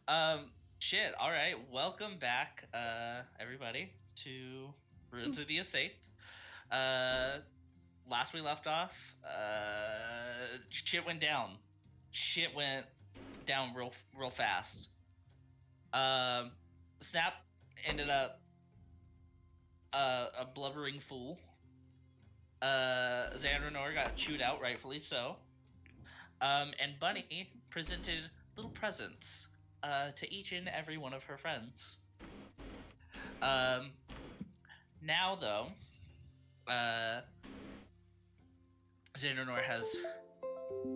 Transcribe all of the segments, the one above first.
Um, shit. All right. Welcome back, everybody, to Ruins of the Aesaith. Uh, last we left off, shit went down. Shit went down real fast. Um, Snap ended up a blubbering fool. Xandranor got chewed out, rightfully so. And Bunny presented little presents to each and every one of her friends. Um, Now though, uh, Xandranor has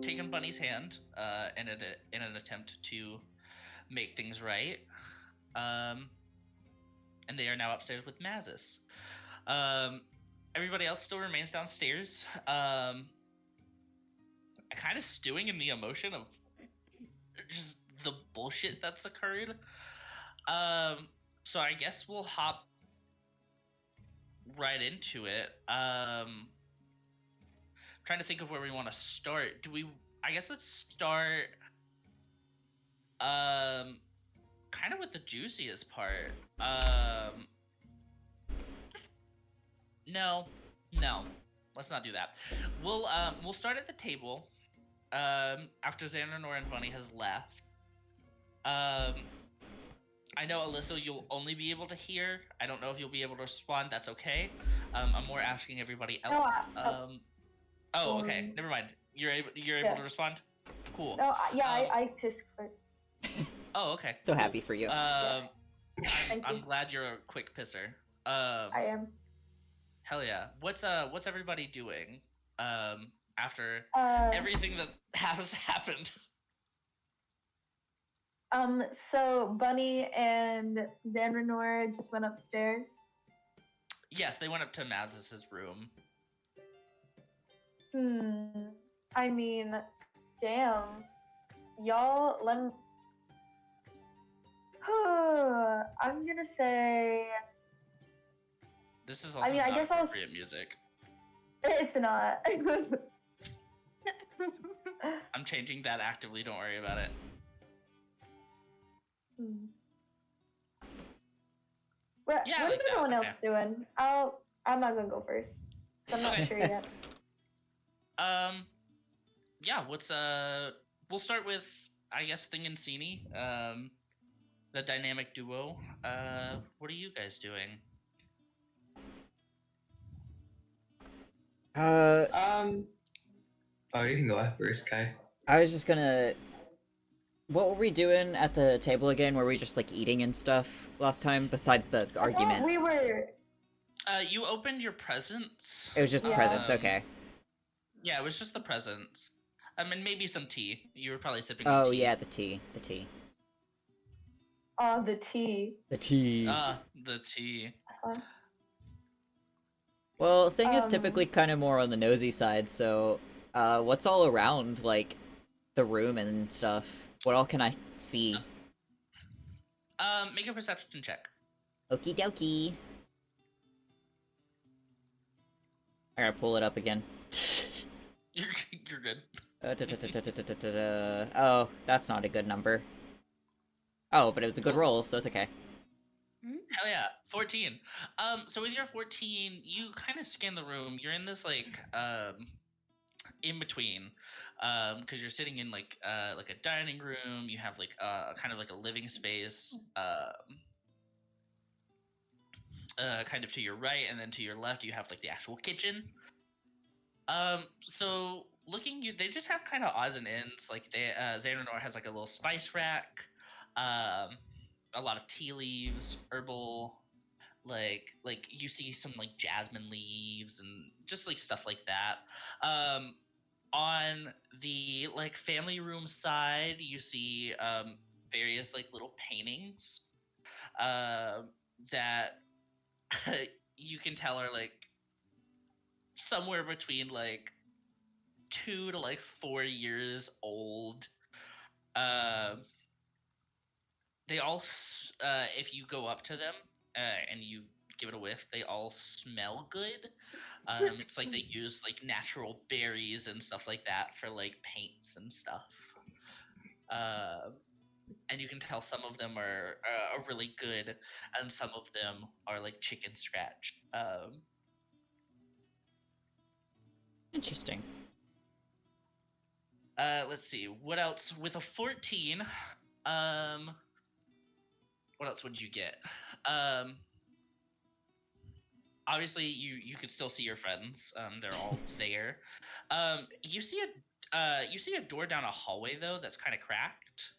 taken Bunny's hand in an attempt to make things right. Um, and they are now upstairs with Mazis. Um, Everybody else still remains downstairs. Kind of stewing in the emotion of just the bullshit that's occurred. So I guess we'll hop right into it. Trying to think of where we want to start. Do we? I guess let's start. Um, Kind of with the juiciest part. No, no, let's not do that. We'll start at the table. After Xandranor and Bunny has left. Um, I know Alyssa, you'll only be able to hear. I don't know if you'll be able to respond. That's okay. I'm more asking everybody No, else. Oh, okay. um, Never mind. You're able yeah. to respond. Cool. No, yeah, Um, I pissed quick. Oh, okay. So cool. happy for you. Thank I'm you. glad you're a quick pisser. I am. Hell yeah. What's everybody doing? After Uh, everything that has happened. so Bunny and Xandranor just went upstairs. Yes, they went up to Maz's room. I mean, damn. Y'all, I'm gonna say... This is also I mean, I not guess I'll... appropriate music. It's not. I'm changing that actively, don't worry about it. What, Yeah, what like is that, everyone okay. else doing? I'm not gonna go first. I'm not sure yet. Yeah, we'll start with, I guess, Thing and Sini, the dynamic duo. What are you guys doing? Oh, you can go first, Kai. I was just gonna. What were we doing at the table again? Were we just like eating and stuff last time? Besides the I argument, thought we were... You opened your presents. it was just the Yeah. presents. Okay. Yeah, it was just the presents. And maybe some tea. You were probably sipping Oh on tea. yeah, the tea. The tea. The tea. The tea. The tea. Well, thing is Um, typically kind of more on the nosy side. So, what's all around like the room and stuff? What all can I see? Make a perception check. Okie dokie. I gotta pull it up again. You're good. Oh, that's not a good number. Oh, but it was a good roll, so it's okay. Hell yeah, 14. So with your 14, you kind of scan the room. You're in this like in between, because you're sitting in like a dining room. You have like kind of like a living space, kind of to your right, and then to your left you have like the actual kitchen. So looking, they just have kind of odds and ends. Like Xandranor has like a little spice rack, a lot of tea leaves, herbal, like you see some like jasmine leaves and just like stuff like that. On the like family room side, you see various like little paintings that you can tell are like somewhere between like 2 to like 4 years old. They all, if you go up to them and you give it a whiff, they all smell good. It's like they use like natural berries and stuff like that for like paints and stuff. and you can tell some of them are really good, and some of them are like chicken scratch. Interesting. Let's see what else with a 14. Um, what else would you get? Um, obviously you could still see your friends. They're all there. You see a door down a hallway though that's kind of cracked.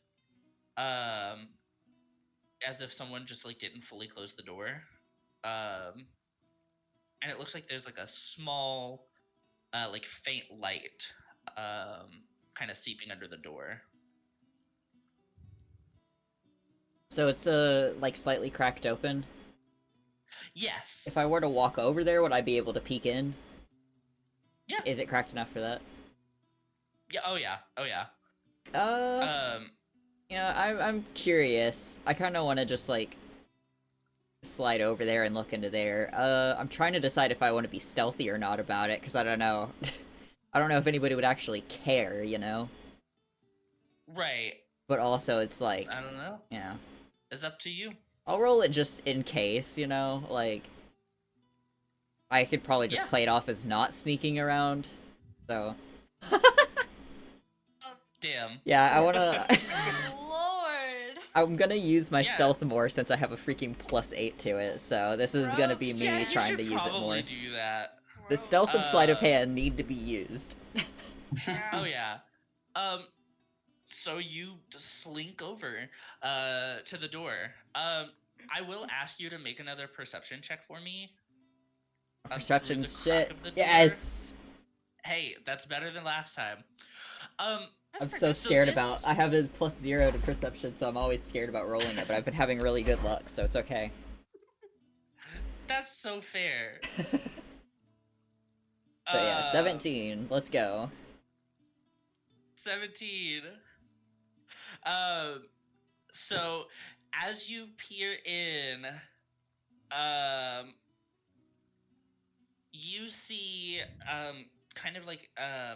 Um, as if someone just like didn't fully close the door. Um, and it looks like there's like a small, like faint light, kind of seeping under the door. So it's like slightly cracked open. Yes. If I were to walk over there, would I be able to peek in? Yeah. Is it cracked enough for that? Yeah. Oh yeah. Oh yeah. Uh, yeah, I'm curious. I kind of want to just like slide over there and look into there. I'm trying to decide if I want to be stealthy or not about it, because I don't know. I don't know if anybody would actually care, you know? Right. But also, it's like, I don't know. yeah. It's up to you. I'll roll it just in case, you know? Like, I could probably just Yeah. play it off as not sneaking around, so... Damn. Yeah, I wanna... Lord. I'm gonna use my Yeah. stealth more since I have a freaking +8 to it, so this is gonna be me Yeah, you trying should to use it more. probably do that. The stealth and sleight of Uh, hand need to be used. Oh yeah. So you just slink over to the door. I will ask you to make another perception check for me. Through Perception the shit. crack of the door. Yes! Hey, that's better than last time. I'm so So scared this- about... I have a +0 to perception, so I'm always scared about rolling it, but I've been having really good luck, so it's okay. That's so fair. But yeah, 17. Let's go. 17. So as you peer in, you see kind of like a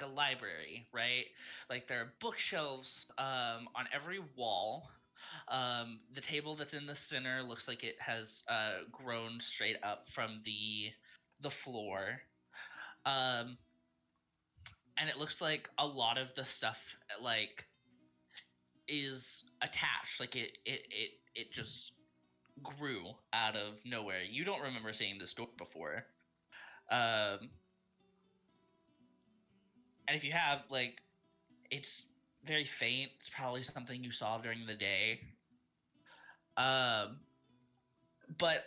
library, right? Like there are bookshelves on every wall. The table that's in the center looks like it has grown straight up from the floor. Um, and it looks like a lot of the stuff like is attached. Like it just grew out of nowhere. You don't remember seeing this door before. And if you have, like, it's very faint. It's probably something you saw during the day. But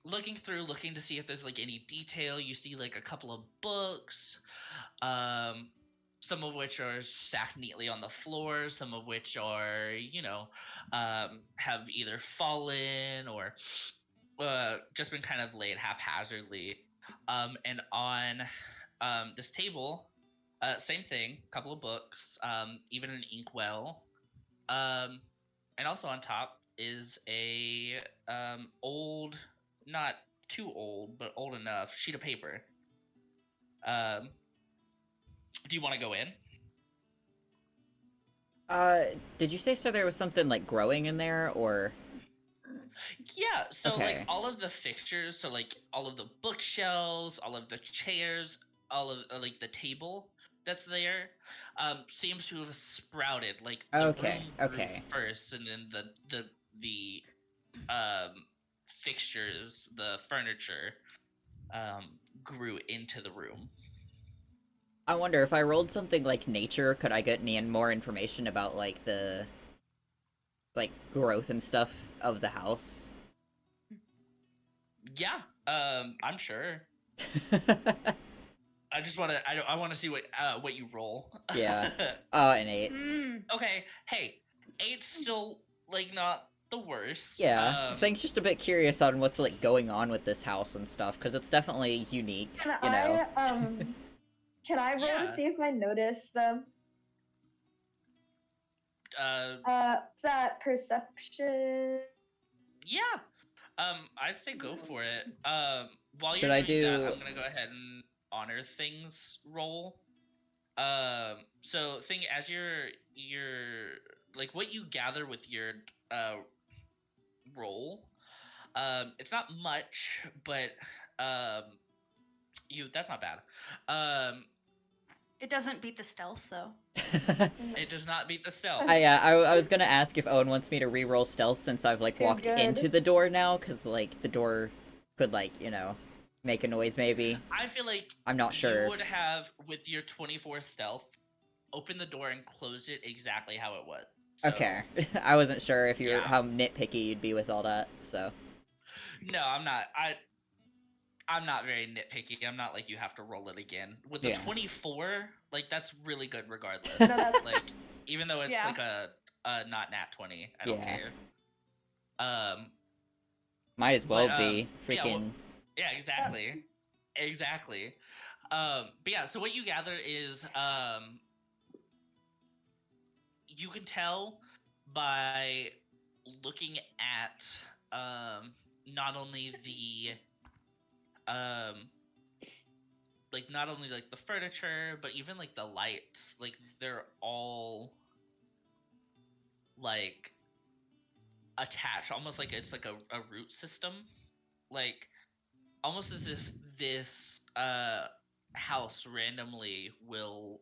looking through, looking to see if there's like any detail, you see like a couple of books, some of which are stacked neatly on the floor, some of which are, have either fallen or just been kind of laid haphazardly. And on this table, same thing, couple of books, even an inkwell. And also on top is a old, not too old, but old enough sheet of paper. Um, do you want to go in? Did you say so there was something, like, growing in there, or... Yeah, so Okay. like all of the fixtures, so like all of the bookshelves, all of the chairs, all of like the table that's there, seems to have sprouted. Like the Okay, room grew okay. first, and then the fixtures, the furniture, grew into the room. I wonder, if I rolled something like nature, could I get any more information about, like, the... like, growth and stuff of the house? Yeah, I'm sure. I just want to. I want to see what you roll. Yeah. An 8. Okay. Hey, 8's still like not the worst. Yeah, Thing's just a bit curious on what's, like, going on with this house and stuff, because it's definitely unique, Can you know? can I roll Yeah. to see if I notice them? That perception. Yeah. I'd say go for it. While Should you're I doing that, do- I'm gonna go ahead and honor things roll. So thing as you're like what you gather with your roll, it's not much, but um, you that's not bad. Um, It doesn't beat the stealth though. it does not beat the stealth. I was gonna ask if Owen wants me to re-roll stealth since I've like Too walked good. into the door now, because like the door could like make a noise maybe. I feel like I'm not sure. you would have with your 24 stealth open the door and close it exactly how it was. So, Okay, I wasn't sure if you were Yeah. how nitpicky you'd be with all that. So No, I'm not. I'm not very nitpicky. I'm not like you have to roll it again. With the Yeah. 24, like that's really good regardless. No, that's Like even though it's Yeah. like a not nat 20, I don't Yeah. care. might as well But, be yeah, well- freaking. Yeah, exactly. Exactly. But yeah, so what you gather is you can tell by looking at not only the not only like the furniture, but even like the lights, like they're all like attached, almost like it's like a root system, like almost as if this house randomly will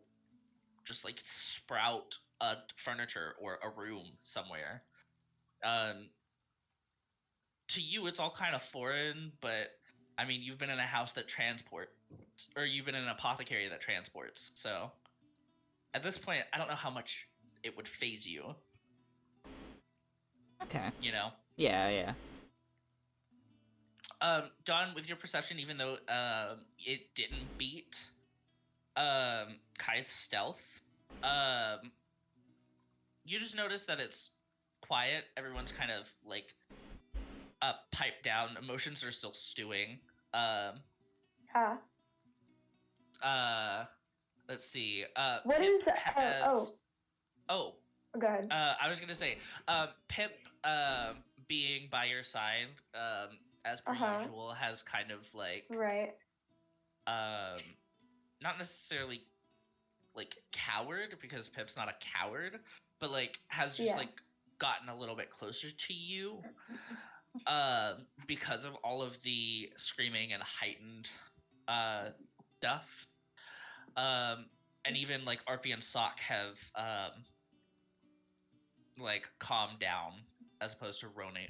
just like sprout a furniture or a room somewhere. Um, to you, it's all kind of foreign, but I mean, you've been in a house that transports, or you've been in an apothecary that transports. So at this point, I don't know how much it would phase you. Okay. You know. Yeah. Don, with your perception, even though it didn't beat Kai's stealth, you just notice that it's quiet. Everyone's kind of like piped down. Emotions are still stewing. Yeah. Let's see. What Pip is has... Oh, go ahead. I was gonna say, Pip, being by your side, as per usual, has kind of like, Right. not necessarily like coward, because Pip's not a coward, but like has just Yeah. like gotten a little bit closer to you, because of all of the screaming and heightened stuff. And even like Arpy and Sock have like calmed down as opposed to roaming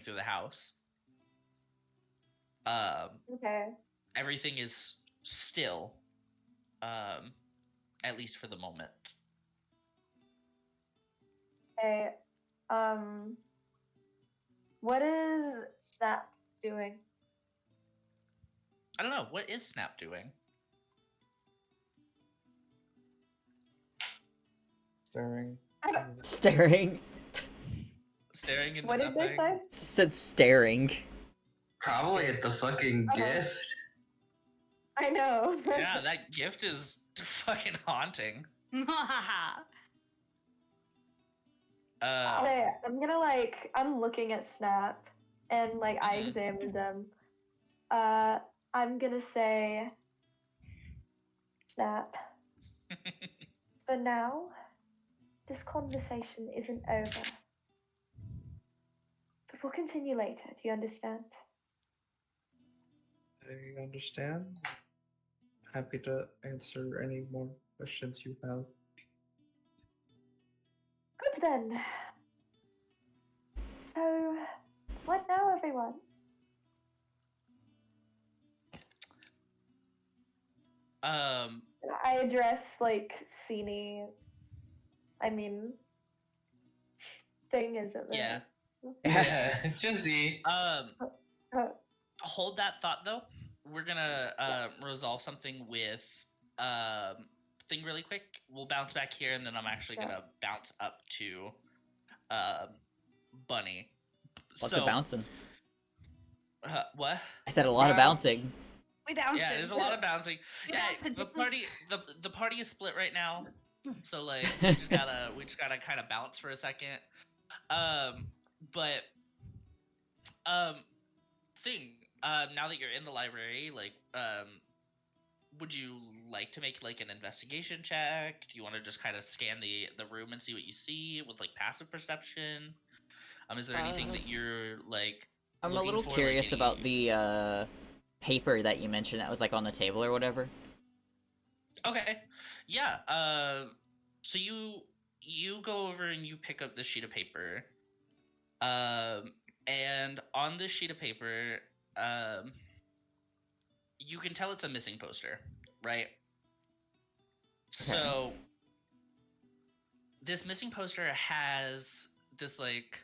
through the house. Okay. Everything is still, at least for the moment. Okay. What is Snap doing? I don't know, what is Snap doing? Staring. Staring. Staring into What did nothing. they say? Said staring. Probably at the fucking gift. I know. Yeah, that gift is fucking haunting. Okay, I'm gonna I'm looking at Snap and I Mhm. examined them. I'm gonna say, Snap, for now, this conversation isn't over. But we'll continue later, do you understand? I understand. Happy to answer any more questions you have. Good then. So, what now, everyone? I address Sini. I mean, thing isn't Yeah. there. Yeah, it's just me. Hold that thought though. We're gonna resolve something with thing really quick. We'll bounce back here, and then I'm actually Yeah. gonna bounce up to Bunny. Lots So, of bouncing. what? I said a lot of Bounce. bouncing. We bounced Yeah, it. there's a lot of bouncing. We Yeah, bounced it, the bitches. party the party is split right now. So like we just gotta kind of bounce for a second. But thing now that you're in the library, would you like to make like an investigation check? Do you want to just kind of scan the room and see what you see with like passive perception? Is there anything that you're like I'm a looking little for, like curious any... about the paper that you mentioned that was like on the table or whatever. Okay, yeah. So you go over and you pick up the sheet of paper. And on this sheet of paper, you can tell it's a missing poster, right? Okay. So this missing poster has this like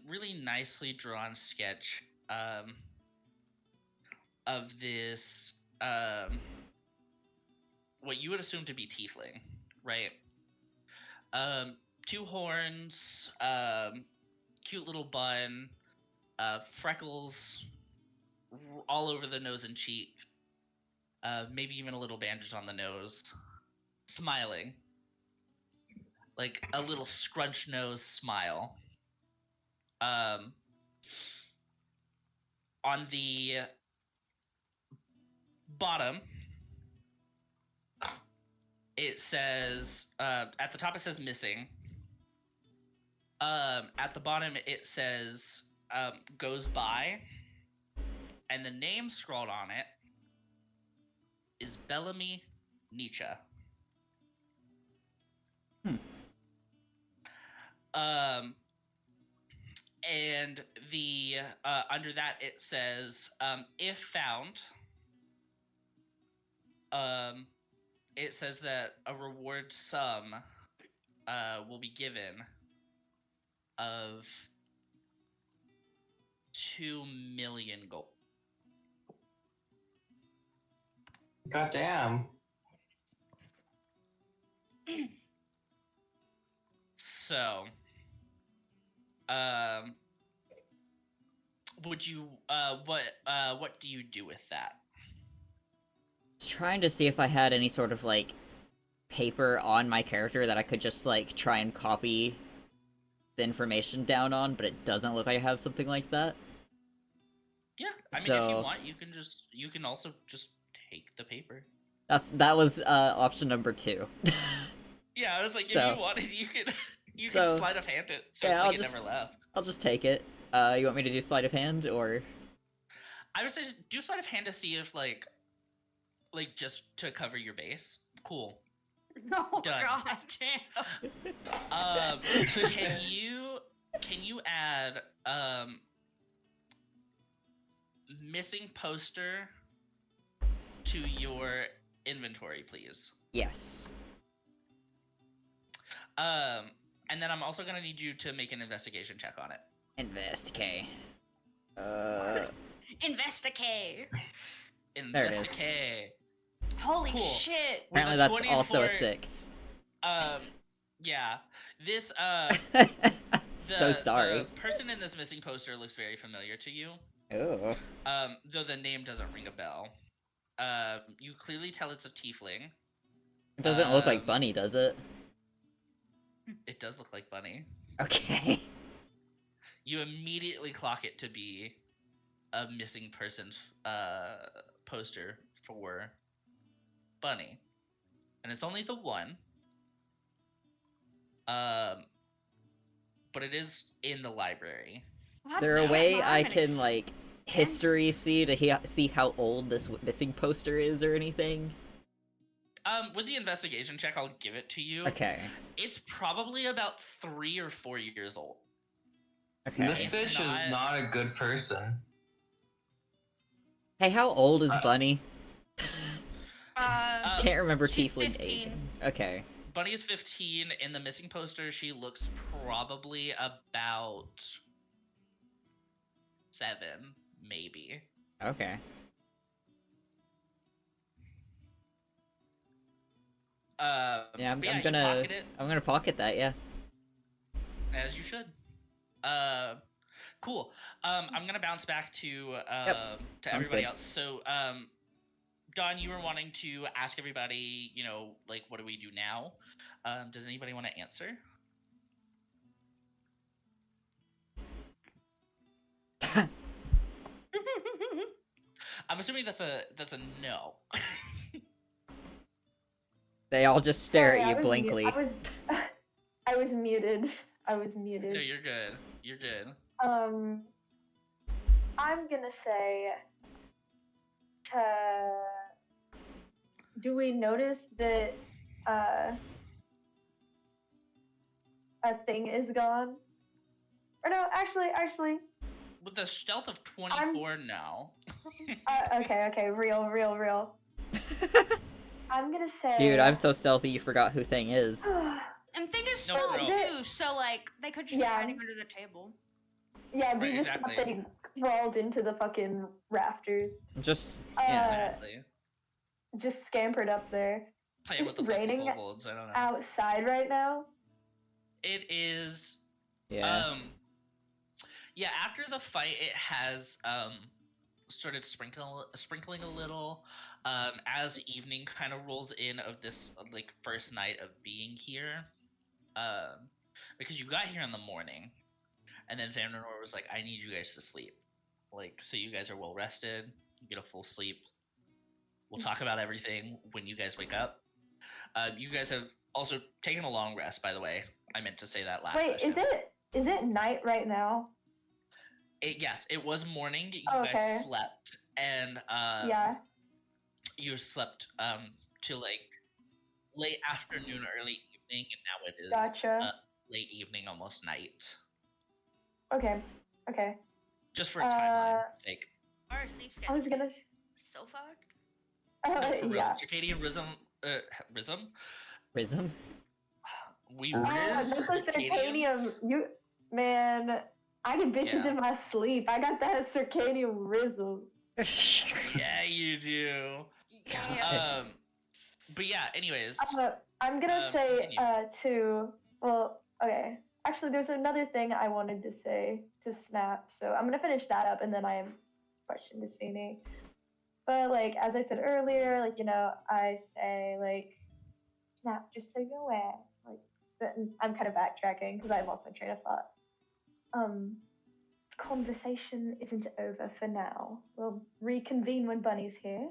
really nicely drawn sketch of this what you would assume to be tiefling, right? Two horns, cute little bun, freckles all over the nose and cheeks, maybe even a little bandage on the nose, smiling, like a little scrunch nose smile. On the bottom, it says at the top it says missing. At the bottom it says goes by, and the name scrawled on it is Bellamy Nietzsche. And the under that it says if found, it says that a reward sum will be given of 2 million gold. Goddamn. So, would you what do you do with that? Trying to see if I had any sort of like paper on my character that I could just like try and copy the information down on, but it doesn't look like I have something like that. Yeah, I mean, if So- you want, you can also just take the paper. That was option number 2. Yeah, I was like, if So- you wanted, you can so- sleight of hand it, so yeah, it's I'll like just- it never left. I'll just take it. You want me to do sleight of hand or? I would say do sleight of hand to see if like just to cover your base. Cool. Oh Done. god damn. So can you add missing poster to your inventory, please? Yes. And then I'm also gonna need you to make an investigation check on it. Investigate. Investigate. There it is. Investigate. Holy Cool. shit. With Apparently a that's also a 24 6. Yeah. This So sorry. The person in this missing poster looks very familiar to you. Ooh. Though the name doesn't ring a bell. You clearly tell it's a tiefling. It doesn't look like Um, Bunny, does it? It does look like Bunny. Okay. You immediately clock it to be a missing person poster for Bunny, and it's only the one. But it is in the library. Is there a way I I'm an can like history see to see how old this missing poster is or anything? With the investigation check, I'll give it to you. Okay. It's probably about 3 or 4 years old. Okay. This bitch is not a good person. Hey, how old is Bunny? Uh, Can't remember she's tiefling 15. age. Okay. Bunny is 15. In the missing poster, she looks probably about 7, maybe. Okay. Yeah, I'm but you gonna pocket it, I'm gonna pocket that. Yeah. as you should. Cool. I'm gonna bounce back to Sounds everybody good. else. So, Don, you were wanting to ask everybody, like, what do we do now? Does anybody want to answer? I'm assuming that's a no. They all just stare Sorry, at you blankly. I was muted. I was No, muted. you're good. You're good. I'm gonna say do we notice that a thing is gone? Or no, actually, With a stealth of 24 now. okay, real. I'm gonna say Dude, I'm so stealthy you forgot who Thing is. And thing is No, small bro. too, so like they could just be Yeah. hiding under the table. Yeah, we Right, just exactly. thought they crawled into the fucking rafters. Just, yeah. Exactly. Just scampered up there. Playing with the It's fucking raining kobolds, I don't know. outside right now. It is Yeah. yeah, after the fight it has started sprinkling a little as evening kind of rolls in of this like first night of being here. Because you got here in the morning and then Xandor was like, I need you guys to sleep. Like, so you guys are well rested, you get a full sleep. We'll talk about everything when you guys wake up. You guys have also taken a long rest, by the way. I meant to say that last Wait, session. is it night right now? Yes, it was morning. You Oh, okay. guys slept, and Yeah. you slept till like late afternoon, early evening, and now it is Gotcha. late evening, almost night. Okay. Just for timeline sake. Our sleep I schedule was gonna. is so fucked. No, for real. Yeah. Circadian rhythm. Rhythm? We Oh, riz that's the circadian. circadians. You, man, I get bitches Yeah. in my sleep. I got that circadian rhythm. Yeah, you do. Yeah. But yeah. Anyways. I'm gonna say continue. to. Well, okay. Actually, there's another thing I wanted to say to Snap, so I'm gonna finish that up, and then I have a question to Sini. But like as I said earlier, like I say like Snap, just so you're aware. Like I'm kind of backtracking because I've lost my train of thought. Conversation isn't over for now. We'll reconvene when Bunny's here.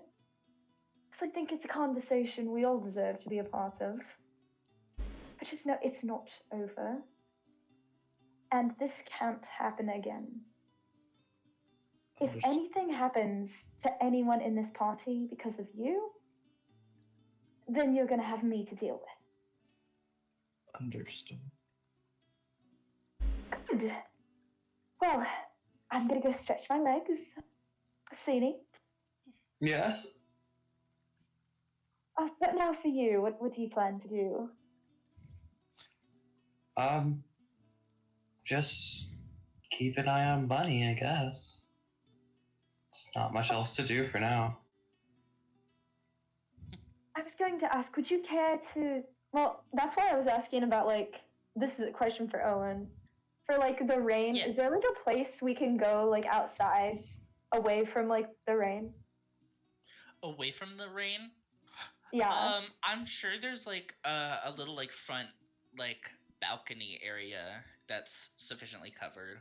Because I think it's a conversation we all deserve to be a part of. But just know it's not over. And this can't happen again. If anything happens to anyone in this party because of you, then you're gonna have me to deal with. Understood. Good. Well, I'm gonna go stretch my legs. Sini. Yes. But now for you, what do you plan to do? Just keep an eye on Bunny, I guess. It's not much else to do for now. I was going to ask, would you care to... Well, that's why I was asking about, like, this is a question for Owen. For, like, the rain, Yes. Is there, like, a place we can go, like, outside, away from, like, the rain? Away from the rain. Yeah. I'm sure there's like a little like front like balcony area that's sufficiently covered.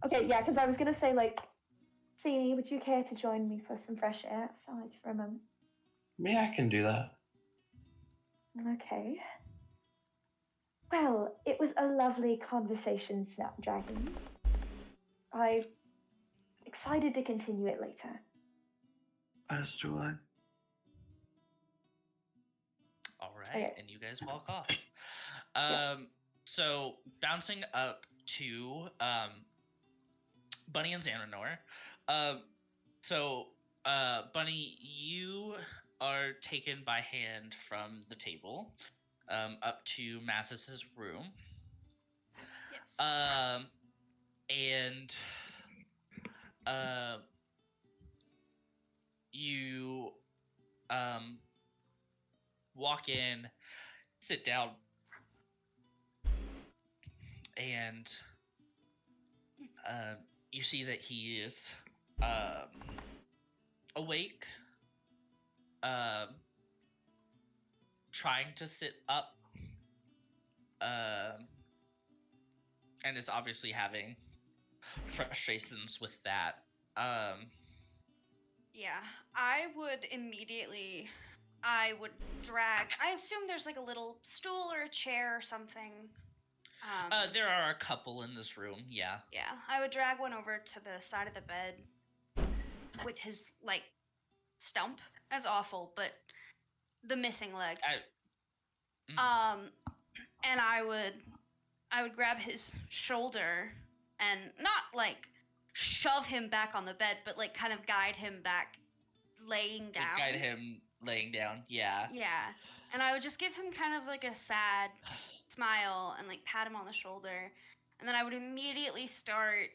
Okay, yeah, because I was going to say, like, Sini, would you care to join me for some fresh air outside for a moment? Yeah, I can do that. Okay. Well, it was a lovely conversation, Snapdragon. I'm excited to continue it later. As do I. All right, Okay. and you guys walk off. Yeah. So bouncing up to Bunny and Xananor. Bunny, you are taken by hand from the table up to Massus's room. Yes. And you walk in, sit down, and you see that he is awake, trying to sit up, and is obviously having frustrations with that. Yeah, I would immediately I would drag. I assume there's like a little stool or a chair or something. There are a couple in this room. Yeah. Yeah, I would drag one over to the side of the bed with his like stump. That's awful, but the missing leg. And I would grab his shoulder and not like shove him back on the bed, but like kind of guide him back, laying down. Like guide him laying down. Yeah. Yeah, and I would just give him kind of like a sad smile and like pat him on the shoulder, and then I would immediately start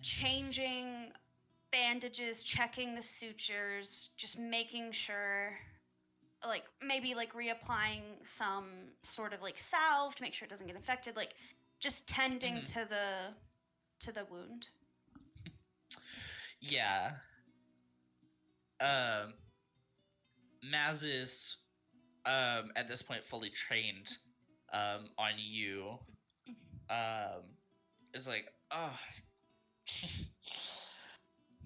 changing bandages, checking the sutures, just making sure, like maybe like reapplying some sort of like salve to make sure it doesn't get infected, like just tending to the wound. Yeah. Maz is at this point fully trained on you. Is like, oh,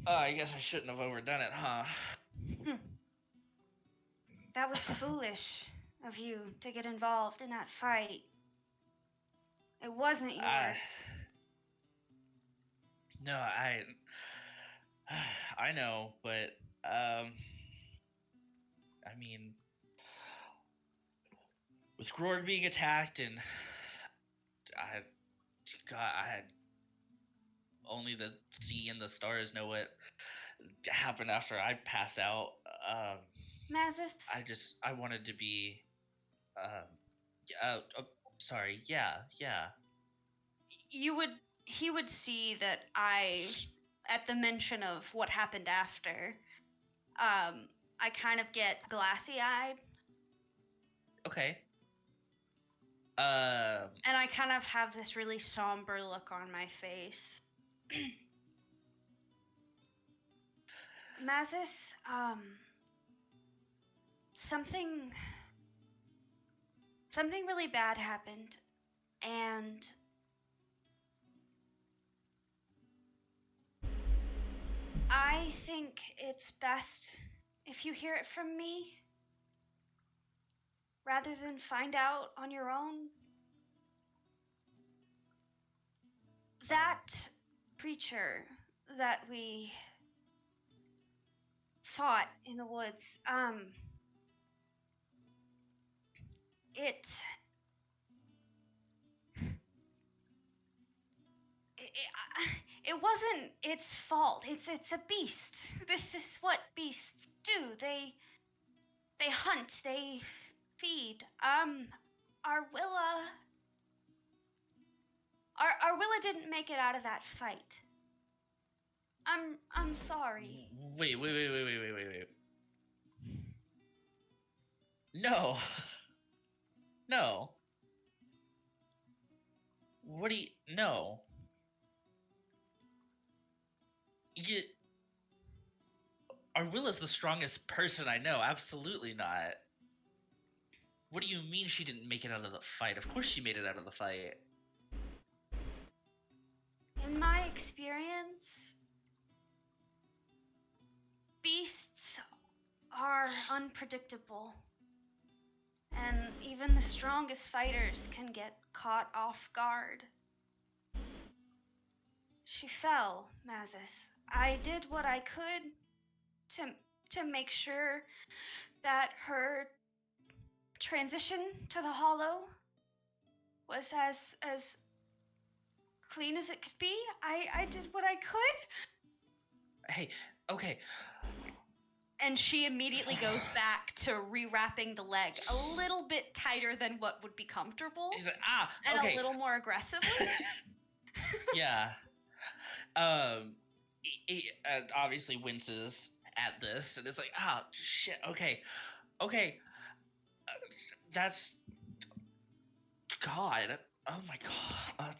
oh, I guess I shouldn't have overdone it, huh? That was foolish of you to get involved in that fight. It wasn't yours. No, I know, but I mean, with Grorg being attacked and I had only the sea and the stars know what happened after I passed out. Mazus? I wanted to be, sorry, yeah. He would see that at the mention of what happened after, I kind of get glassy-eyed. Okay. And I kind of have this really somber look on my face. Mazus, something really bad happened, and I think it's best if you hear it from me rather than find out on your own. That creature that we fought in the woods, it wasn't its fault. It's a beast. This is what beasts do. They hunt, they feed. Our Willa didn't make it out of that fight. I'm sorry. Wait. No. No. What do you... No. Arwilla's the strongest person I know. Absolutely not. What do you mean she didn't make it out of the fight? Of course she made it out of the fight. In my experience, beasts are unpredictable. And even the strongest fighters can get caught off guard. She fell, Mazus. I did what I could to make sure that her transition to the Hollow was as clean as it could be. I did what I could. Hey, okay. And she immediately goes back to rewrapping the leg a little bit tighter than what would be comfortable. He's like, and okay. a little more aggressively. Yeah. He obviously winces at this, and it's like, shit, okay. That's... God. Oh my God.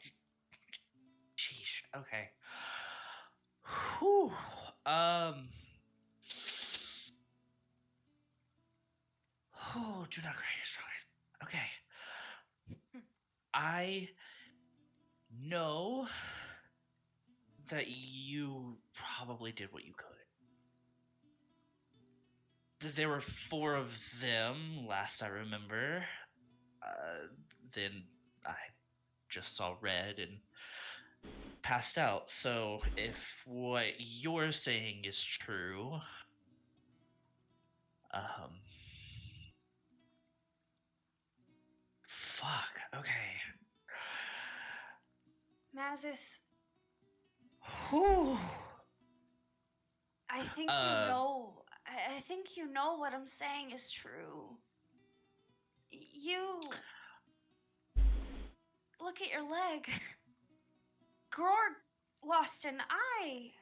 Sheesh. Okay. Whew. Oh, do not cry, strong. Okay. I know that you probably did what you could. there were 4 of them last I remember. Then I just saw red and passed out. So if what you're saying is true, fuck. Okay. Mazis, Whew. I think you know. I think you know what I'm saying is true. You look at your leg. Gror lost an eye.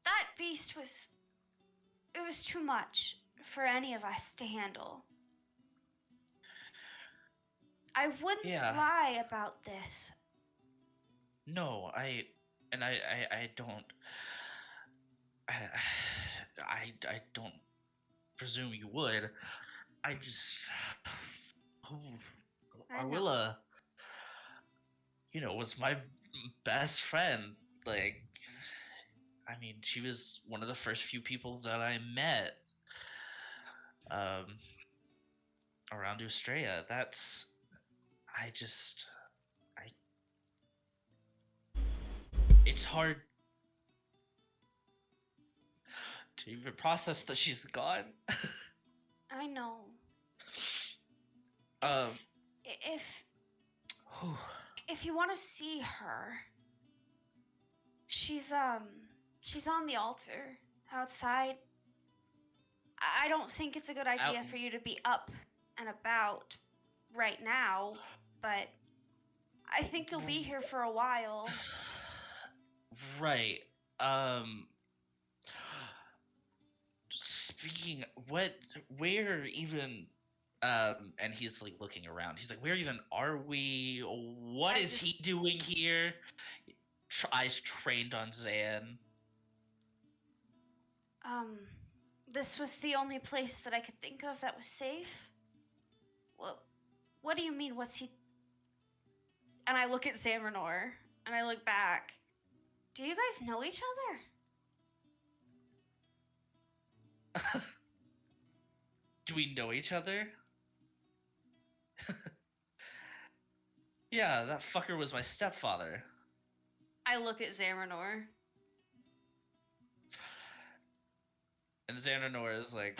That beast was. It was too much for any of us to handle. I wouldn't Yeah. lie about this. No, I don't. I don't presume you would. I just. I know. Arwilla, was my best friend. Like, I mean, she was one of the first few people that I met around Australia. It's hard to even process that she's gone. I know. Um, If you want to see her, she's on the altar outside. I don't think it's a good idea for you to be up and about right now, but I think you'll be here for a while. Right. Speaking, where even, and he's like looking around. He's like, where even are we? What is he doing here? Eyes trained on Zan. This was the only place that I could think of that was safe. Well, what do you mean? What's he? And I look at Xamarinor, and I look back. Do you guys know each other? Do we know each other? Yeah, that fucker was my stepfather. I look at Xamarinor. And Xamarinor is like,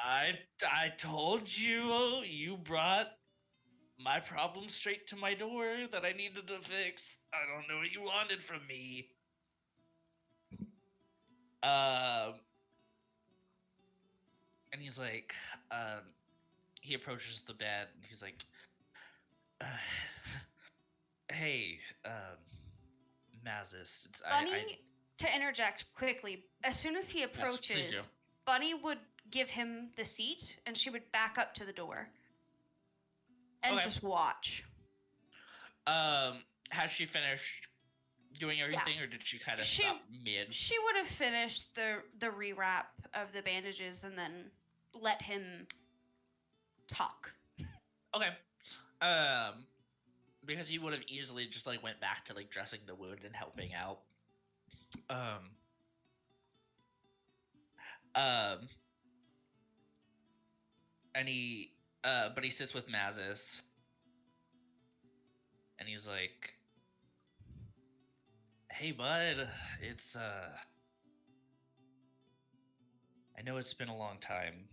I told you brought my problem straight to my door that I needed to fix. I don't know what you wanted from me. And he's like, he approaches the bed and he's like, hey, Mazis, Bunny, to interject quickly, as soon as he approaches, yes, Bunny would give him the seat and she would back up to the door and just watch. Has she finished doing everything, or did she kind of stop mid? She would have finished the rewrap of the bandages and then let him talk. Okay. Because he would have easily just like went back to like dressing the wound and helping out. And but he sits with Mazis, and he's like, "Hey, bud, it's I know it's been a long time.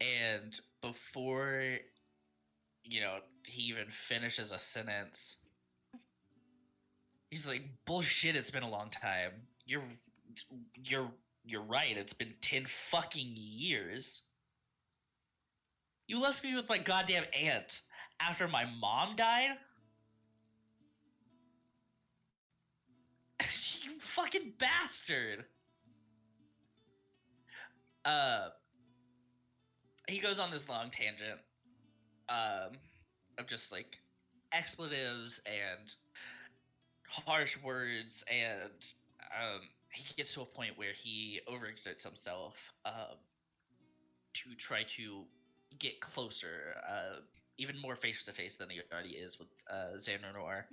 And before, he even finishes a sentence, he's like, bullshit, it's been a long time. You're right, it's been 10 fucking years. You left me with my goddamn aunt after my mom died? You fucking bastard. He goes on this long tangent of just like expletives and harsh words, and he gets to a point where he overexerts himself to try to get closer, even more face to face than he already is with Xamarinor.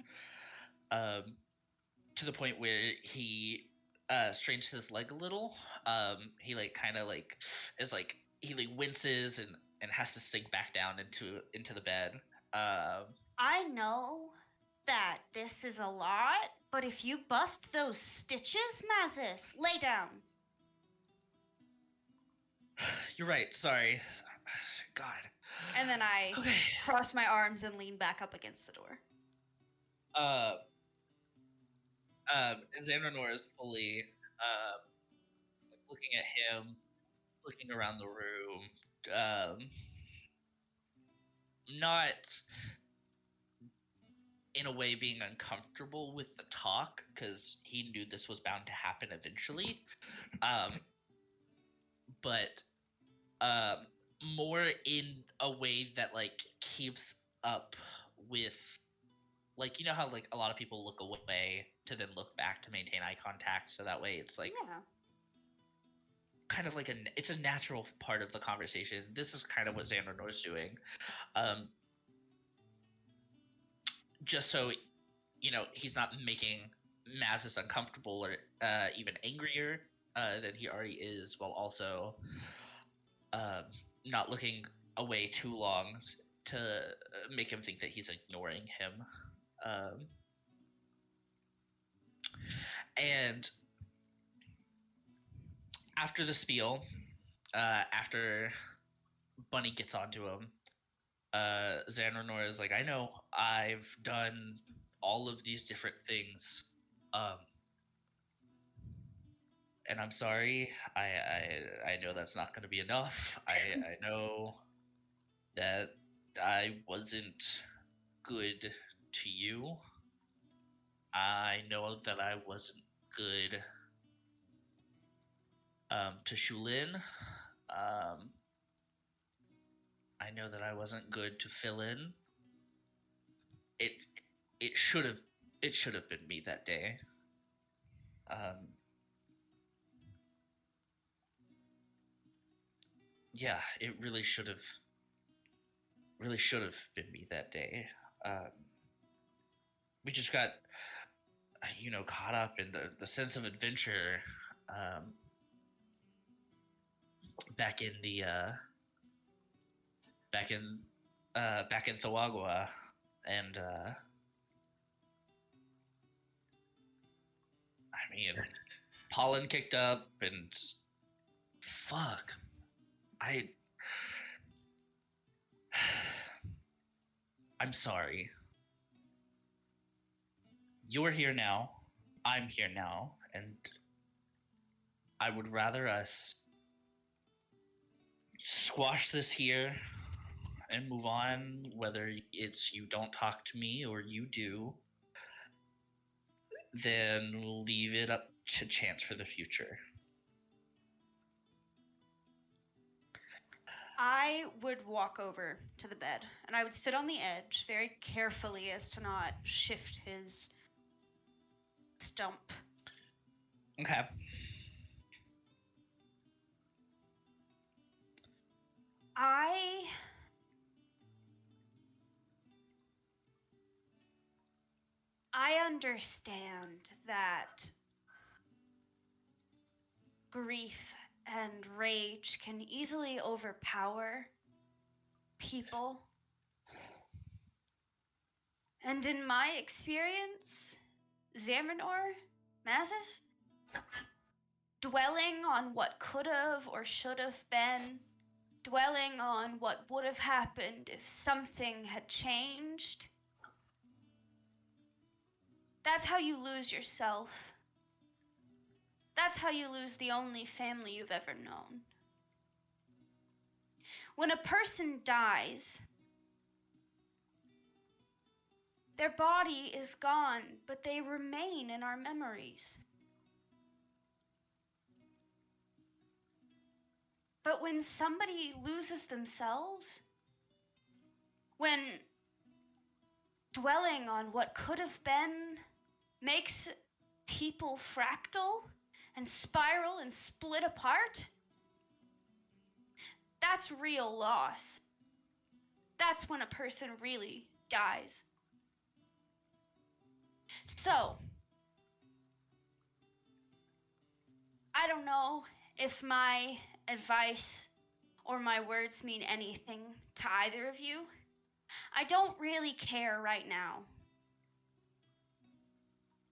to the point where he strains his leg a little. He like kind of like is like he like winces and has to sink back down into the bed. I know that this is a lot, but if you bust those stitches, Mazis, lay down. You're right. Sorry. God. And then I Okay. cross my arms and lean back up against the door. And Xandranor is fully looking at him, looking around the room, not in a way being uncomfortable with the talk because he knew this was bound to happen eventually, but more in a way that like keeps up with, like, you know how like a lot of people look away to then look back to maintain eye contact, so that way it's like kind of like it's a natural part of the conversation. This is kind of what Xandernor's doing, just so he's not making Mazis uncomfortable or even angrier than he already is, while also not looking away too long to make him think that he's ignoring him. And after the spiel, after Bunny gets onto him, Xandranor is like, I know I've done all of these different things, and I'm sorry. I know that's not going to be enough. I know that I wasn't good to you. I know that I wasn't good to Shulin. I know that I wasn't good to fill in. It should have been me that day. Yeah, it really should have been me that day. We just got caught up in the sense of adventure back in Thawagua, and I mean, pollen kicked up, and fuck, I'm sorry. You're here now. I'm here now, and I would rather us squash this here and move on, whether it's you don't talk to me or you do, than leave it up to chance for the future. I would walk over to the bed, and I would sit on the edge very carefully as to not shift his stump. Okay. I understand that grief and rage can easily overpower people. And in my experience, Xandranor, Mazis, dwelling on what could have or should have been, dwelling on what would have happened if something had changed, that's how you lose yourself. That's how you lose the only family you've ever known. When a person dies, their body is gone, but they remain in our memories. But when somebody loses themselves, when dwelling on what could have been makes people fractal and spiral and split apart, that's real loss. That's when a person really dies. So, I don't know if my advice or my words mean anything to either of you. I don't really care right now.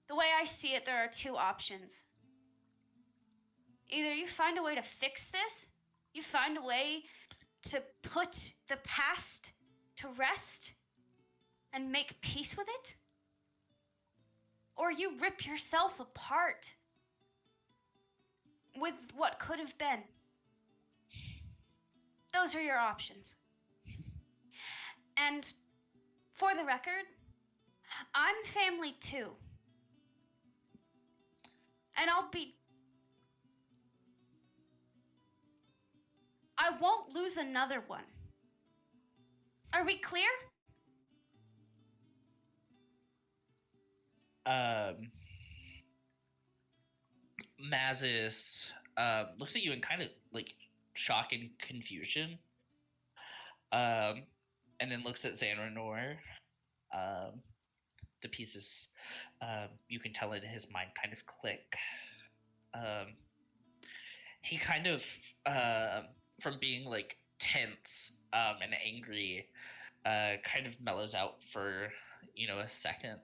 The way I see it, there are two options. Either you find a way to fix this, you find a way to put the past to rest and make peace with it, or you rip yourself apart with what could have been. Those are your options. And for the record, I'm family too. And I won't lose another one. Are we clear? Mazis looks at you in kind of like shock and confusion. And then looks at Xanranor. The pieces, you can tell in his mind, kind of click. He kind of, from being like tense and angry, kind of mellows out for a second,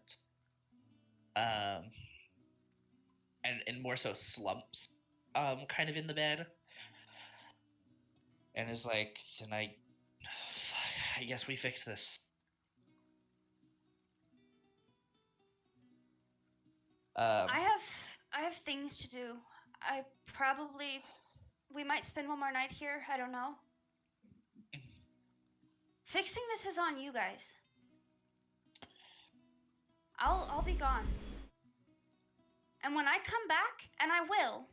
and more so slumps, kind of in the bed, and is like, then I guess we fix this. I have things to do. We might spend one more night here. I don't know. Fixing this is on you guys. I'll be gone. And when I come back, and I will,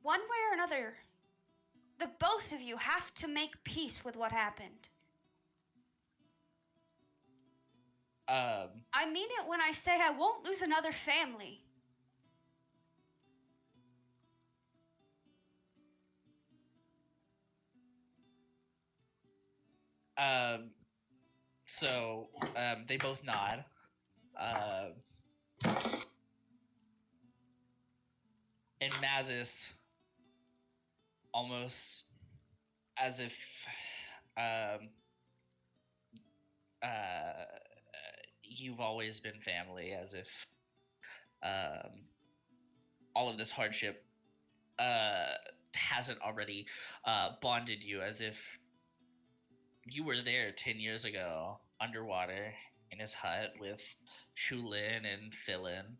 one way or another, the both of you have to make peace with what happened. I mean it when I say I won't lose another family. So they both nod. And Mazis, almost as if you've always been family, as if all of this hardship hasn't already bonded you, as if you were there 10 years ago, underwater, in his hut with Shulin and Philin.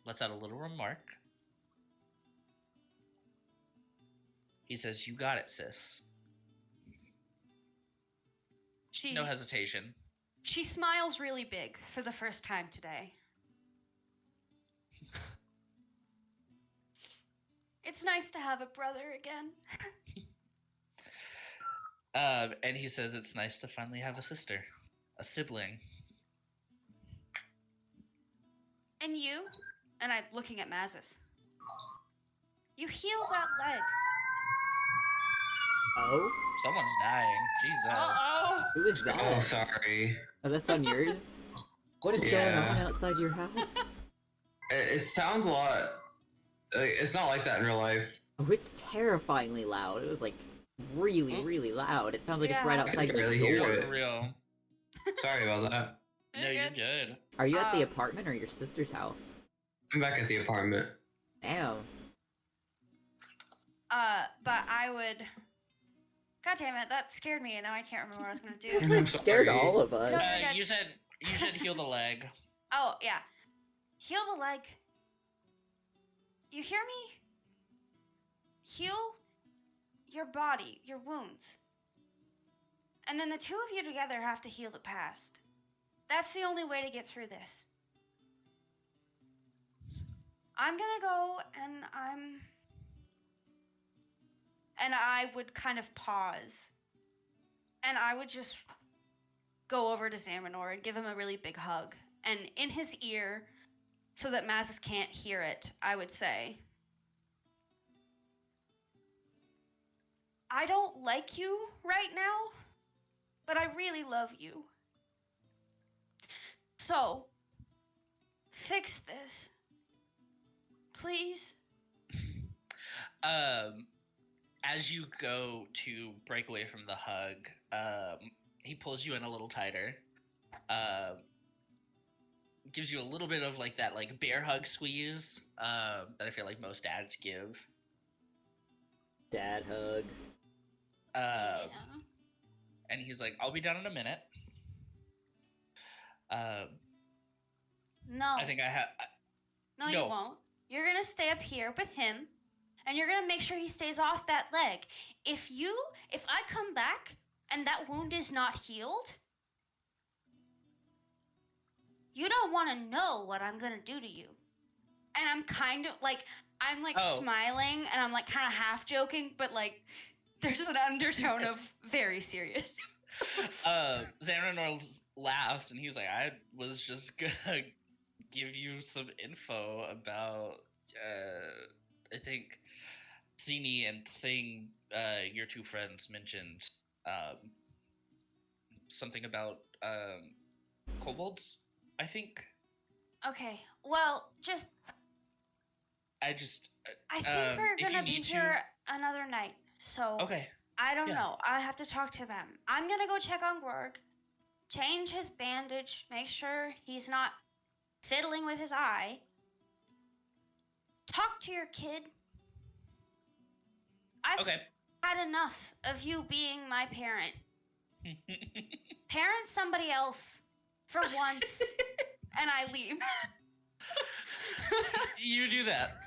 Lets out a little remark. He says, "You got it, sis." No hesitation. She smiles really big for the first time today. It's nice to have a brother again. And he says it's nice to finally have a sister, a sibling. And you, and I'm looking at Mazis, you heal that leg. Oh? Someone's dying. Jesus. Uh-oh. Who is that? Oh, sorry. Oh, that's on yours? What is going Yeah. on outside your house? It sounds a lot. It's not like that in real life. Oh, it's terrifyingly loud. It was like really, really loud. It sounds like it's right Yeah. outside I can your barely hear door. it. For real. Sorry about that. No, you're good. Are you at the apartment or your sister's house? I'm back at the apartment. Damn. But I would... God damn it, that scared me, and now I can't remember what I was gonna do. I'm Scared sorry. all of us. No. You said heal the leg. Oh, yeah. Heal the leg. You hear me? Heal your body, your wounds. And then the two of you together have to heal the past. That's the only way to get through this. I'm gonna go and I would kind of pause. And I would just go over to Xanranor and give him a really big hug. And in his ear, so that Mazis can't hear it, I would say, I don't like you right now, but I really love you. So, fix this. Please? As you go to break away from the hug, he pulls you in a little tighter. Gives you a little bit of like that like bear hug squeeze that I feel like most dads give. Dad hug. Yeah. And he's like, "I'll be down in a minute." No. I think I have. No, No. you won't. You're gonna stay up here with him, and you're gonna make sure he stays off that leg. If I come back and that wound is not healed, you don't want to know what I'm gonna do to you. And I'm kind of like, Oh. smiling, and I'm like kind of half joking, but like, there's an undertone of very serious. Xananor laughs and he's like, "I was just gonna give you some info about I think Zini and Thing, your two friends mentioned something about kobolds, I think." Okay, well, I just I think we're if you gonna be need to- here another night, so Okay. I don't Yeah. know. I have to talk to them. I'm gonna go check on Gorg, change his bandage, make sure he's not fiddling with his eye. Talk to your kid. I've Okay. had enough of you being my parent. Parent somebody else for once, and I leave. You do that.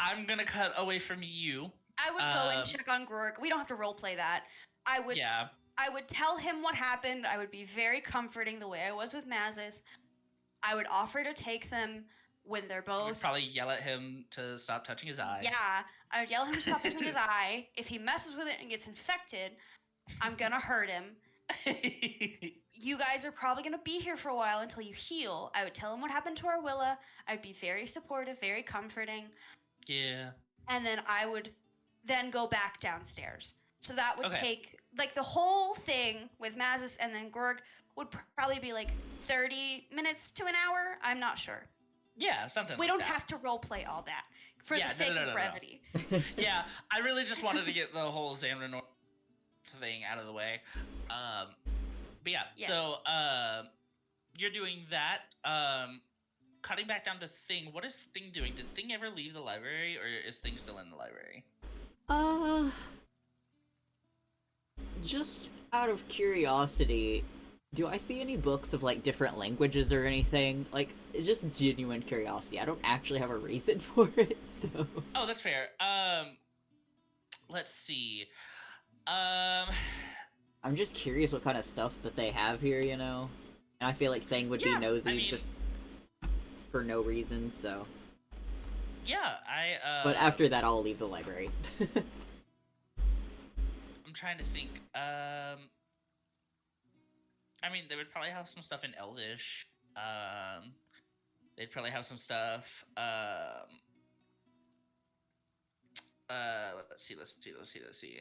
I'm gonna cut away from you. I would go and check on Gorg. We don't have to roleplay that. I would tell him what happened. I would be very comforting the way I was with Mazis. I would offer to take them when they're You both... would probably yell at him to stop touching his eye. Yeah, I would yell at him to stop touching his eye. If he messes with it and gets infected, I'm gonna hurt him. You guys are probably gonna be here for a while until you heal. I would tell him what happened to Arwilla. I'd be very supportive, very comforting. Yeah. And then I would then go back downstairs. So that would Okay. take, like, the whole thing with Mazis and then Gorg would probably be like 30 minutes to an hour. I'm not sure. Yeah, something We like don't that. have to roleplay all that for Yeah, the sake no. of brevity. Yeah, I really just wanted to get the whole Xanranor thing out of the way. But yeah, Yes. so you're doing that. Cutting back down to Thing. What is Thing doing? Did Thing ever leave the library, or is Thing still in the library? Just out of curiosity, do I see any books of, like, different languages or anything? Like, it's just genuine curiosity. I don't actually have a reason for it, so... Oh, that's fair. Let's see. I'm just curious what kind of stuff that they have here, you know? And I feel like Thing would be Yeah, nosy I mean- just for no reason, so... Yeah, But after that, I'll leave the library. I'm trying to think. I mean, they would probably have some stuff in Elvish. They'd probably have some stuff. Let's see.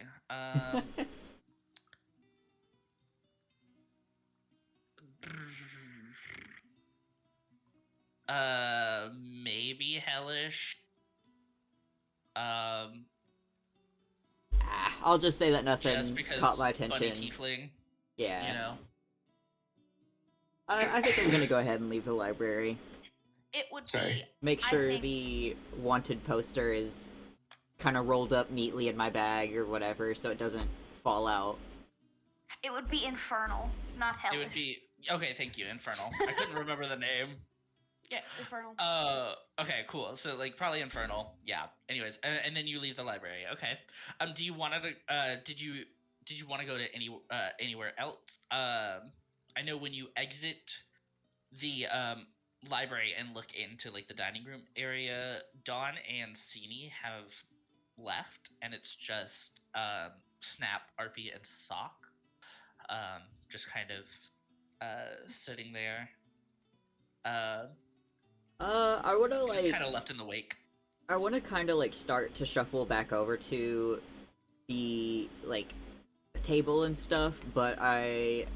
Maybe Hellish. I'll just say that nothing Just because caught my Bunny attention. Tiefling, Yeah. you know. I think I'm gonna go ahead and leave the library. It would Sorry. be... Make I sure think- the wanted poster is kind of rolled up neatly in my bag or whatever, so it doesn't fall out. It would be infernal, not hellish. It would be okay. Thank you, Infernal. I couldn't remember the name. Yeah, infernal. Okay, cool. So like probably Infernal. Yeah. Anyways, and then you leave the library. Okay. Do you want to? Did you want to go to anywhere else? I know when you exit the library and look into like the dining room area, Dawn and Sini have left, and it's just Snap, Arpy, and Sock, just kind of sitting there. I wanna Just like, kind of left in the wake. I wanna kind of like start to shuffle back over to the like table and stuff, but I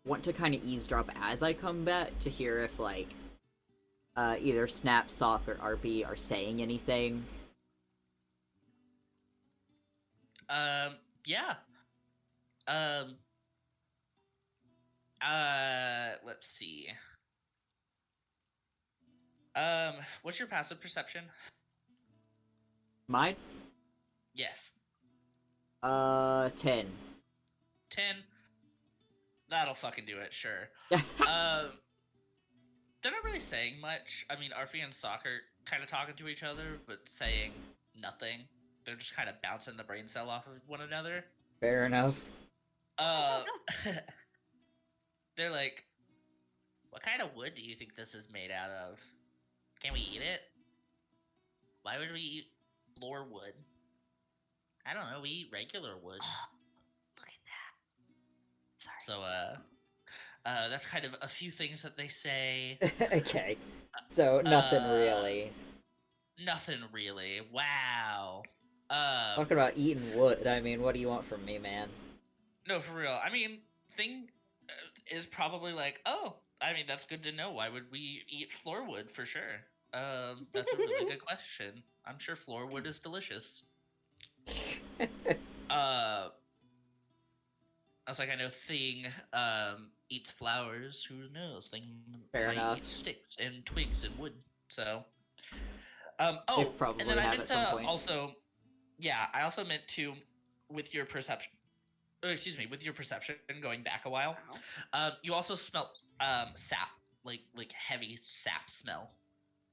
want to kind of eavesdrop as I come back to hear if like either Snap, Sock, or RP are saying anything. Yeah. Let's see. What's your passive perception? Mine? Yes. 10. 10. That'll fucking do it, sure. They're not really saying much. I mean, Arfi and Sock are kind of talking to each other, but saying nothing. They're just kind of bouncing the brain cell off of one another. Fair enough. They're like, what kind of wood do you think this is made out of? Can we eat it? Why would we eat floor wood? I don't know, we eat regular wood. Look at that. Sorry. So, that's kind of a few things that they say. Okay. So, nothing really. Nothing really. Wow. Talking about eating wood, I mean, what do you want from me, man? No, for real. I mean, thing is probably like, oh, I mean, that's good to know. Why would we eat floor wood for sure? That's a really good question. I'm sure floor wood is delicious. I was like, I know Thing eats flowers. Who knows? Thing Fair might enough. eat sticks and twigs and wood. So, They oh, probably and then I have meant at some to point. also, yeah, I also meant to, with your perception. Oh, excuse me, with your perception going back a while, you also smelt sap, like heavy sap smell.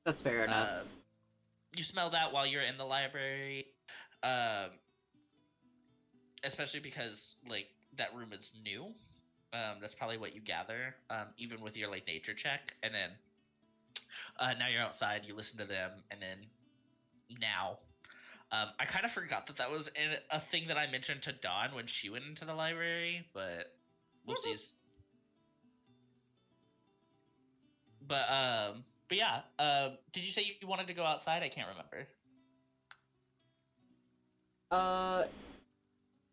That's fair enough. You smell that while you're in the library, especially because like that room is new. That's probably what you gather, even with your like nature check, and then now you're outside. You listen to them, and then now. I kind of forgot that was a thing that I mentioned to Dawn when she went into the library, but whoopsies. But yeah. Did you say you wanted to go outside? I can't remember.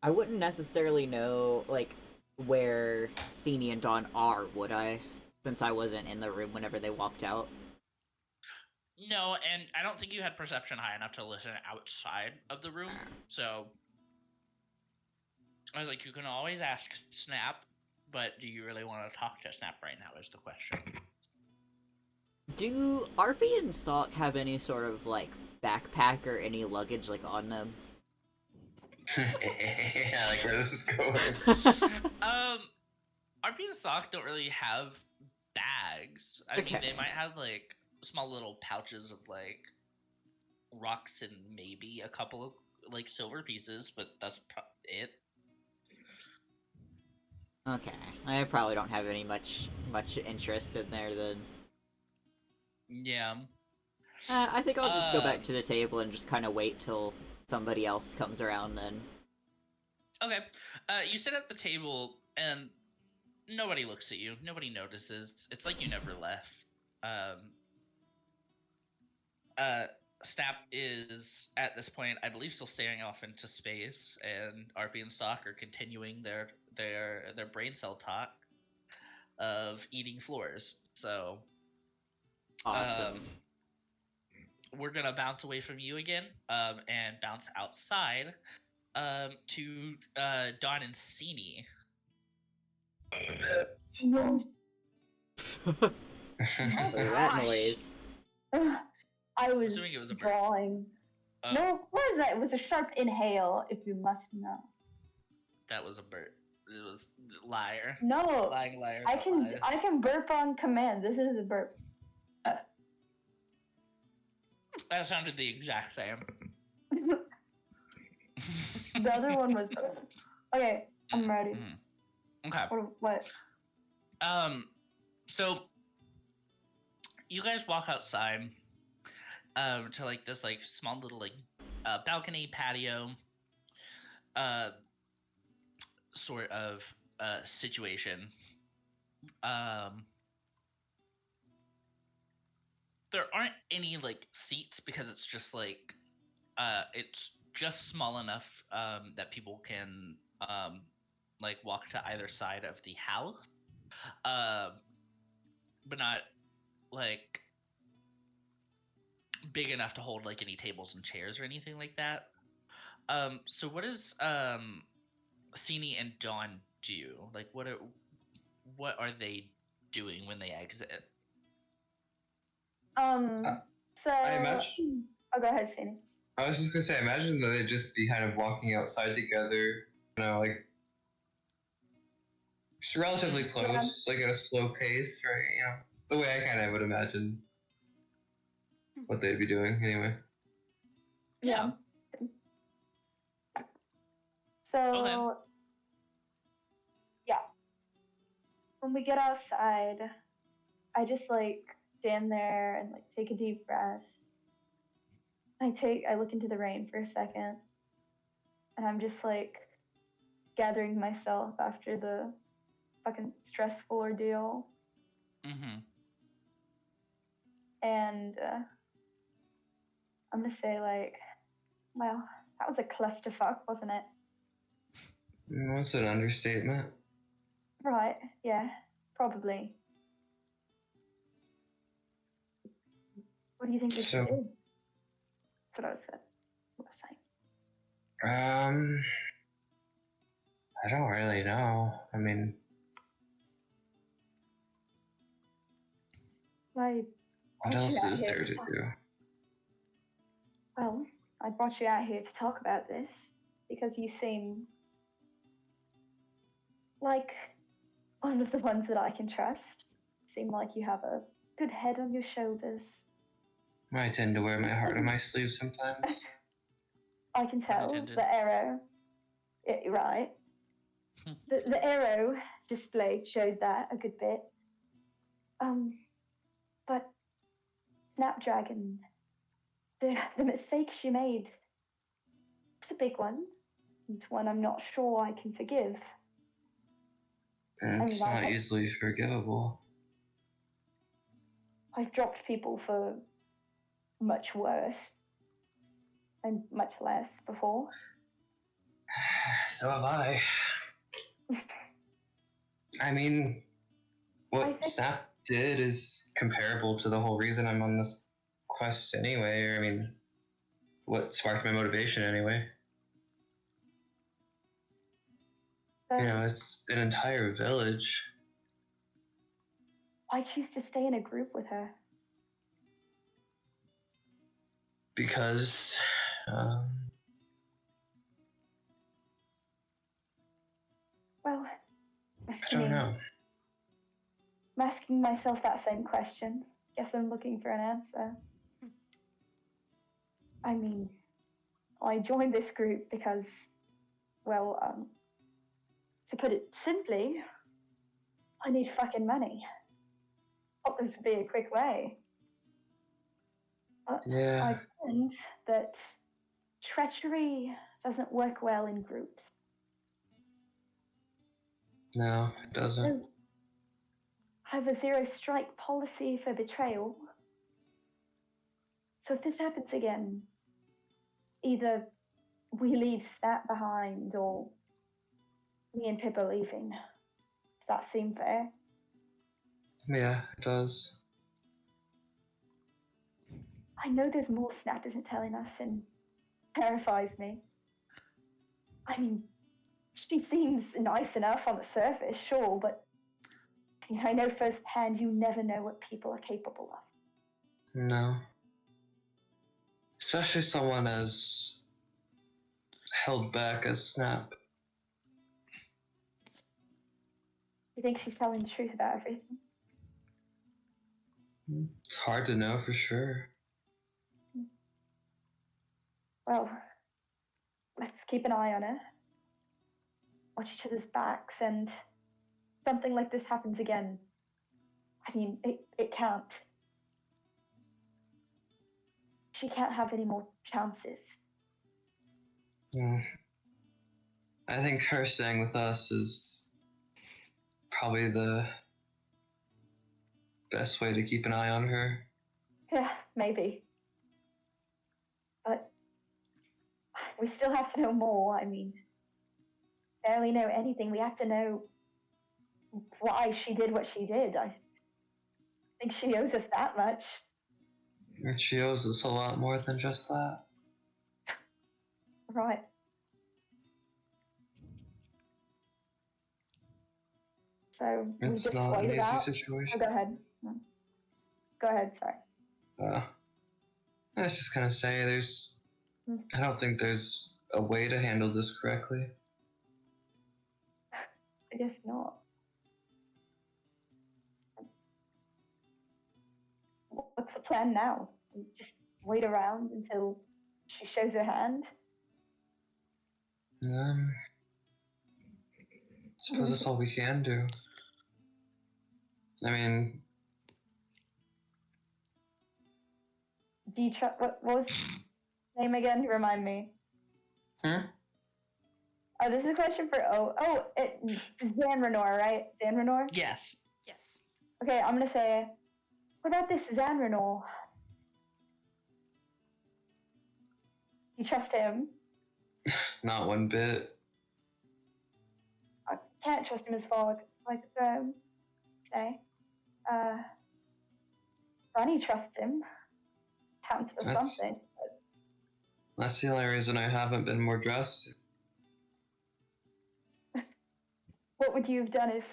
I wouldn't necessarily know, like, where Sini and Dawn are, would I? Since I wasn't in the room whenever they walked out. No, and I don't think you had perception high enough to listen outside of the room. So I was like, you can always ask Snap, but do you really want to talk to Snap right now is the question. Do RP and Sock have any sort of, like, backpack or any luggage, like, on them? Yeah, like where this is going. RP and Sock don't really have bags. I mean, they might have like small little pouches of like rocks and maybe a couple of like silver pieces, but that's it. Okay, I probably don't have any much interest in there then. Yeah. I think I'll just go back to the table and just kind of wait till somebody else comes around then. Okay. You sit at the table and nobody looks at you. Nobody notices. It's like you never left. Snap is at this point, I believe, still staring off into space, and RP and Sock are continuing their brain cell talk of eating floors. So, Awesome. We're gonna bounce away from you again, and bounce outside, to Dawn and Sini. That noise. I was assuming it was a bird. drawing. No, what is that? It was a sharp inhale, if you must know. That was a bird. It was liar. No, Lying liar. I can burp on command. This is a burp. That sounded the exact same. The other one was okay. I'm ready. Mm-hmm. Okay. What? So you guys walk outside, to like this like small little like balcony patio, sort of situation. There aren't any like seats because it's just like it's just small enough that people can like walk to either side of the house, but not like big enough to hold like any tables and chairs or anything like that. So what does Sini and Dawn do? Like what are they doing when they exit? So. I imagine. Oh, go ahead, Sini. I was just gonna say, I imagine that they'd just be kind of walking outside together, like just relatively close, like at a slow pace, right? The way I kind of would imagine what they'd be doing anyway. Yeah. So, Okay. yeah. When we get outside, I just like stand there and like take a deep breath. I look into the rain for a second, and I'm just like gathering myself after the fucking stressful ordeal. Mm-hmm. And I'm gonna say like, well, that was a clusterfuck, wasn't it? That's an understatement. Right, yeah, probably. What do you think we should do? That's what I was saying. I don't really know. I mean, Like, what else is there to do? Well, I brought you out here to talk about this because you seem like one of the ones that I can trust. Seem like you have a good head on your shoulders. I tend to wear my heart on my sleeve sometimes. I can tell Unintended. the arrow. Right. The arrow display showed that a good bit. But Snapdragon, the mistake she made, it's a big one. It's one I'm not sure I can forgive. It's not easily forgivable. I've dropped people for much worse and much less before. So have I. I mean, what Snap did is comparable to the whole reason I'm on this quest anyway. Or, I mean, what sparked my motivation anyway. It's an entire village. I choose to stay in a group with her. Because, Well, I don't know. I'm asking myself that same question. Guess I'm looking for an answer. I mean, I joined this group because, well, to put it simply, I need fucking money. Thought this would be a quick way. Yeah. I find that treachery doesn't work well in groups. No, it doesn't. I have a zero-strike policy for betrayal. So if this happens again, either we leave Snap behind or me and Pip are leaving. Does that seem fair? Yeah, it does. I know there's more Snap isn't telling us and terrifies me. I mean, she seems nice enough on the surface, sure, but I know firsthand you never know what people are capable of. No. Especially someone as held back as Snap. You think she's telling the truth about everything? It's hard to know for sure. Well, let's keep an eye on her. Watch each other's backs, and something like this happens again. I mean, it can't. She can't have any more chances. Yeah. I think her staying with us is probably the best way to keep an eye on her. Yeah, maybe. But we still have to know more. I mean, barely know anything. We have to know why she did what she did. I think she owes us that much. And she owes us a lot more than just that. Right. So we It's just not wait an it easy out. situation. Oh, go ahead. No. Go ahead, sorry. I was just gonna say, I don't think there's a way to handle this correctly. I guess not. What's the plan now? Just wait around until she shows her hand? Suppose that's all we can do. I mean, Do you trust? What was his name again? Remind me. huh? Oh, this is a question for Zanranor, right? Zanranor? Yes. Yes. Okay, I'm gonna say, what about this Zanranor? You trust him? Not one bit. I can't trust him as far as I could say. Bunny trusts him. Counts for That's- something. That's the only reason I haven't been more dressed. What would you have done if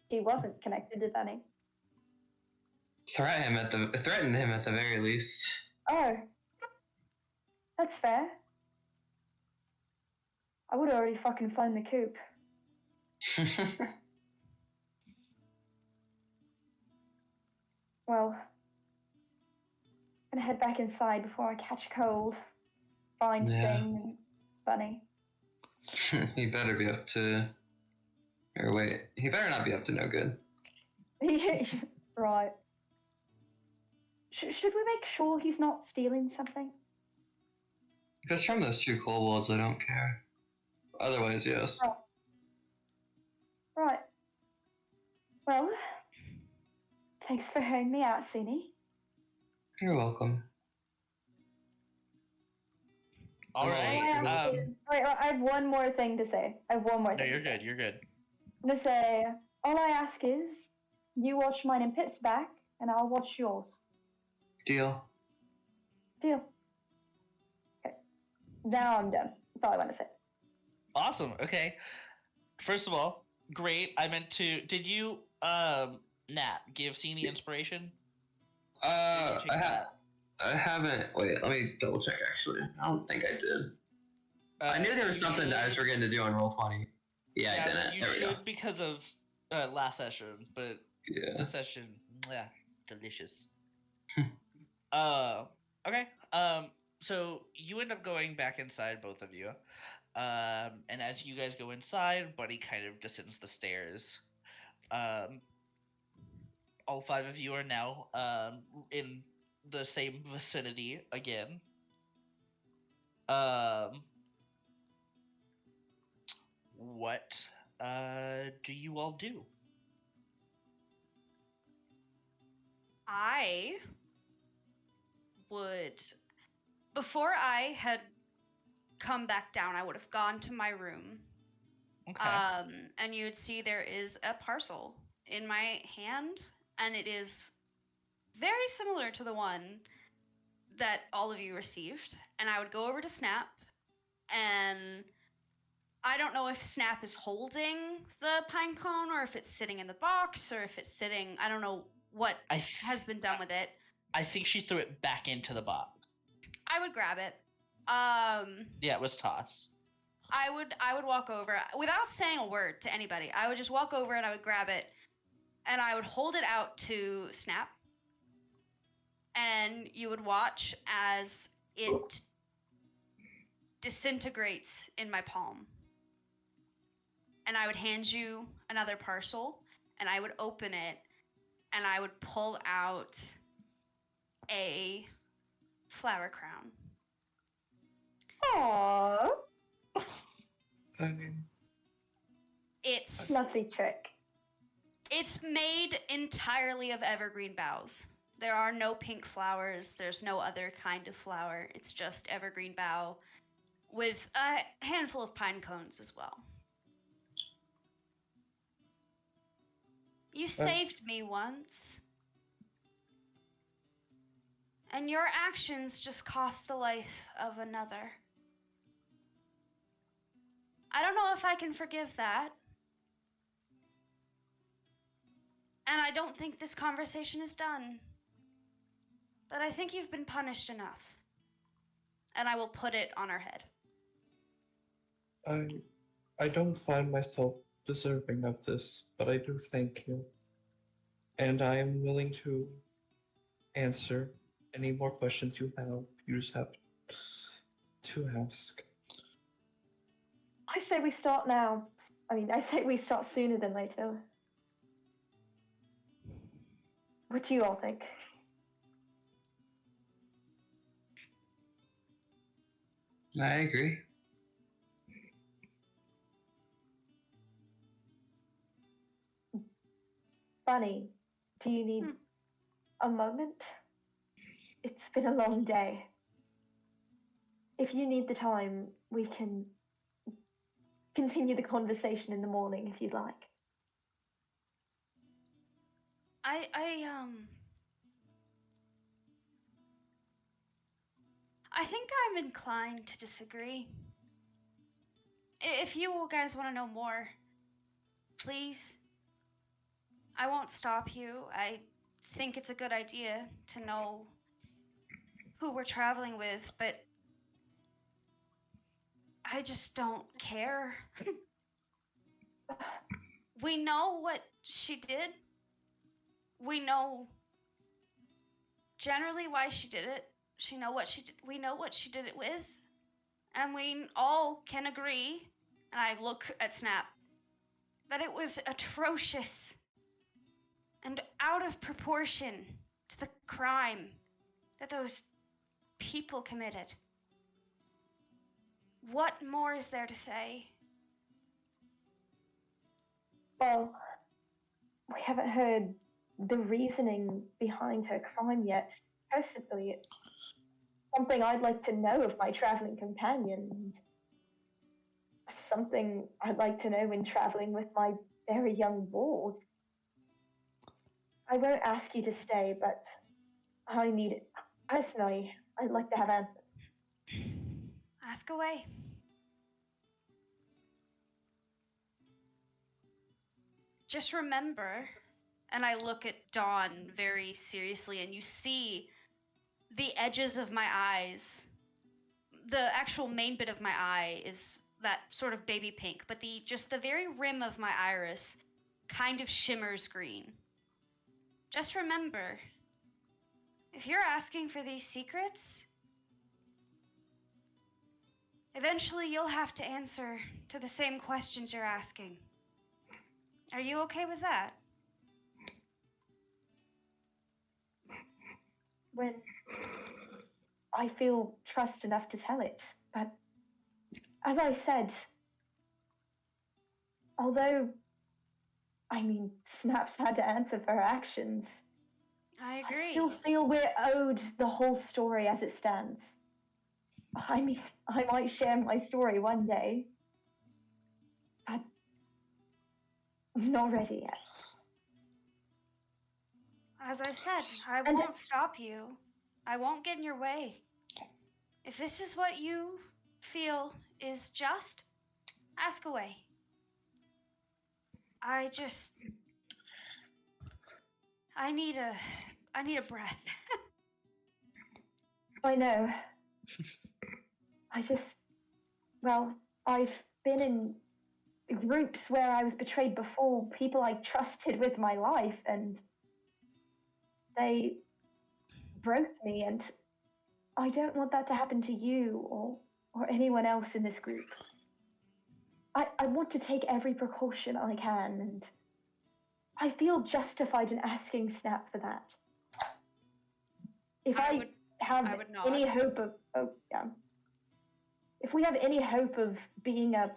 he wasn't connected to Bunny? Threaten him at the very least. Oh, that's fair. I would already fucking flown the coop. Well, I'm gonna head back inside before I catch a cold. Find Yeah. Thing and Bunny. He better be up to. Or wait, he better not be up to no good. Right. Should we make sure he's not stealing something? If it's from those two kobolds, I don't care. Otherwise, yes. Oh. Right. Well, thanks for hearing me out, Sini. You're welcome. All Oh, right. yeah. Wait, I have one more thing to say. No, you're good. You're good. I'm gonna say, all I ask is, you watch mine and Pitt's back, and I'll watch yours. Deal. Deal. Okay. Now I'm done. That's all I want to say. Awesome. Okay. First of all, great. I meant to. Did you, Nat, give Cini inspiration? I haven't. Wait, let me double check. Actually, I don't think I did. I knew there was something that I was forgetting to do on Roll20. Yeah, I didn't. You There we go. should because of last session, but Yeah. this session, yeah, delicious. Okay. So you end up going back inside, both of you. And as you guys go inside, Buddy kind of descends the stairs. All five of you are now in the same vicinity again. What do you all do? I would, before I had come back down, I would have gone to my room. Okay. And you would see there is a parcel in my hand, and it is very similar to the one that all of you received. And I would go over to Snap, and I don't know if Snap is holding the pine cone or if it's sitting in the box or if it's sitting, I don't know what has been done with it. I think she threw it back into the box. I would grab it. Yeah, it was toss. I would walk over without saying a word to anybody. I would just walk over and I would grab it and I would hold it out to Snap. And you would watch as it disintegrates in my palm. And I would hand you another parcel and I would open it and I would pull out a flower crown. Aww. I mean, It's Lovely trick. It's made entirely of evergreen boughs. There are no pink flowers. There's no other kind of flower. It's just evergreen bough. with a handful of pine cones as well. You saved me once. And your actions just cost the life of another. I don't know if I can forgive that. And I don't think this conversation is done. But I think you've been punished enough. And I will put it on her head. I don't find myself deserving of this, but I do thank you. And I am willing to answer any more questions you have. You just have to ask. I say we start now. I say we start sooner than later. What do you all think? I agree. Bunny, do you need a moment? It's been a long day. If you need the time, we can continue the conversation in the morning if you'd like. I think I'm inclined to disagree. If you guys want to know more, please. I won't stop you. I think it's a good idea to know who we're traveling with, but I just don't care. We know what she did. We know generally why she did it. We know what she did it with. And we all can agree, and I look at Snap, that it was atrocious and out of proportion to the crime that those people committed. What more is there to say? Well, we haven't heard the reasoning behind her crime yet. Personally, it's something I'd like to know of my traveling companion, and something I'd like to know when traveling with my very young ward. I won't ask you to stay, but I need it. Personally, I'd like to have answers. Ask away. Just remember, and I look at Dawn very seriously, and you see the edges of my eyes. The actual main bit of my eye is that sort of baby pink, but the very rim of my iris kind of shimmers green. Just remember, if you're asking for these secrets, eventually you'll have to answer to the same questions you're asking. Are you okay with that? When I feel trust enough to tell it, but as I said, although, Snaps had to answer for her actions, I agree. I still feel we're owed the whole story as it stands. I might share my story one day, but I'm not ready yet. As I said, I won't stop you. I won't get in your way. If this is what you feel is just, ask away. I need a breath. I know. I've been in groups where I was betrayed before, people I trusted with my life, and they broke me, and I don't want that to happen to you or anyone else in this group. I want to take every precaution I can, and I feel justified in asking Snap for that. If I have any hope of, if we have any hope of being a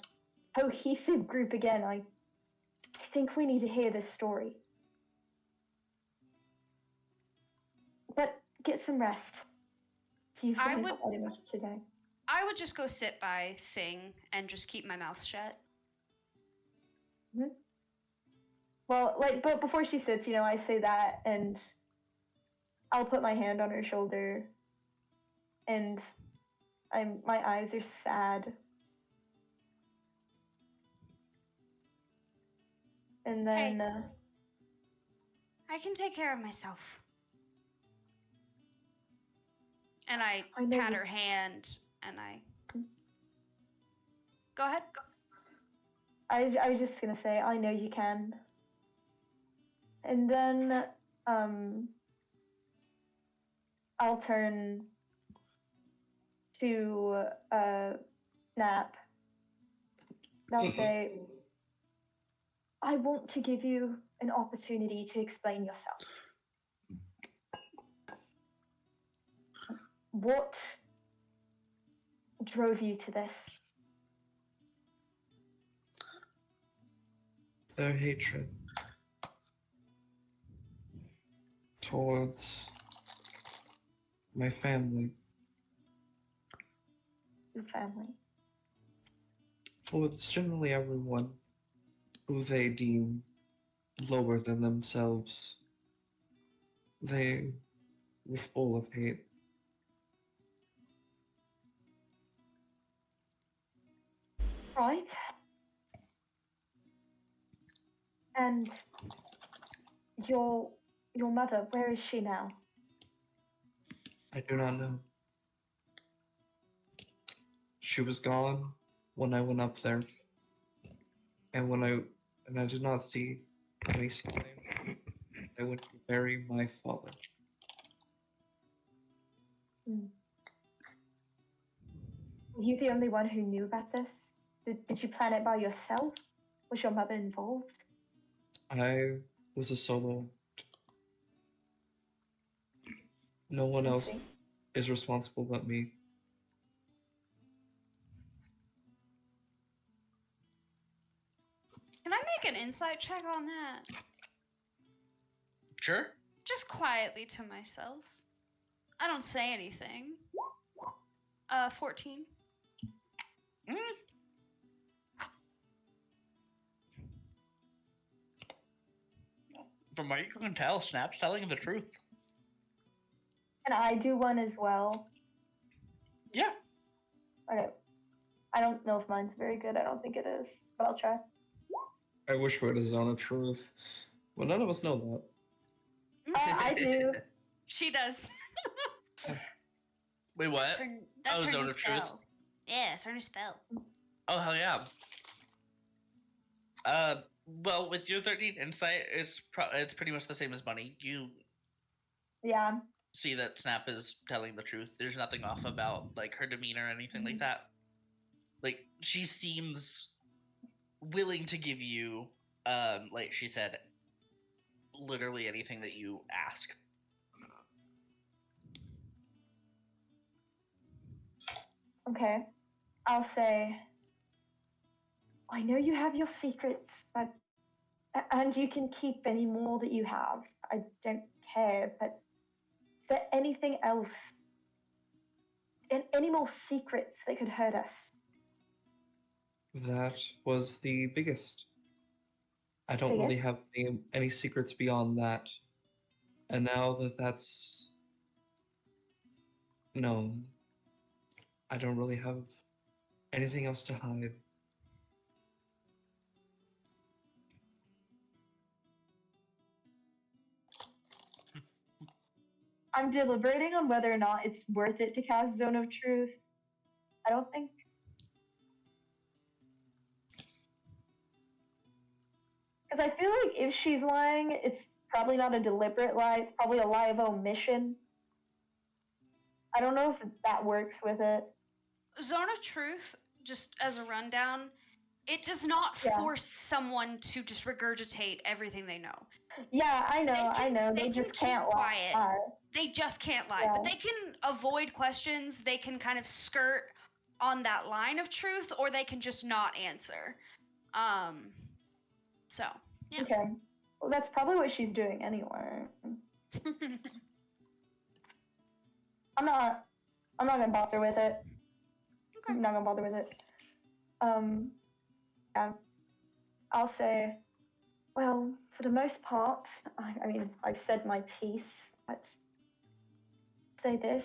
cohesive group again, I think we need to hear this story. But get some rest. You've been quite enough today. I would just go sit by Thing and just keep my mouth shut. Well, like, but before she sits, I say that, and I'll put my hand on her shoulder, and my eyes are sad. And then, Hey. I can take care of myself. And I know pat you- her hand, and I... Go ahead. I was just gonna say, I know you can. And then, I'll turn to Snap. And I'll say, I want to give you an opportunity to explain yourself. What drove you to this? Their hatred towards my family, Your family. towards generally everyone who they deem lower than themselves. They were full of hate. Right. And your mother, where is she now? I do not know. She was gone when I went up there, and I did not see any sign. I went to bury my father. Were you the only one who knew about this? Did you plan it by yourself? Was your mother involved? I was a solo. No one I else see. is responsible but me. Can I make an insight check on that? Sure. Just quietly to myself. I don't say anything. 14. From what you can tell, Snap's telling the truth. Can I do one as well? Yeah. Okay. I don't know if mine's very good. I don't think it is, but I'll try. I wish we had a zone of truth. Well, none of us know that. I do. She does. Wait, what? That's Oh, her Zone new of Truth? spell. Yeah, it's her new spell. Oh, hell yeah. Well, with your 13 insight, it's pretty much the same as Bunny. You Yeah. see that Snap is telling the truth. There's nothing off about like her demeanor or anything like that. Like she seems willing to give you, like she said, literally anything that you ask. Okay. I'll say, I know you have your secrets, and you can keep any more that you have. I don't care, but is there anything else? Any more secrets that could hurt us? That was the biggest. I don't really Biggest? have any secrets beyond that. And now that that's known, I don't really have anything else to hide. I'm deliberating on whether or not it's worth it to cast Zone of Truth. I don't think. Because I feel like if she's lying, it's probably not a deliberate lie. It's probably a lie of omission. I don't know if that works with it. Zone of Truth, just as a rundown, it does not Yeah. force someone to just regurgitate everything they know. Yeah, I know. They can just keep can't quiet. lie. They just can't lie. Yeah. But they can avoid questions. They can kind of skirt on that line of truth, or they can just not answer. So, yeah. Okay. Well, that's probably what she's doing anyway. I'm not gonna bother with it. I'm not gonna bother with it. Yeah. I'll say, well, for the most part, I mean, I've said my piece, but say this.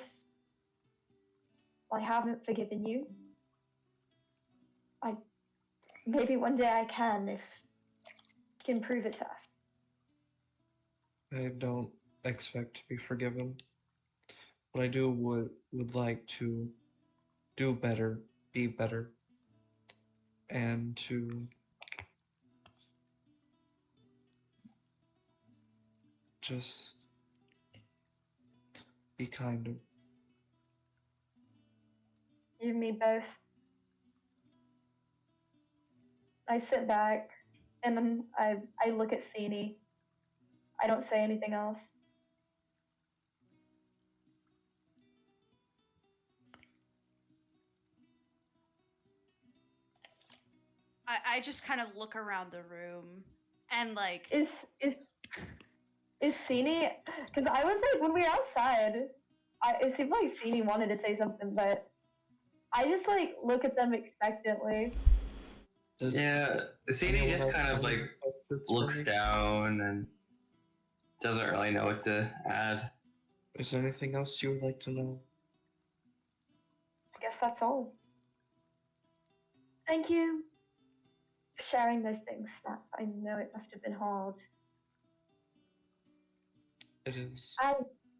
I haven't forgiven you. Maybe one day I can if you can prove it to us. I don't expect to be forgiven, but I would like to do better, be better, and to just be kinder. You and me both. I sit back and then I look at Sini. I don't say anything else. I just kind of look around the room and like Is Sini? Because I was like, when we were outside, it seemed like Sini wanted to say something, but I just like look at them expectantly. Yeah, Sadie anyone just else kind of have any like questions for looks me? down and doesn't really know what to add. Is there anything else you would like to know? I guess that's all. Thank you for sharing those things, Snap. I know it must have been hard. It is.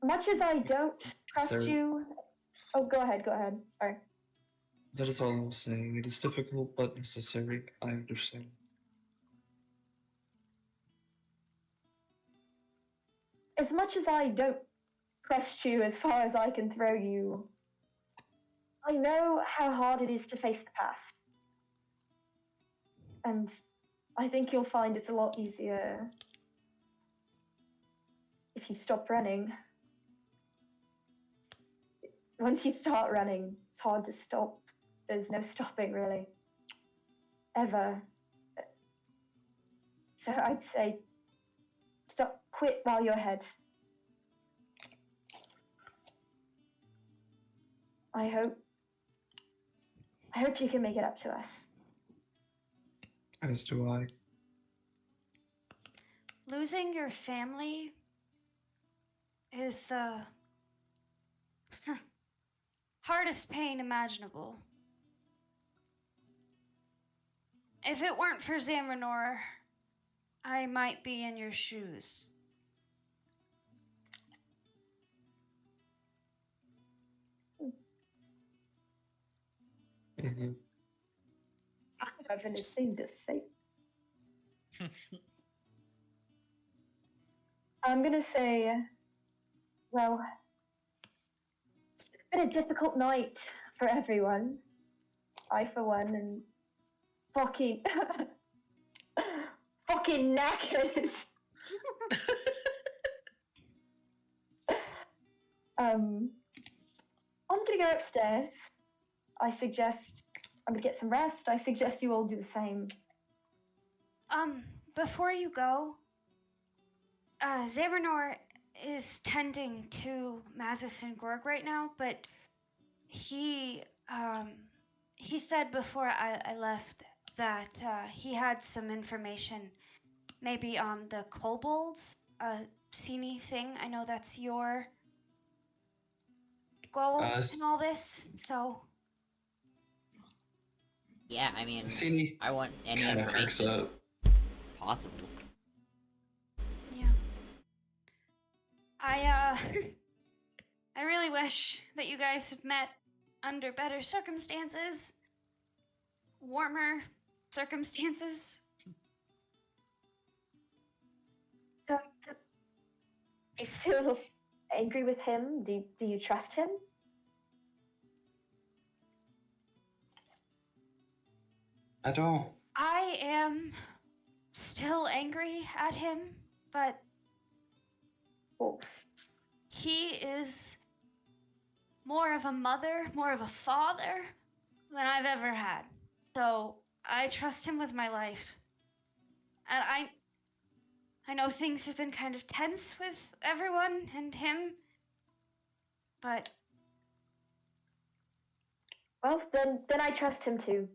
Much as I don't trust Sorry. you. Oh, go ahead. Sorry. That is all I'm saying. It is difficult but necessary. I understand. As much as I don't trust you as far as I can throw you, I know how hard it is to face the past. And I think you'll find it's a lot easier if you stop running. Once you start running, it's hard to stop. There's no stopping, really. Ever. So I'd say quit while you're ahead. I hope you can make it up to us. As do I. losing your family is the hardest pain imaginable. If it weren't for Zamranor, I might be in your shoes. Mm-hmm. I have anything to say. I'm gonna say, well, it's been a difficult night for everyone. I, for one, and fucking, fucking knackered. I'm gonna go upstairs. I'm gonna get some rest. I suggest you all do the same. Before you go, Zamranor is tending to Mazis and Gorg right now, but he said before I left that he had some information maybe on the kobolds, Sini thing. I know that's your goal in all this, so... Yeah, I mean, Sadie I want any kind of perks information up. possible. Yeah. I really wish that you guys had met under better circumstances. Warmer circumstances. So, are you still angry with him? Do you trust him? I don't. I am still angry at him, but Oops. he is more of a mother, more of a father than I've ever had. So I trust him with my life. And I know things have been kind of tense with everyone and him, but Well, then I trust him too.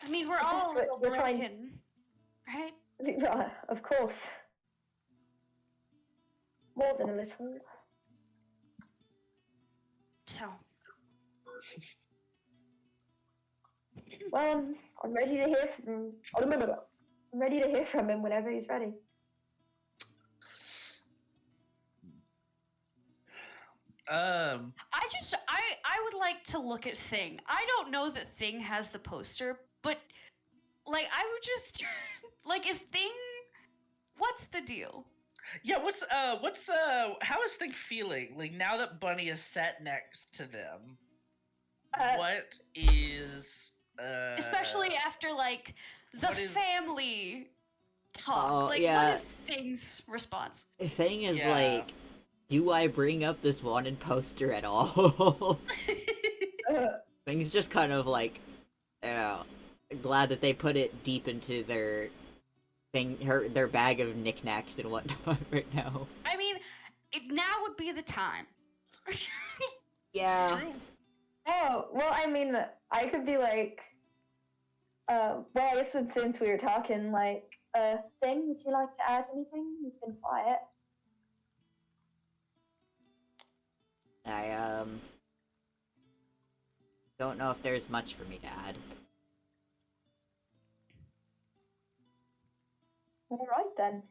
I mean, we're It's just all a little we're trying- broken, right? Of course. More than a little. So, Well, I'm ready to hear from. I'm ready to hear from him whenever he's ready. I would like to look at Thing. I don't know that Thing has the poster, but like I would just like is Thing. What's the deal? Yeah, how is Thing feeling? Like now that Bunny is sat next to them, what is Especially after like the what is- family talk. Oh, Like yeah. what is Thing's response? The thing is, Yeah. like, do I bring up this wanted poster at all? Thing's just kind of like, glad that they put it deep into their their bag of knickknacks and whatnot right now. I mean, now would be the time. Yeah. True. Oh, well, I mean, I could be like, well, I guess since we were talking, like, Thing, would you like to add anything? You've been quiet. I don't know if there's much for me to add. All right, then.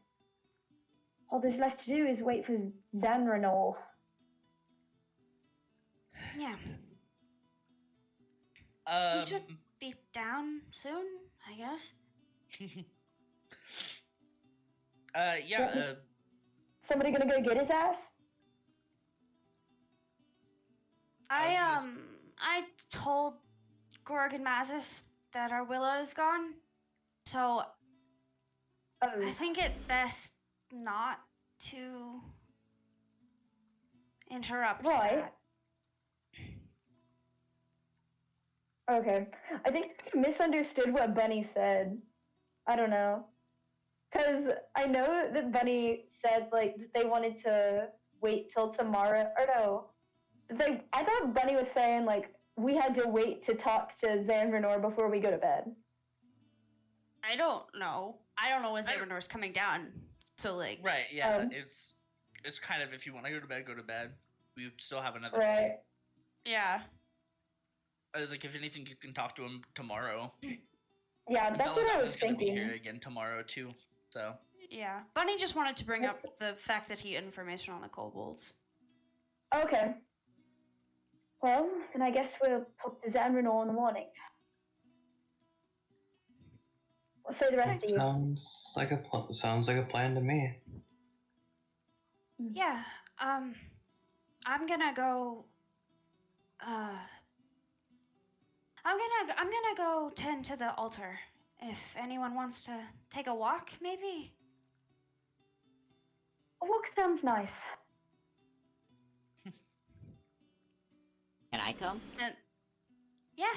All there's left to do is wait for Zanranor. Yeah, Um, should- be down soon, I guess. yeah. Somebody gonna go get his ass? I told Gorg and Mazith that our Willow is gone, so I Oh, think it best not to interrupt Right. that. okay. I think I misunderstood what Bunny said. I don't know. Because I know that Bunny said, like, that they wanted to wait till tomorrow. Or no. I thought Bunny was saying, like, we had to wait to talk to Zanranor before we go to bed. I don't know. I don't know when I- Zabernor's coming down. So like, Right. Yeah. Um, It's kind of if you want to go to bed, go to bed. We still have another. Right. yeah. I was like, if anything, you can talk to him tomorrow. Yeah, And that's what I was Belladonna's gonna be thinking. here again tomorrow too. So Yeah. Bunny just wanted to bring up That's- the fact that he had information on the kobolds. Okay. Well, then I guess we'll talk to Zanranor in the morning. What say the rest of you? Sounds like a plan to me. Yeah. I'm gonna go. I'm gonna go tend to the altar. If anyone wants to take a walk, maybe. A walk sounds nice. Can I come? Yeah.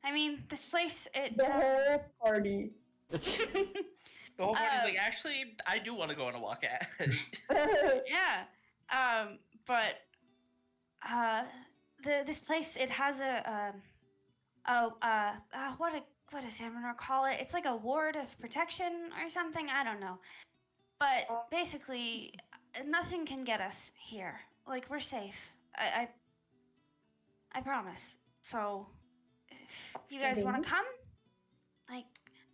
I mean, this place. It. The whole party. the whole party's like, Um, actually, I do want to go on a walk. Yeah. But this place it has what does Amador call it? It's like a ward of protection or something. I don't know. But basically, nothing can get us here. Like we're safe. I promise. So, if you guys want to come, like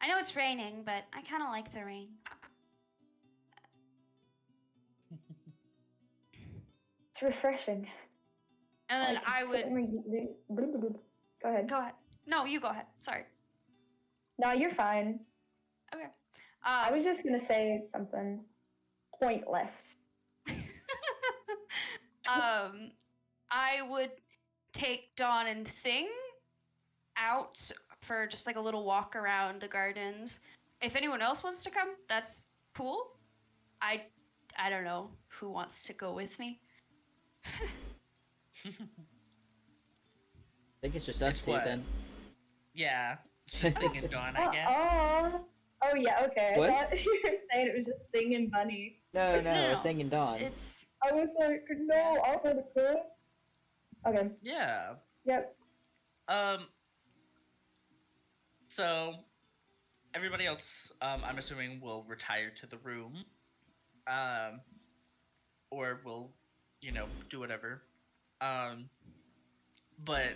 I know it's raining, but I kind of like the rain. It's refreshing. And then could I would certainly Go ahead. go ahead. No, you go ahead. Sorry. No, you're fine. Okay. I was just gonna say something pointless. I would take Dawn and Thing out for just like a little walk around the gardens. If anyone else wants to come, that's cool. I don't know who wants to go with me. I think it's just us It's two what? then. Yeah, it's just Thing and Dawn, I guess. Oh yeah, okay. What? I thought you were saying it was just Thing and Bunny. No, No. Thing and Dawn. It's I was like, no, I'll go to bed. Okay. Yeah. Yep. So everybody else, I'm assuming, will retire to the room, um, or will, do whatever. Um, but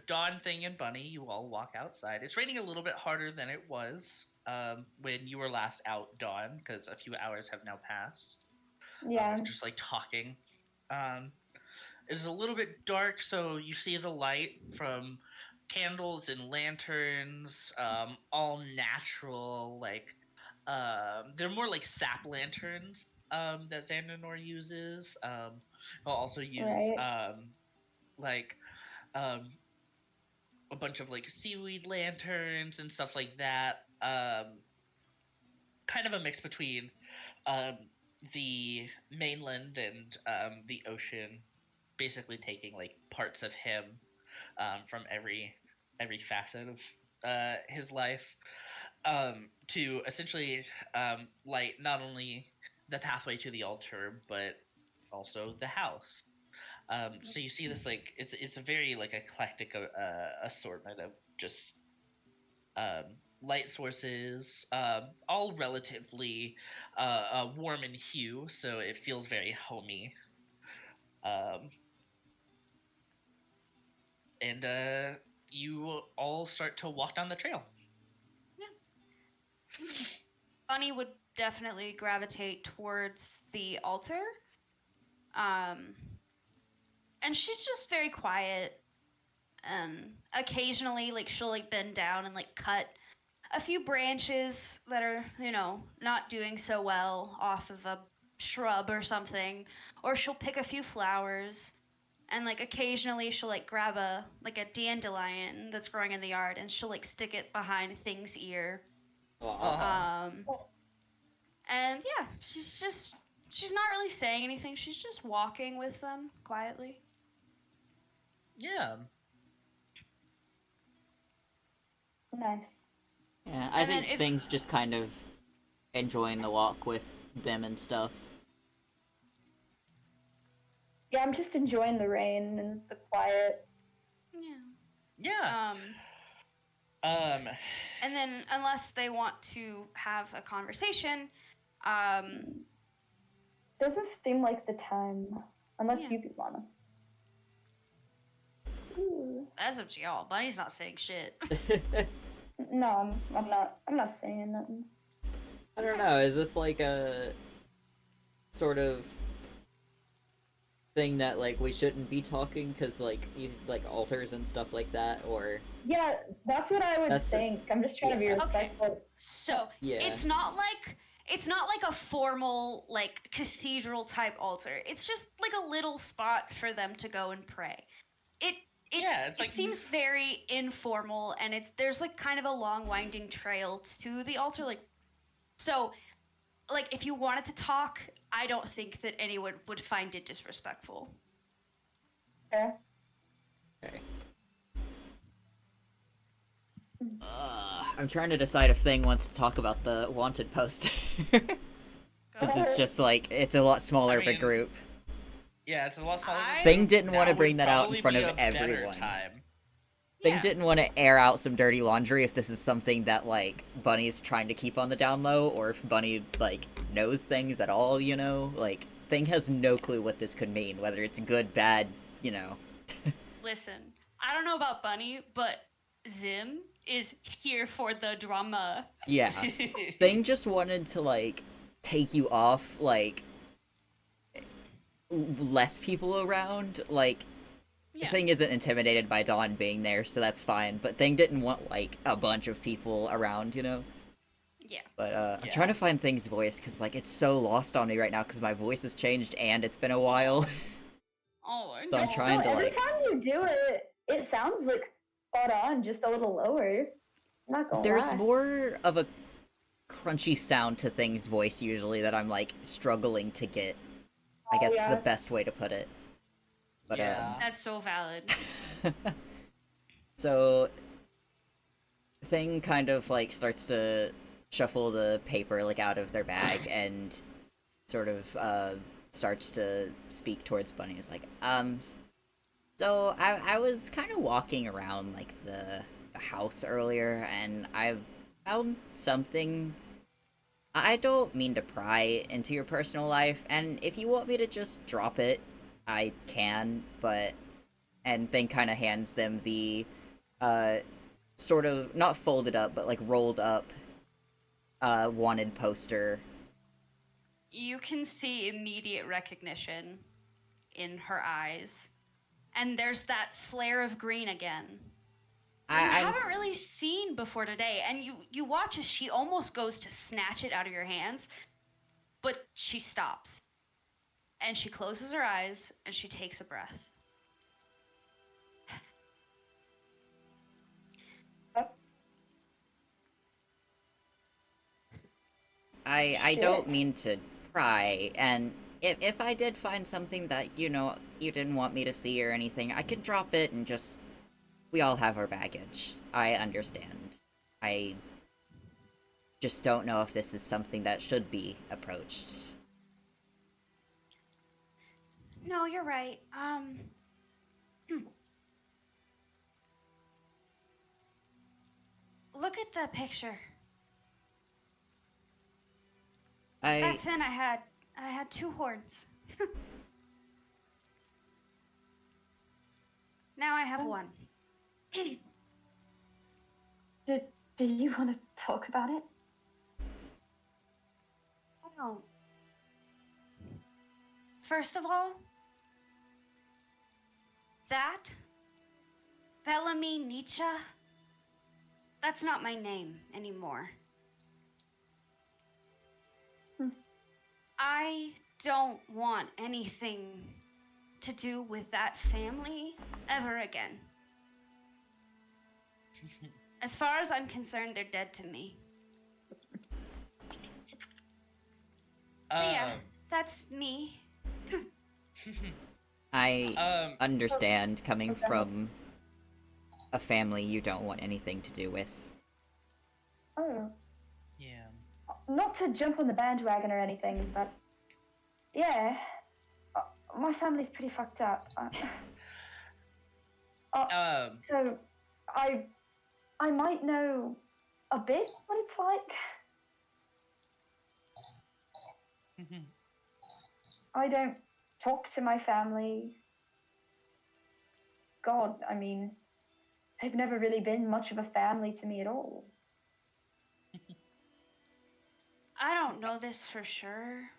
Dawn, Thing, and Bunny, you all walk outside. It's raining a little bit harder than it was when you were last out, Dawn, because a few hours have now passed. Yeah. Of just like talking. It's a little bit dark, so you see the light from candles and lanterns, all natural. Like they're more like sap lanterns that Xandanor uses. He'll also use Right. like um, a bunch of like seaweed lanterns and stuff like that. Kind of a mix between um, the mainland and the ocean, basically taking like parts of him from every facet of his life to essentially light not only the pathway to the altar but also the house. So you see this like it's a very like eclectic assortment of just um, light sources, all relatively warm in hue, so it feels very homey. Um, and you all start to walk down the trail. Bunny would definitely gravitate towards the altar. Um, and she's just very quiet. And occasionally, like, she'll, like, bend down and, like, cut a few branches that are, not doing so well off of a shrub or something. Or she'll pick a few flowers. And, like, occasionally she'll, like, grab a dandelion that's growing in the yard and she'll, like, stick it behind Thing's ear. Uh-huh. And yeah, she's not really saying anything. She's just walking with them quietly. Yeah. Nice. Yeah, I And then think if- Thing's just kind of enjoying the walk with them and stuff. Yeah, I'm just enjoying the rain and the quiet. Yeah. And then unless they want to have a conversation, Doesn't seem like the time, unless Yeah. you wanna. Ooh. that's up to y'all. Bunny's not saying shit. No, I'm not. I'm not saying nothing. I don't know, is this like a sort of thing that like we shouldn't be talking because like you like altars and stuff like that, or Yeah, that's what I would That's- think. I'm just trying to be yeah. respectful. So yeah. it's not like a formal like cathedral type altar. It's just like a little spot for them to go and pray. It's like It seems very informal, and there's like kind of a long winding trail to the altar. Like, so, like if you wanted to talk, I don't think that anyone would find it disrespectful. Yeah. Okay. I'm trying to decide if Thing wants to talk about the wanted poster. Since it's just like, it's a lot smaller of a mean, group. Yeah, it's a lot smaller. Thing didn't want to Now bring would that out in probably front be of a better everyone. time. Thing Yeah. didn't want to air out some dirty laundry if this is something that, like, Bunny's trying to keep on the down low, or if Bunny, like, knows things at all, you know? Like, Thing has no clue what this could mean, whether it's good, bad, you know. Listen, I don't know about Bunny, but Zim is here for the drama. Yeah. Thing just wanted to, like, take you off, like, less people around, like, Yeah. Thing isn't intimidated by Dawn being there, so that's fine, but Thing didn't want, like, a bunch of people around, you know? Yeah. But, I'm Yeah. trying to find Thing's voice, because, like, it's so lost on me right now, because my voice has changed, and it's been a while. Oh, I So I'm know. trying No, to, every like... time you do it, it sounds like spot on, just a little lower. I'm not gonna There's lie. more of a crunchy sound to Thing's voice, usually, that I'm, like, struggling to get. I Oh, guess yeah. is the best way to put it. But, Yeah. That's so valid. So, Thing kind of, like, starts to shuffle the paper, like, out of their bag, and sort of, starts to speak towards Bunny. It's like, So I was kind of walking around like the house earlier, and I've found something. I don't mean to pry into your personal life, and if you want me to just drop it, I can. But and then kind of hands them the uh sort of not folded up, but like rolled up wanted poster. You can see immediate recognition in her eyes. And there's that flare of green again. I I'm haven't really seen before today. And you watch as she almost goes to snatch it out of your hands, but she stops. And she closes her eyes and she takes a breath. I Shit. don't mean to pry, and if I did find something that, you know, you didn't want me to see or anything, I can drop it and just... We all have our baggage. I understand. I just don't know if this is something that should be approached. No, you're right. Look at the picture. Back then I had two horns. Now I have one. Do you want to talk about it? I don't. First of all, that Bellamy Nietzsche, that's not my name anymore. I don't want anything to do with that family ever again. As far as I'm concerned, they're dead to me. But yeah, that's me. I understand coming from a family you don't want anything to do with. Oh, Yeah. not to jump on the bandwagon or anything, but yeah, my family's pretty fucked up. So I might know a bit what it's like. I don't talk to my family. God, I mean, they've never really been much of a family to me at all. I don't know this for sure.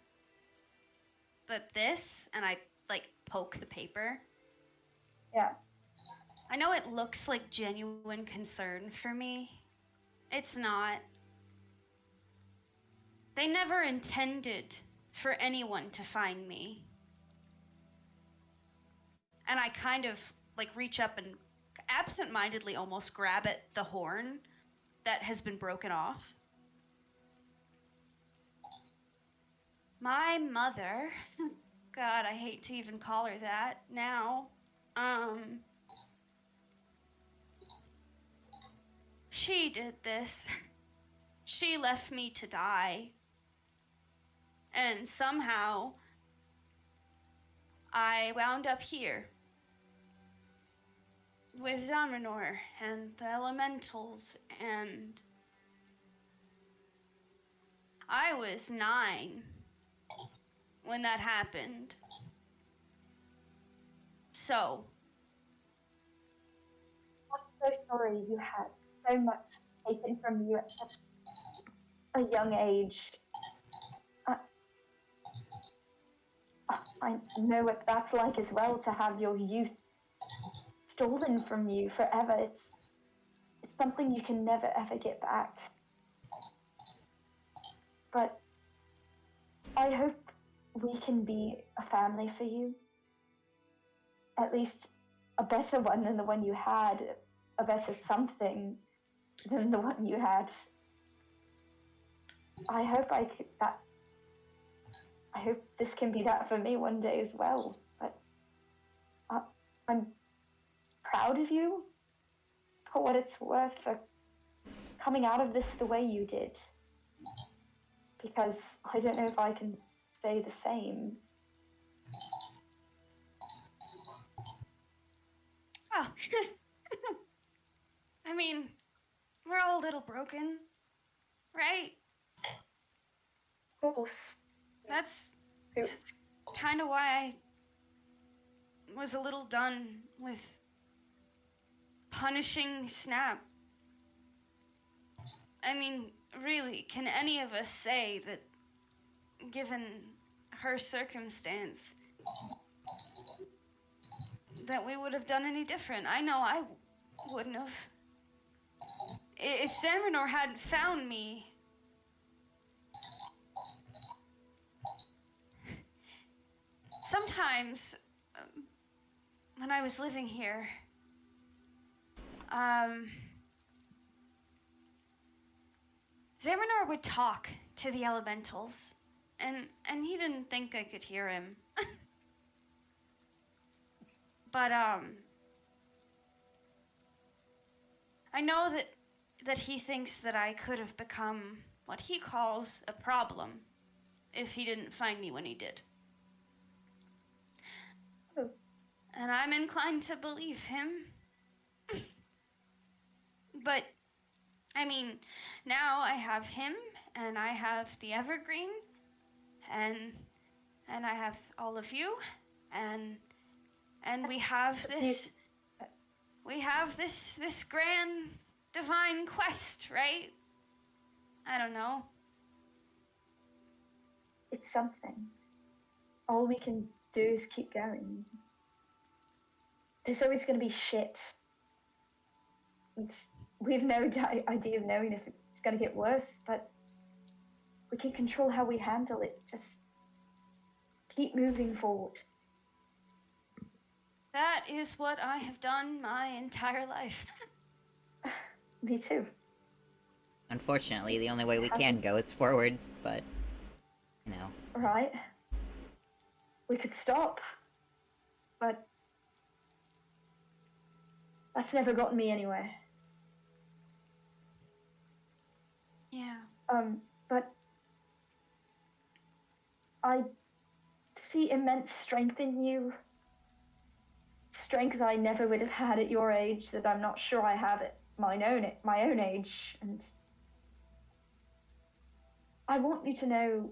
But this, and I, like, poke the paper. Yeah. I know it looks like genuine concern for me. It's not. They never intended for anyone to find me. And I kind of, like, reach up and absent-mindedly almost grab at the horn that has been broken off. My mother, God, I hate to even call her that now. She did this. She left me to die. And somehow, I wound up here. With Zanranor and the elementals, and I was 9 when that happened. So, I'm so sorry you had so much taken from you at such a young age. I know what that's like as well, to have your youth stolen from you forever. It's something you can never ever get back. But I hope we can be a family for you. At least a better one than the one you had. A better something than the one you had. I hope I hope this can be that for me one day as well. But I'm proud of you for what it's worth, for coming out of this the way you did. Because I don't know if I can say the same. mean, we're all a little broken, right? Of course. That's Who- kind of why I was a little done with punishing Snap. I mean, really, can any of us say that, given her circumstance, that we would have done any different? I know I wouldn't have. If Xaminor hadn't found me, sometimes when I was living here, Xaminor would talk to the elementals, and he didn't think I could hear him. But I know that he thinks that I could have become what he calls a problem if he didn't find me when he did. Oh. And I'm inclined to believe him. But, I mean, now I have him, and I have the Evergreen, and I have all of you, and we have this grand divine quest, right? I don't know. It's something. All we can do is keep going. There's always going to be shit. We have no idea of knowing if it's going to get worse, but we can control how we handle it. Just keep moving forward. That is what I have done my entire life. Me too. Unfortunately, the only way we can go is forward, but, you know. Right? We could stop, but that's never gotten me anywhere. Yeah. But I see immense strength in you. Strength I never would have had at your age, that I'm not sure I have at my own age, and I want you to know.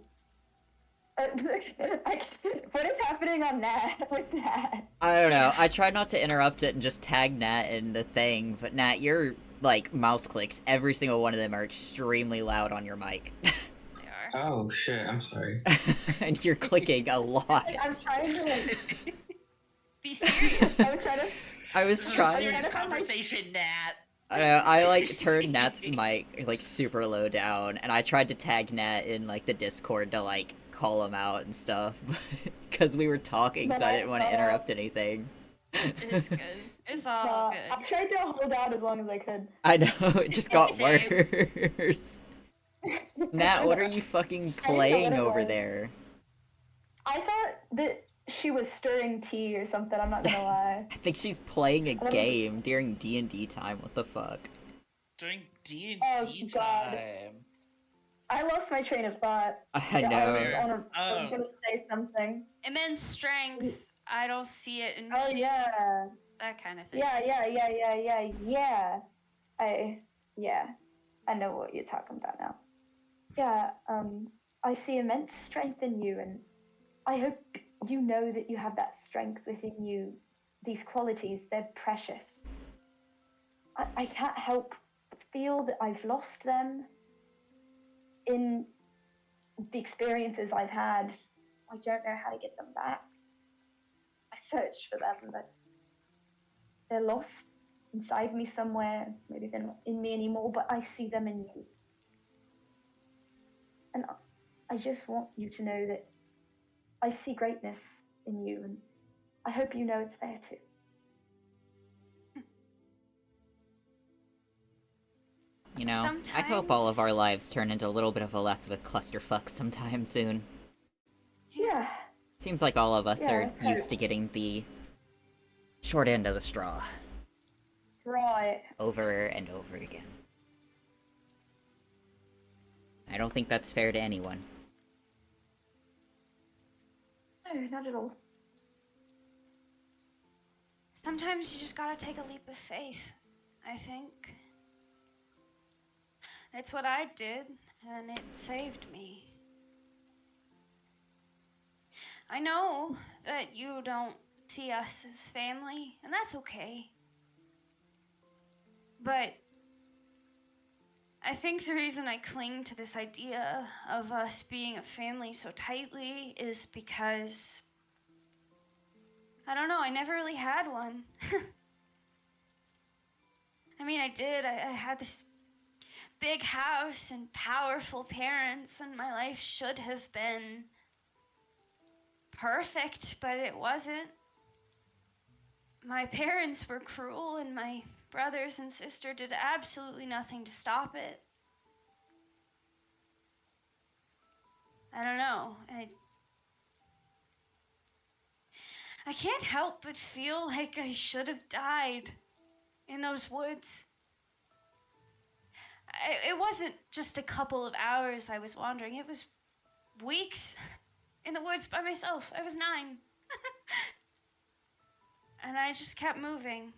What is happening on that with that? I don't know. I tried not to interrupt it and just tag Nat in the thing, but Nat, your, like, mouse clicks, every single one of them are extremely loud on your mic. They are. Oh shit, I'm sorry. And you're clicking a lot. I'm trying to, like, Be serious. I'm trying to. I was This is a trying. serious to find my- conversation, Nat. I know, I like turned Nat's mic like super low down, and I tried to tag Nat in like the Discord to like call him out and stuff, because we were talking, so I didn't want to interrupt anything. It's good. It's all good. I tried to hold out as long as I could. I know, it just got Same. worse. Nat, what are you fucking playing over there? I thought that she was stirring tea or something. I'm not gonna lie. I think she's playing a don't- game during D&D time. What the fuck? During D&D Oh, God. time. I lost my train of thought. I Yeah, know. I was gonna say something. Immense strength. I don't see it in Oh me. yeah. That kind of thing. Yeah. I know what you're talking about now. Yeah, I see immense strength in you, and I hope you know that you have that strength within you. These qualities, they're precious. I can't help but feel that I've lost them in the experiences I've had. I don't know how to get them back. I search for them, but they're lost inside me somewhere. Maybe they're not in me anymore, but I see them in you. And I just want you to know that I see greatness in you, and I hope you know it's there too. You know, I hope all of Sometimes- our lives turn into a little bit of a less of a clusterfuck sometime soon. Yeah. Seems like all of us Yeah, are let's used hope. to getting the short end of the straw Right. over and over again. I don't think that's fair to anyone. No, not at all. Sometimes you just gotta take a leap of faith, I think. It's what I did, and it saved me. I know that you don't see us as family, and that's okay. But I think the reason I cling to this idea of us being a family so tightly is because, I don't know, I never really had one. I mean, I did. I had this big house and powerful parents, and my life should have been perfect, but it wasn't. My parents were cruel, and my brothers and sister did absolutely nothing to stop it. I don't know. I can't help but feel like I should have died in those woods. It wasn't just a couple of hours I was wandering. It was weeks in the woods by myself. I was 9. And I just kept moving.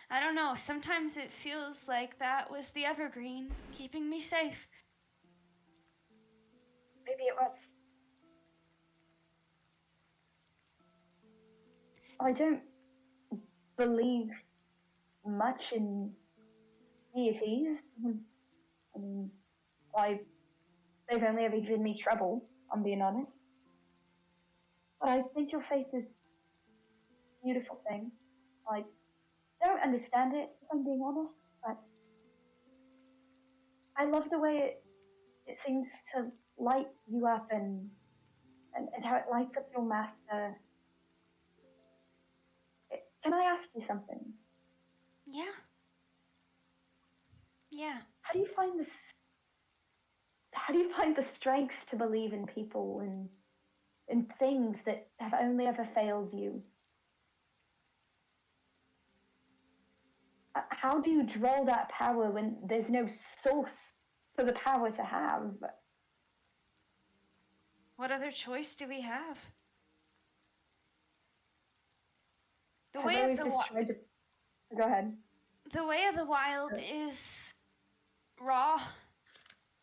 I don't know, sometimes it feels like that was the evergreen, keeping me safe. Maybe it was. I don't believe much in deities. I mean, they've only ever given me trouble, I'm being honest. But I think your faith is a beautiful thing. I don't understand it, if I'm being honest, but I love the way it seems to light you up and how it lights up your master. Can I ask you something? Yeah. Yeah. How do you find the strength to believe in people and in things that have only ever failed you? How do you draw that power when there's no source for the power to have? What other choice do we have? The I've way of always the just tried to... Go ahead. The way of the wild is raw.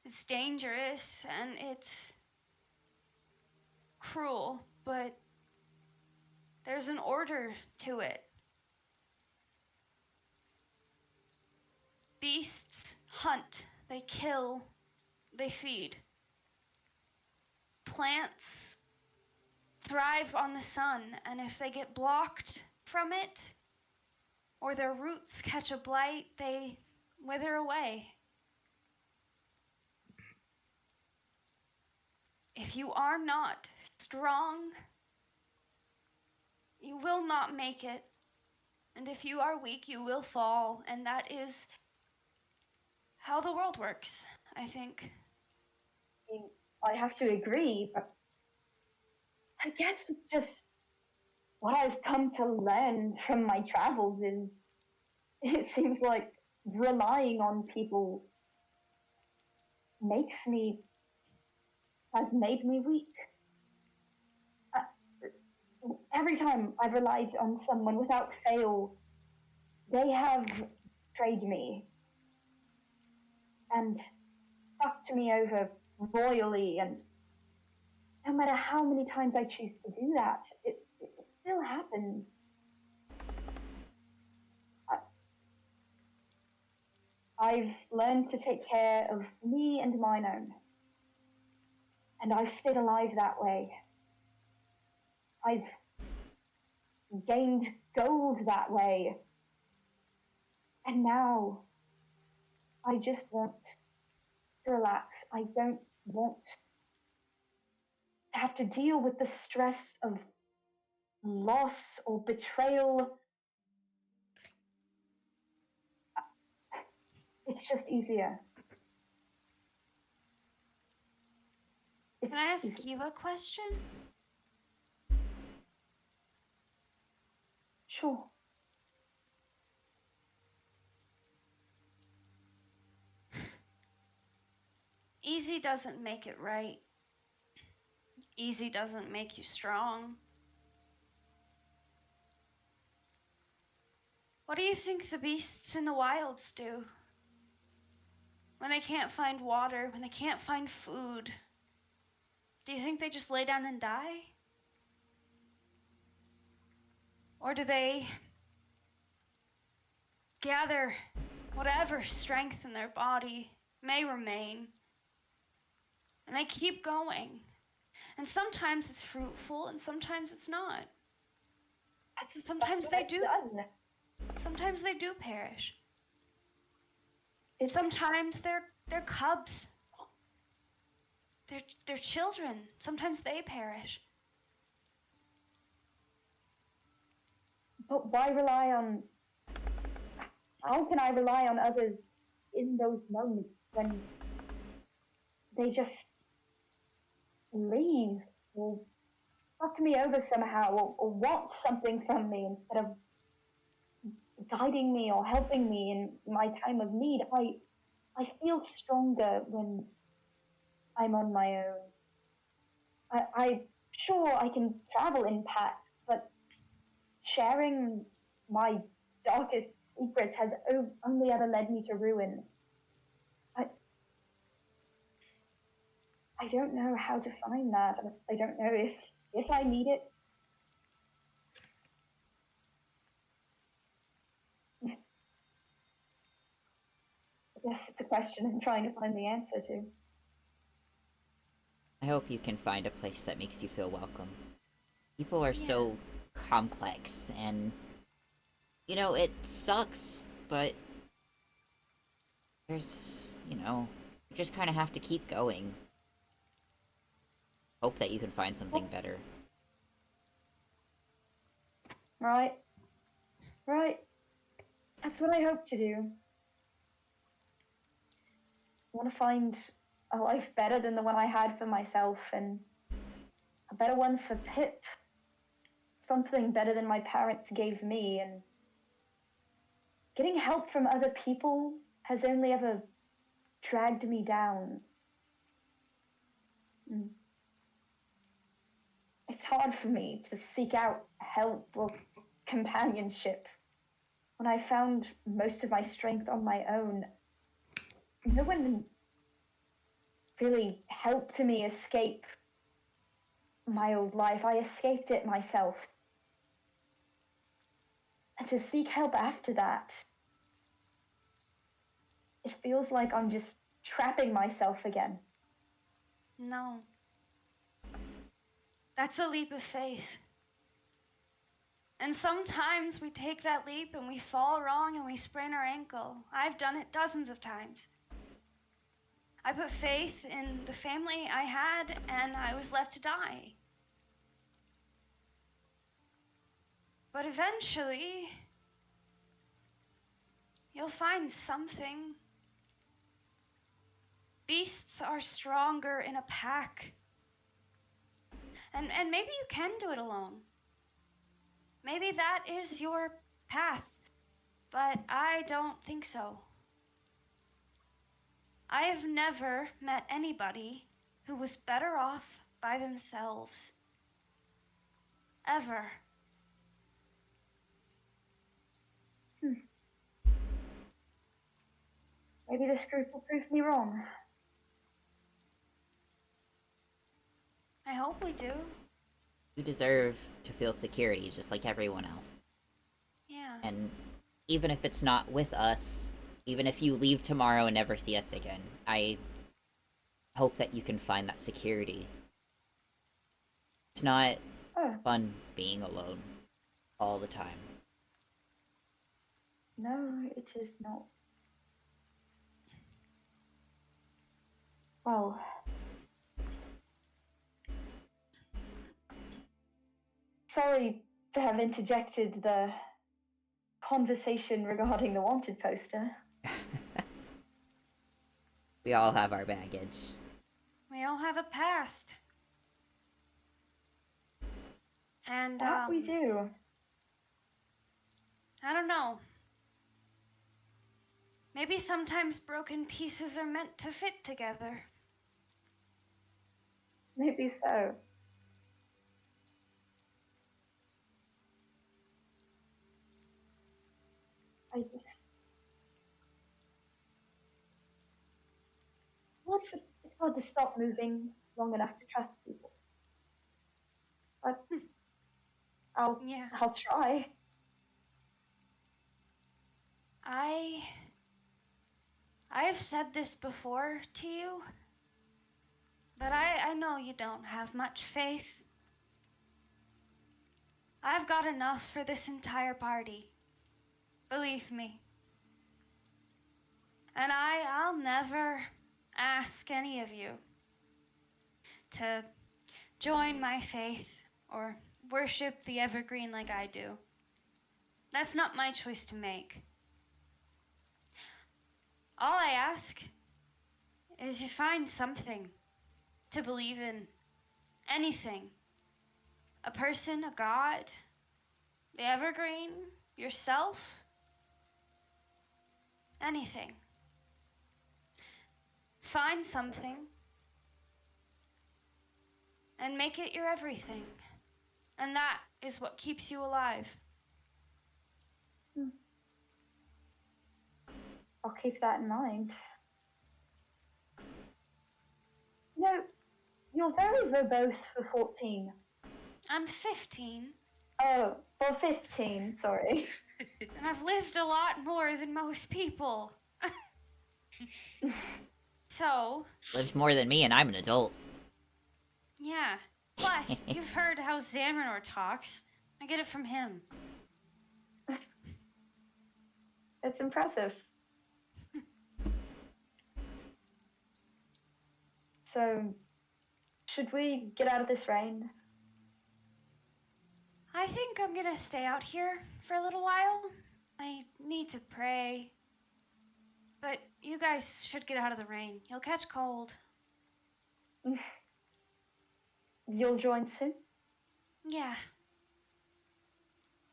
It's dangerous and it's cruel, but there's an order to it. Beasts hunt, they kill, they feed. Plants thrive on the sun, and if they get blocked from it, or their roots catch a blight, they wither away. If you are not strong, you will not make it. And if you are weak, you will fall. And that is how the world works, I think. I have to agree, but I guess it's just what I've come to learn from my travels is it seems like relying on people has made me weak. Every time I've relied on someone without fail, they have betrayed me and fucked me over royally, and no matter how many times I choose to do that, it still happens. I've learned to take care of me and mine own, and I've stayed alive that way. I've gained gold that way, and now I just want to relax. I don't want to have to deal with the stress of loss or betrayal. It's just easier. Can I ask you a question? Sure. Easy doesn't make it right. Easy doesn't make you strong. What do you think the beasts in the wilds do? when they can't find water, when they can't find food, do you think they just lay down and die? Or do they gather whatever strength in their body may remain, and they keep going? And sometimes it's fruitful, and sometimes it's not. Sometimes they do. Done. Sometimes they do perish. It's, Sometimes they're cubs. They're children. Sometimes they perish. but why rely on? How can I rely on others in those moments when they just leave or fuck me over somehow or want something from me instead of guiding me or helping me in my time of need? I feel stronger when I'm on my own. I'm sure I can travel in packs, but sharing my darkest secrets has only ever led me to ruin. I don't know how to find that. I don't know if I need it. I guess it's a question I'm trying to find the answer to. I hope you can find a place that makes you feel welcome. People are so complex, and it sucks, but there's, you just kind of have to keep going. Hope that you can find something better. Right. That's what I hope to do. I want to find a life better than the one I had for myself, and a better one for Pip. Something better than my parents gave me, and getting help from other people has only ever dragged me down. It's hard for me to seek out help or companionship. When I found most of my strength on my own, no one really helped me escape my old life. I escaped it myself. And to seek help after that, it feels like I'm just trapping myself again. No. That's a leap of faith. And sometimes we take that leap and we fall wrong and we sprain our ankle. I've done it dozens of times. I put faith in the family I had, and I was left to die. But eventually, you'll find something. Beasts are stronger in a pack. And maybe you can do it alone. Maybe that is your path, but I don't think so. I have never met anybody who was better off by themselves. Ever. Maybe this group will prove me wrong. I hope we do. You deserve to feel security just like everyone else. Yeah. And even if it's not with us, even if you leave tomorrow and never see us again, I hope that you can find that security. It's not fun being alone all the time. No, it is not. Well, sorry to have interjected the conversation regarding the wanted poster. We all have our baggage. We all have a past. And, That we do. I don't know. Maybe sometimes broken pieces are meant to fit together. Maybe so. it's hard to stop moving long enough to trust people. But I'll Yeah. try. I have said this before to you, but I know you don't have much faith. I've got enough for this entire party. Believe me. And I'll never ask any of you to join my faith or worship the evergreen like I do. That's not my choice to make. All I ask is you find something to believe in. Anything. A person, a god, the evergreen, yourself. Anything. Find something and make it your everything. And that is what keeps you alive. I'll keep that in mind. No, you're very verbose for 14. I'm 15, Oh, for 15, sorry. and I've lived a lot more than most people. So, Lived more than me, and I'm an adult. yeah. Plus, you've heard how Xamarinor talks. I get it from him. It's impressive. So, should we get out of this rain? I think I'm gonna stay out here for a little while. I need to pray. But you guys should get out of the rain. You'll catch cold. You'll join soon? Yeah.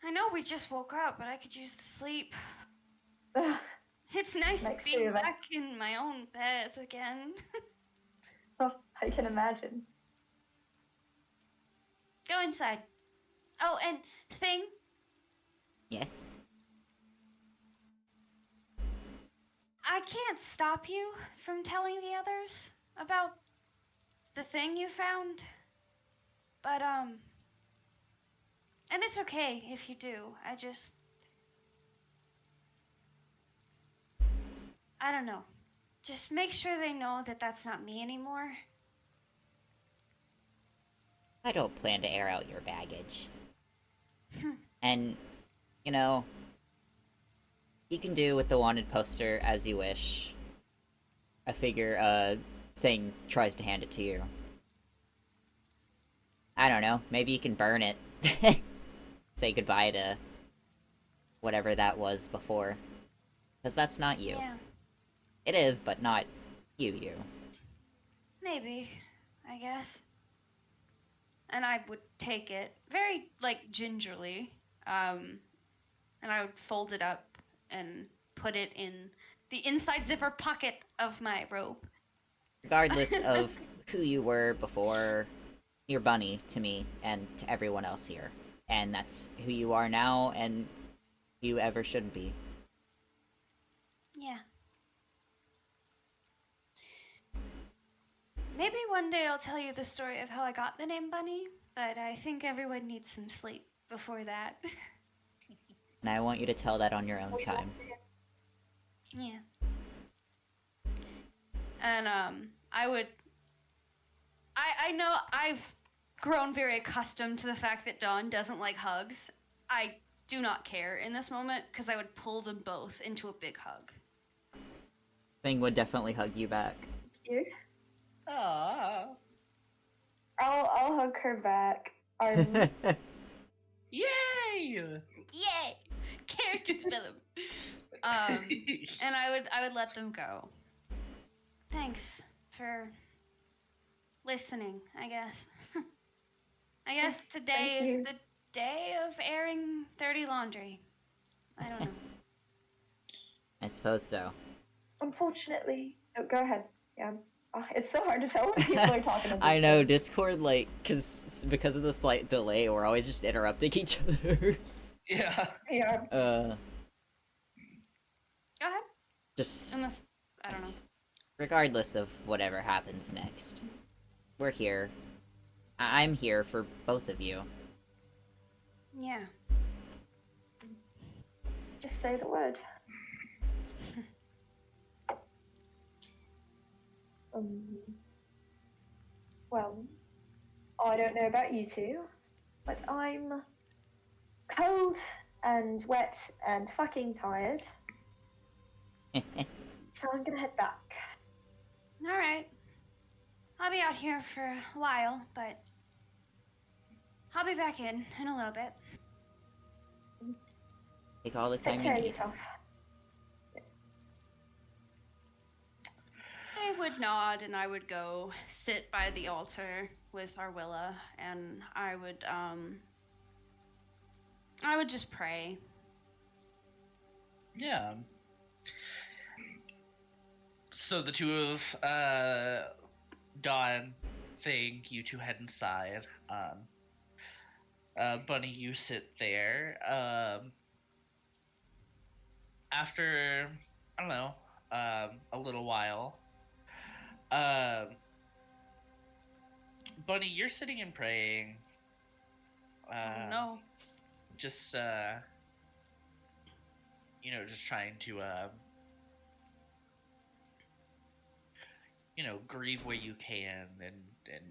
I know we just woke up, but I could use the sleep. It's nice Next three being of us. back in my own bed again. Oh, I can imagine. Go inside. Oh, and thing, Yes? I can't stop you from telling the others about the thing you found. But, and it's okay if you do. I don't know. Just make sure they know that that's not me anymore. I don't plan to air out your baggage. And, you know, you can do with the wanted poster as you wish. I figure Thing tries to hand it to you. I don't know, maybe you can burn it. Say goodbye to whatever that was before. Because that's not you. Yeah, It is, but not you. maybe, I guess. And I would take it very, gingerly. And I would fold it up and put it in the inside zipper pocket of my robe. Regardless of who you were before, you're Bunny to me and to everyone else here. And that's who you are now and who you ever should be. Yeah. Maybe one day I'll tell you the story of how I got the name Bunny, but I think everyone needs some sleep before that. And I want you to tell that on your own time. Yeah. And, I know I've grown very accustomed to the fact that Dawn doesn't like hugs. I do not care in this moment, because I would pull them both into a big hug. Thing would definitely hug you back. You? Aww. I'll hug her back. Yay! Yay! Character development. And I would let them go. Thanks for listening, I guess. I guess today Thank is you. the day of airing dirty laundry. I don't know. I suppose so. Unfortunately, oh, go ahead. Yeah, it's so hard to tell when people are talking. I know, Discord, because of the slight delay, we're always just interrupting each other. Yeah. Yeah. Go ahead. Just... Unless, I don't know. regardless of whatever happens next, we're here. I'm here for both of you. Yeah. Just say the word. Um, well, I don't know about you two, but I'm cold and wet and fucking tired. So I'm gonna head back. All right. I'll be out here for a while, but I'll be back in a little bit. Take all the Take time care you of need. yourself. I would nod and I would go sit by the altar with Arwilla and I would just pray. Yeah. So the two of Dawn, Thing, you two head inside. Bunny, you sit there. After I don't know, a little while. Bunny, you're sitting and praying. Oh no. Just just trying to grieve where you can, and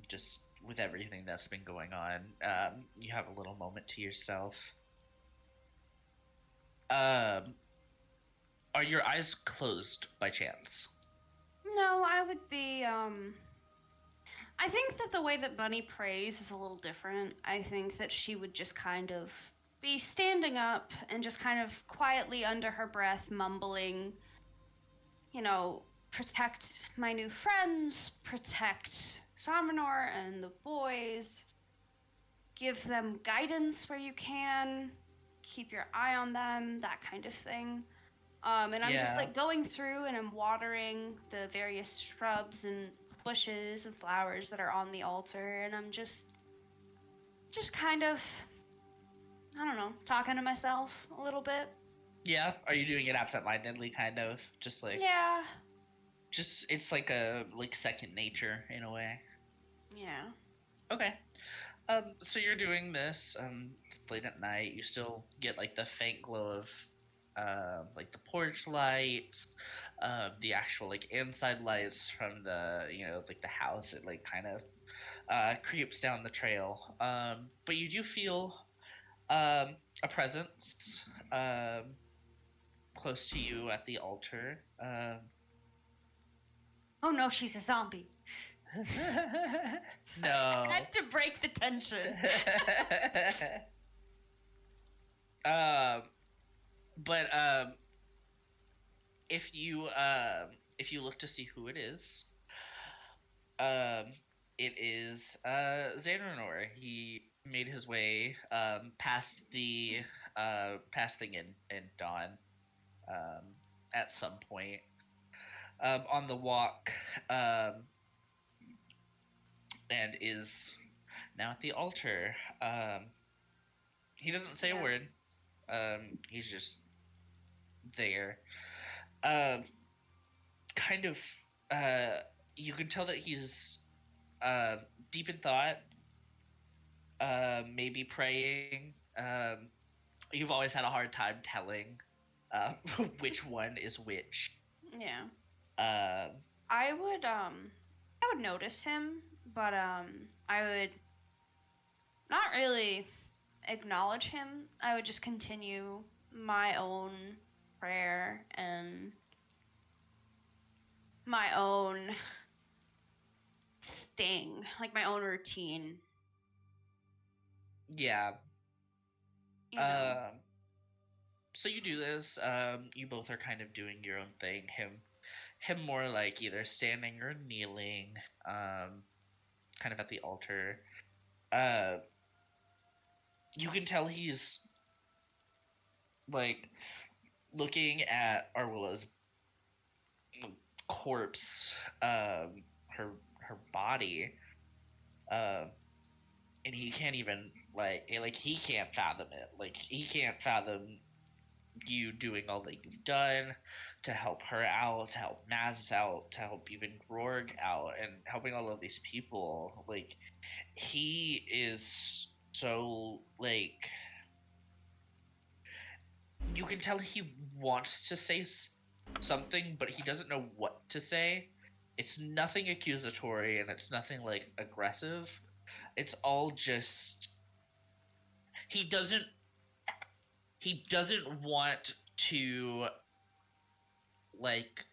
just with everything that's been going on, you have a little moment to yourself. Are your eyes closed by chance? No, I would be I think that the way that Bunny prays is a little different. I think that she would just kind of be standing up and just kind of quietly under her breath mumbling, protect my new friends, protect Samenor and the boys, give them guidance where you can, keep your eye on them, that kind of thing. And I'm just Yeah. like going through and I'm watering the various shrubs and bushes and flowers that are on the altar, and I'm just kind of, I don't know, talking to myself a little bit. Yeah. Are you doing it absentmindedly, kind of? Just like Yeah. just it's like a second nature in a way. Yeah. Okay. So you're doing this. It's late at night. You still get like the faint glow of, like the porch lights, the actual like inside lights from the like the house. It like kind of creeps down the trail. But you do feel a presence close to you at the altar. Oh no, she's a zombie. No. I had to break the tension. But if you look to see who it is, it is Xanranor. He made his way past the past Thing and Dawn at some point on the walk, and is now at the altar. He doesn't say a word. He's just there. Kind of. You can tell that he's deep in thought. Maybe praying. You've always had a hard time telling which one is which. Yeah. Um, I would notice him, but I would not really acknowledge him. I would just continue my own prayer and my own thing, like my own routine. yeah. You know. So you do this. You both are kind of doing your own thing. Him more like either standing or kneeling, kind of at the altar. You can tell he's like looking at Arwilla's corpse, her body, and he can't even like he can't fathom it. Like he can't fathom you doing all that you've done to help her out, to help Naz out, to help even Grorg out, and helping all of these people. Like, he is so, like, you can tell he wants to say something, but he doesn't know what to say. It's nothing accusatory and it's nothing, like, aggressive. It's all just he doesn't want to, like,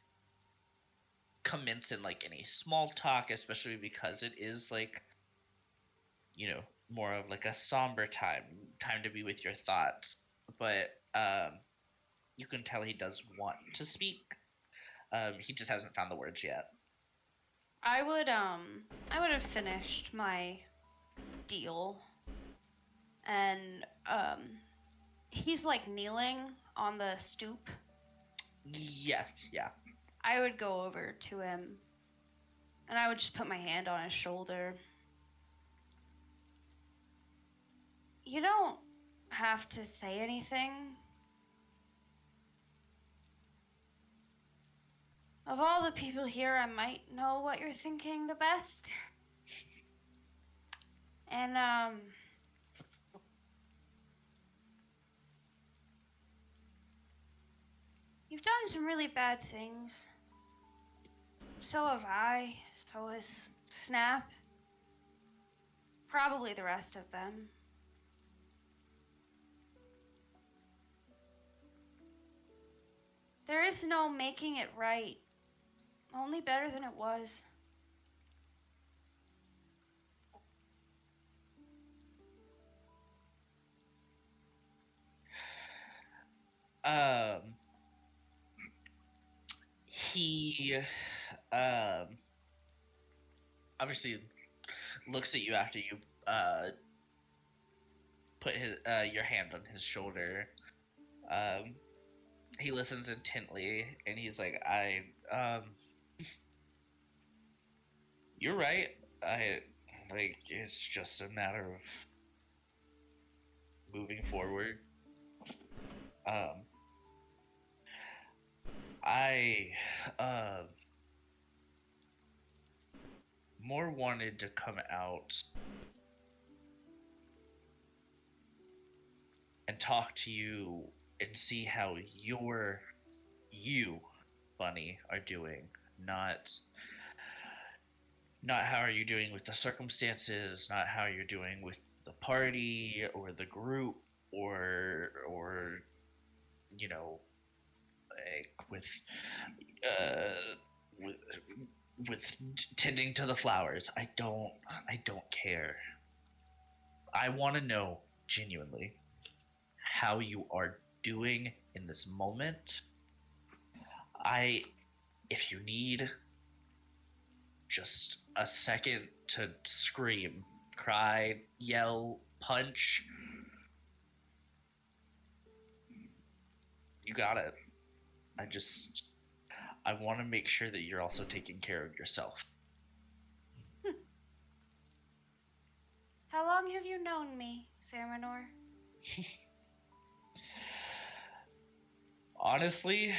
commence in, like, any small talk, especially because it is, like, more of like a somber time to be with your thoughts. But you can tell he does want to speak. He just hasn't found the words yet. I would have finished my deal, and he's like kneeling on the stoop. Yes, yeah. I would go over to him, and I would just put my hand on his shoulder. You don't have to say anything. Of all the people here, I might know what you're thinking the best. And, you've done some really bad things. So have I. So has Snap. Probably the rest of them. There is no making it right. Only better than it was. He obviously looks at you after you put his your hand on his shoulder. He listens intently and he's like, you're right. It's just a matter of moving forward. I more wanted to come out and talk to you and see how you, Bunny, are doing. Not how are you doing with the circumstances, not how you're doing with the party or the group or like with with tending to the flowers. I don't care. I want to know genuinely how you are doing in this moment. If you need just a second to scream, cry, yell, punch, you got it. I want to make sure that you're also taking care of yourself. How long have you known me, Samanor? Honestly,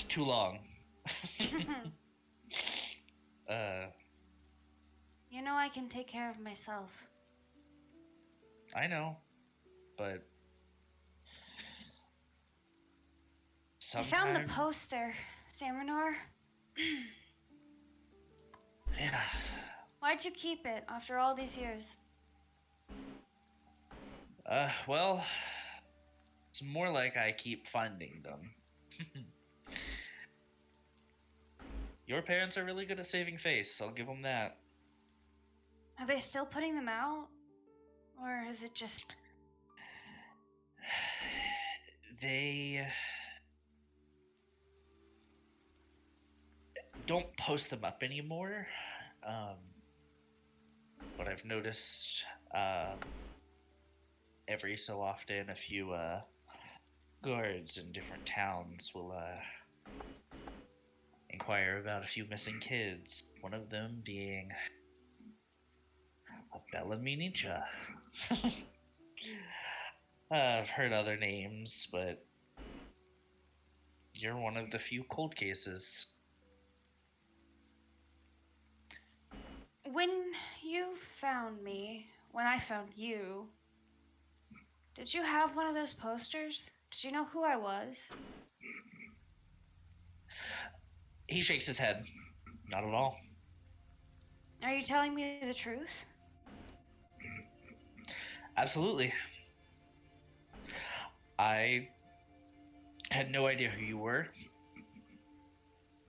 too long. You know I can take care of myself. I know, but I found the poster, Samanor. Yeah. Why'd you keep it after all these years? Well, it's more like I keep finding them. Your parents are really good at saving face, I'll give them that. Are they still putting them out? Or is it just... They don't post them up anymore. But I've noticed every so often a few guards in different towns will inquire about a few missing kids. One of them being a Bellaminincha. I've heard other names, but you're one of the few cold cases. When you found me, when I found you, did you have one of those posters? Did you know who I was? He shakes his head. Not at all. Are you telling me the truth? Absolutely. I had no idea who you were.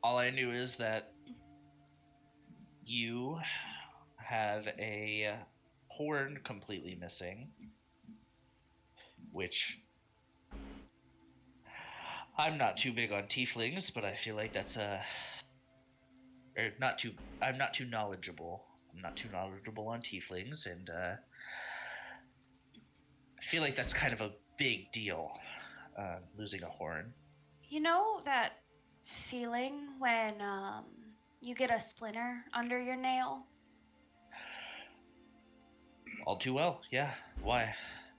All I knew is that you had a horn completely missing, which I'm not too big on tieflings, but I feel like that's I'm not too knowledgeable. I'm not too knowledgeable on tieflings, and I feel like that's kind of a big deal, losing a horn. You know that feeling when you get a splinter under your nail? All too well, yeah. Why?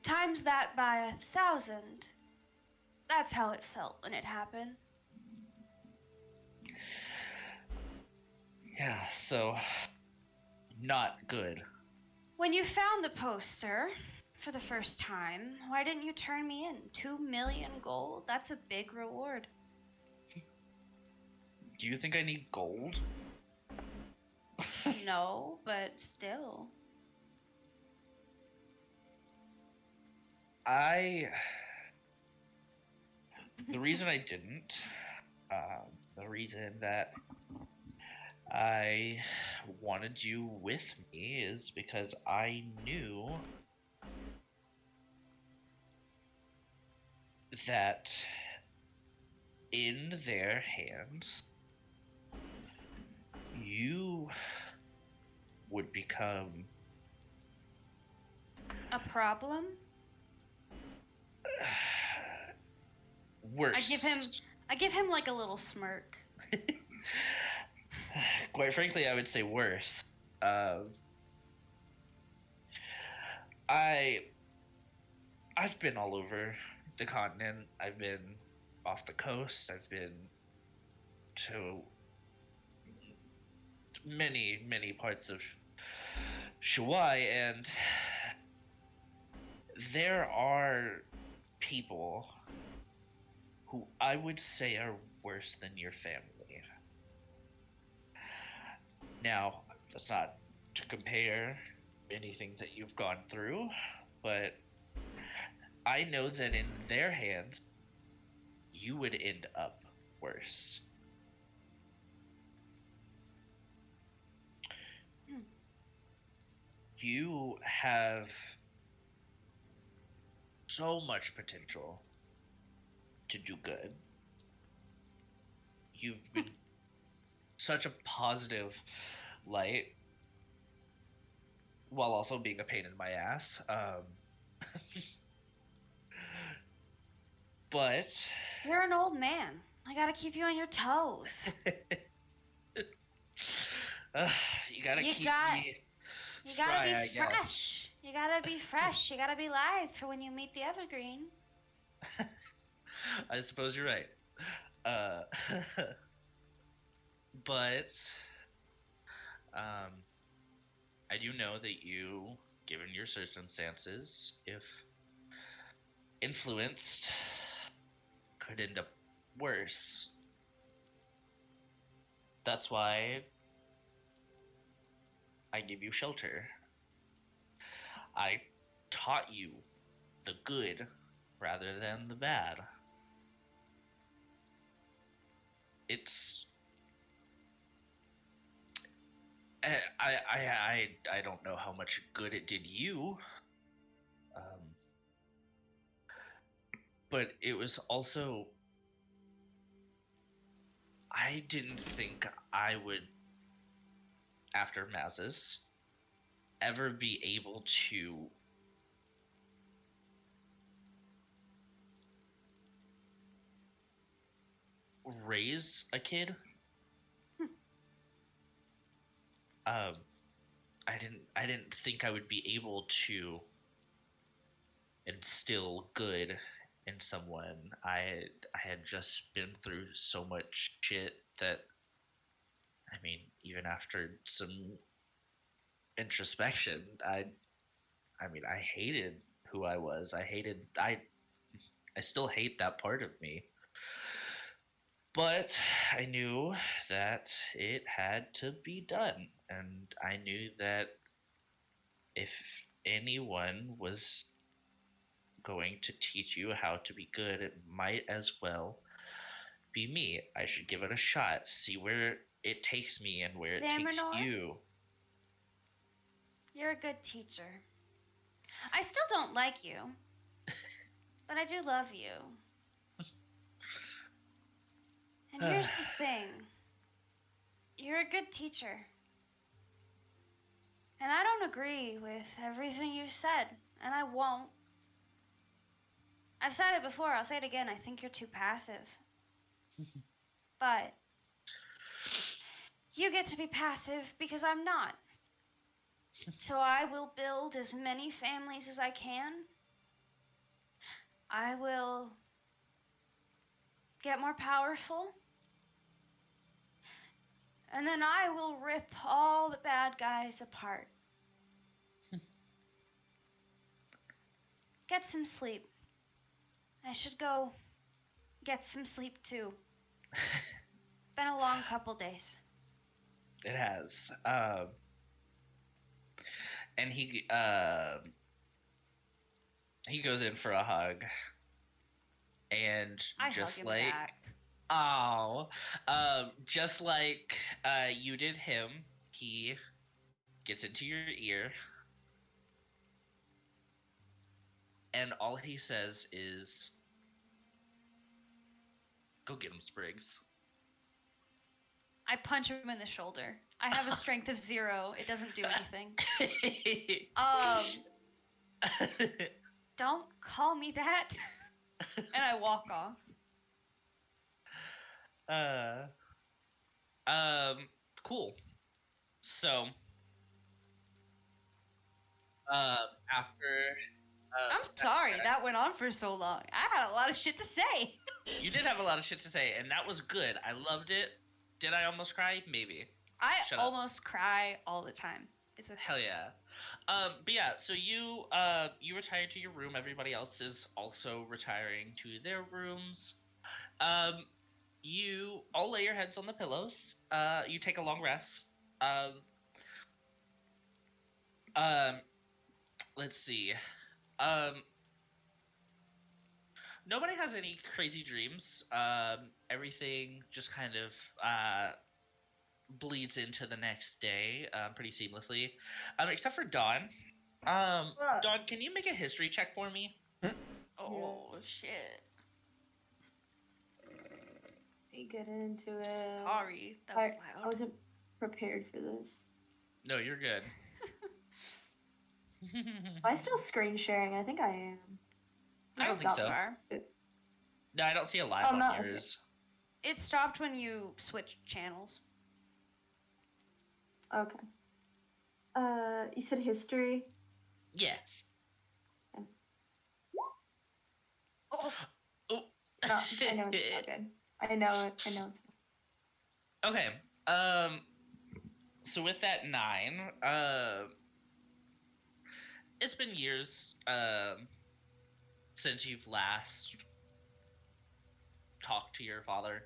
Times that by 1,000. That's how it felt when it happened. Yeah, so not good. When you found the poster for the first time, why didn't you turn me in? 2 million gold? That's a big reward. Do you think I need gold? No, but still. The reason I didn't, the reason that I wanted you with me is because I knew that in their hands, you would become A problem? worse. I give him like a little smirk. Quite frankly, I would say worse. I've been all over the continent. I've been off the coast. I've been to many parts of Shuai, and there are people who I would say are worse than your family. Now, that's not to compare anything that you've gone through, but I know that in their hands, you would end up worse. You have so much potential to do good. You've been such a positive light while also being a pain in my ass. But You're an old man. I gotta keep you on your toes. you gotta You keep got- me You spry, gotta I be guess. fresh. You gotta be fresh. You gotta be lithe for when you meet the evergreen. I suppose you're right. But I do know that you, given your circumstances, if influenced, could end up worse. That's why I give you shelter. I taught you the good rather than the bad. It's I don't know how much good it did you, but it was also, I didn't think I would, after Mazis, ever be able to raise a kid. I didn't think I would be able to instill good in someone. I had just been through so much shit that, I mean, even after some introspection, I mean, I hated who I was. I still hate that part of me. But I knew that it had to be done, and I knew that if anyone was going to teach you how to be good, it might as well be me. I should give it a shot, see where it takes me and where it takes Vaminor? you. You're a good teacher. I still don't like you, but I do love you. And here's the thing. You're a good teacher. And I don't agree with everything you said, and I won't. I've said it before, I'll say it again. I think you're too passive. But you get to be passive because I'm not. So I will build as many families as I can. I will get more powerful. And then I will rip all the bad guys apart. Get some sleep. I should go get some sleep too. Been a long couple days. It has. And he goes in for a hug, and I just hug him like back. just like you did him, he gets into your ear, and all he says is, "Go get him, Spriggs." I punch him in the shoulder. I have a strength of 0. It doesn't do anything. Don't call me that. And I walk off. Cool. So, after I'm sorry that went on for so long. I had a lot of shit to say. you did have a lot of shit to say, and that was good. I loved it. Did I almost cry? Maybe. I Shut up. almost cry all the time. It's okay. Hell yeah. But yeah, so you retire to your room. Everybody else is also retiring to their rooms. You all lay your heads on the pillows. You take a long rest. Let's see. Nobody has any crazy dreams. Everything just kind of bleeds into the next day pretty seamlessly, except for Dawn. What? Dawn, can you make a history check for me? Oh, shit. We get into it. Sorry. That was I loud. wasn't prepared for this. No, you're good. Am I still screen sharing? I think I am. I don't think so. Are. No, I don't see a live Oh, on not okay. yours. It stopped when you switched channels. Okay. You said history? Yes. Oh, Oh. It's not, I know it's not good. I know it's not. Okay. So with that 9, it's been years since you've last talked to your father.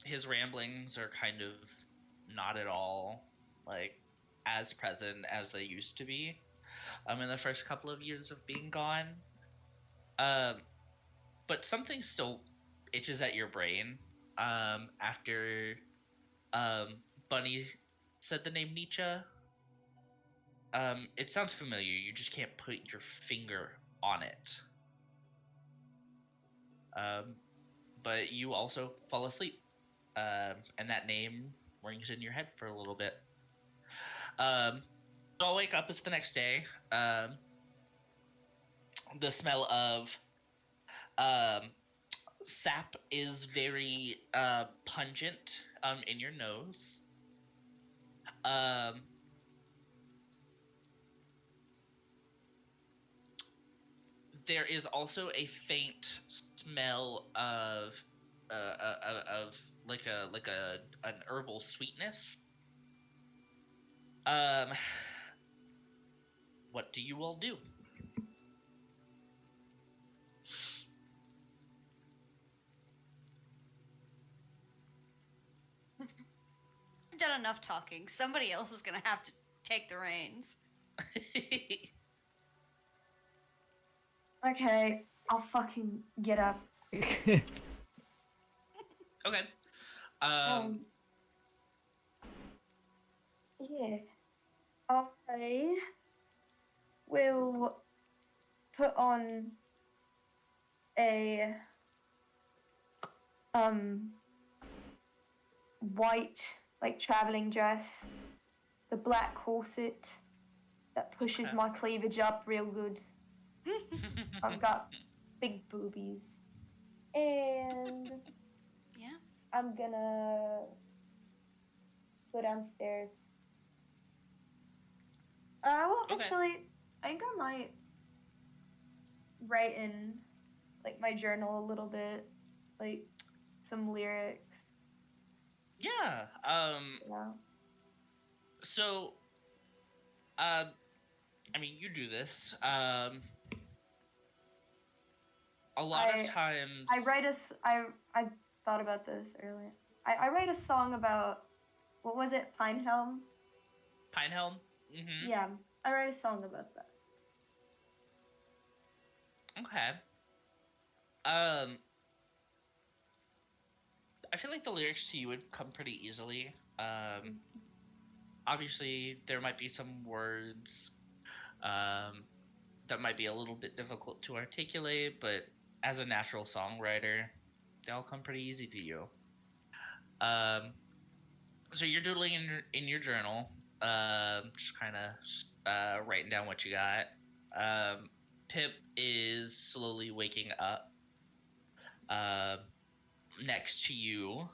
His ramblings are kind of not at all like as present as they used to be in the first couple of years of being gone. But something still itches at your brain after Bunny said the name Nietzsche. It sounds familiar, you just can't put your finger on it. But you also fall asleep, and that name rings in your head for a little bit. So I'll wake up, it's the next day. The smell of sap is very pungent in your nose. there is also a faint smell of like an herbal sweetness. Um, what do you all do? I've done enough talking. Somebody else is gonna have to take the reins. Okay, I'll fucking get up. Okay. Yeah. I will put on a white like traveling dress, the black corset that pushes Okay. my cleavage up real good. I've got big boobies. And Yeah. I'm gonna go downstairs. Well, Okay. actually, I think I might write in like my journal a little bit, like some lyrics. Yeah. Yeah. So, I mean, you do this. A lot of times. I write I thought about this earlier. I write a song about what was it, Pinehelm? Pinehelm. Mm-hmm. Yeah, I write a song about that. Okay. I feel like the lyrics to you would come pretty easily. Obviously, there might be some words that might be a little bit difficult to articulate, but as a natural songwriter, they all come pretty easy to you. So you're doodling in your journal, just kind of writing down what you got. Pip is slowly waking up next to you.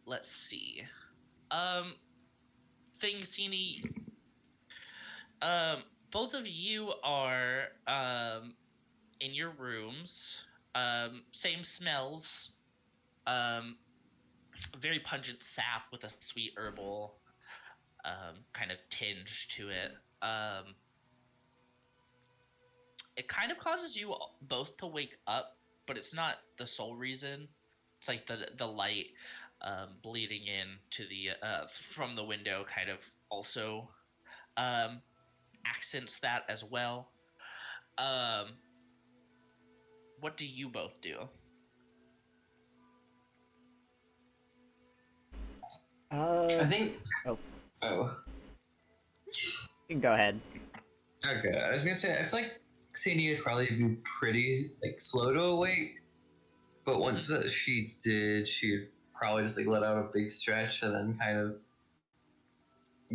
Let's see. Fingsini, both of you are in your rooms. Same smells. Very pungent sap with a sweet herbal kind of tinge to it. It kind of causes you both to wake up, but it's not the sole reason. It's like the light bleeding in to the from the window kind of also accents that as well. What do you both do? I think. Oh. Oh. You can go ahead. Okay, I was gonna say I feel like Sadie would probably be pretty like slow to awake, but once she did, she'd probably just like let out a big stretch and then kind of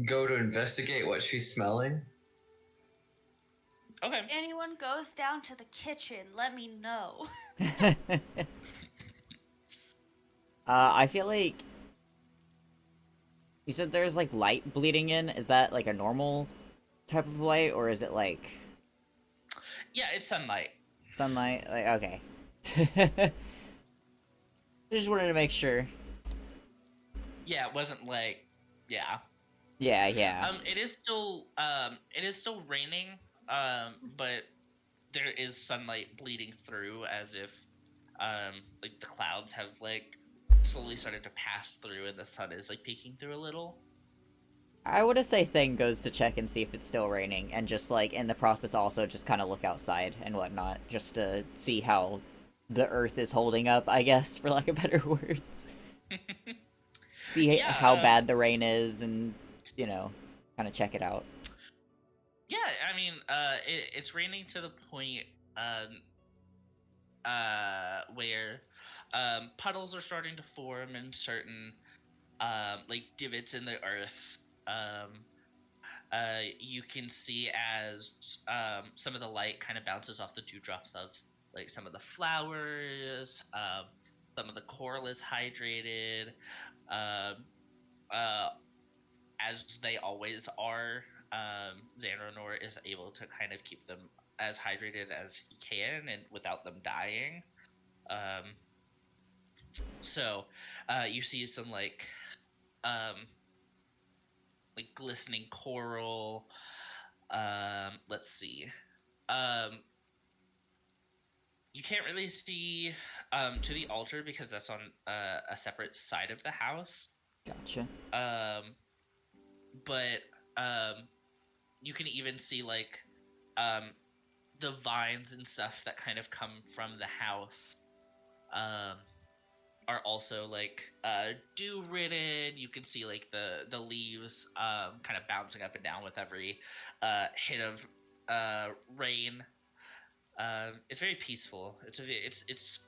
go to investigate what she's smelling. Okay. If anyone goes down to the kitchen, let me know. I feel like you said there's like light bleeding in. Is that like a normal type of light, or is it like Yeah, it's sunlight. sunlight? Like, okay. Just wanted to make sure. Yeah, it wasn't like yeah. Yeah. It is still raining, but there is sunlight bleeding through as if like the clouds have like slowly started to pass through and the sun is like peeking through a little. I would say Thing goes to check and see if it's still raining, and just like in the process also just kind of look outside and whatnot, just to see how the earth is holding up, I guess, for lack of better words. See Yeah, how bad the rain is, and you know, kind of check it out. Yeah, I mean, it's raining to the point where puddles are starting to form in certain like divots in the earth. You can see as some of the light kind of bounces off the dewdrops of like some of the flowers. Some of the coral is hydrated, um, as they always are. Xandronor is able to kind of keep them as hydrated as he can and without them dying. Um, so you see some um, like glistening coral. Let's see. Um, you can't really see to the altar because that's on a separate side of the house. Gotcha. Um, but you can even see um, the vines and stuff that kind of come from the house um, are also dew ridden. You can see like the leaves kind of bouncing up and down with every hit of rain. It's very peaceful. It's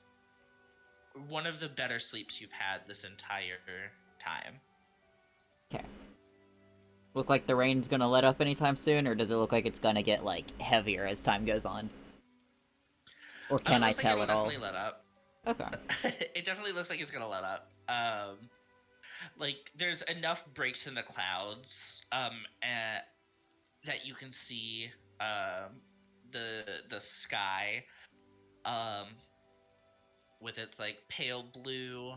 one of the better sleeps you've had this entire time. Okay. Look like the rain's gonna let up anytime soon, or does it look like it's gonna get, like, heavier as time goes on? Or can I Looks like tell it'll at all? definitely let up. Okay. It definitely looks like it's gonna let up. Like there's enough breaks in the clouds, that you can see the sky, um, with its like pale blue,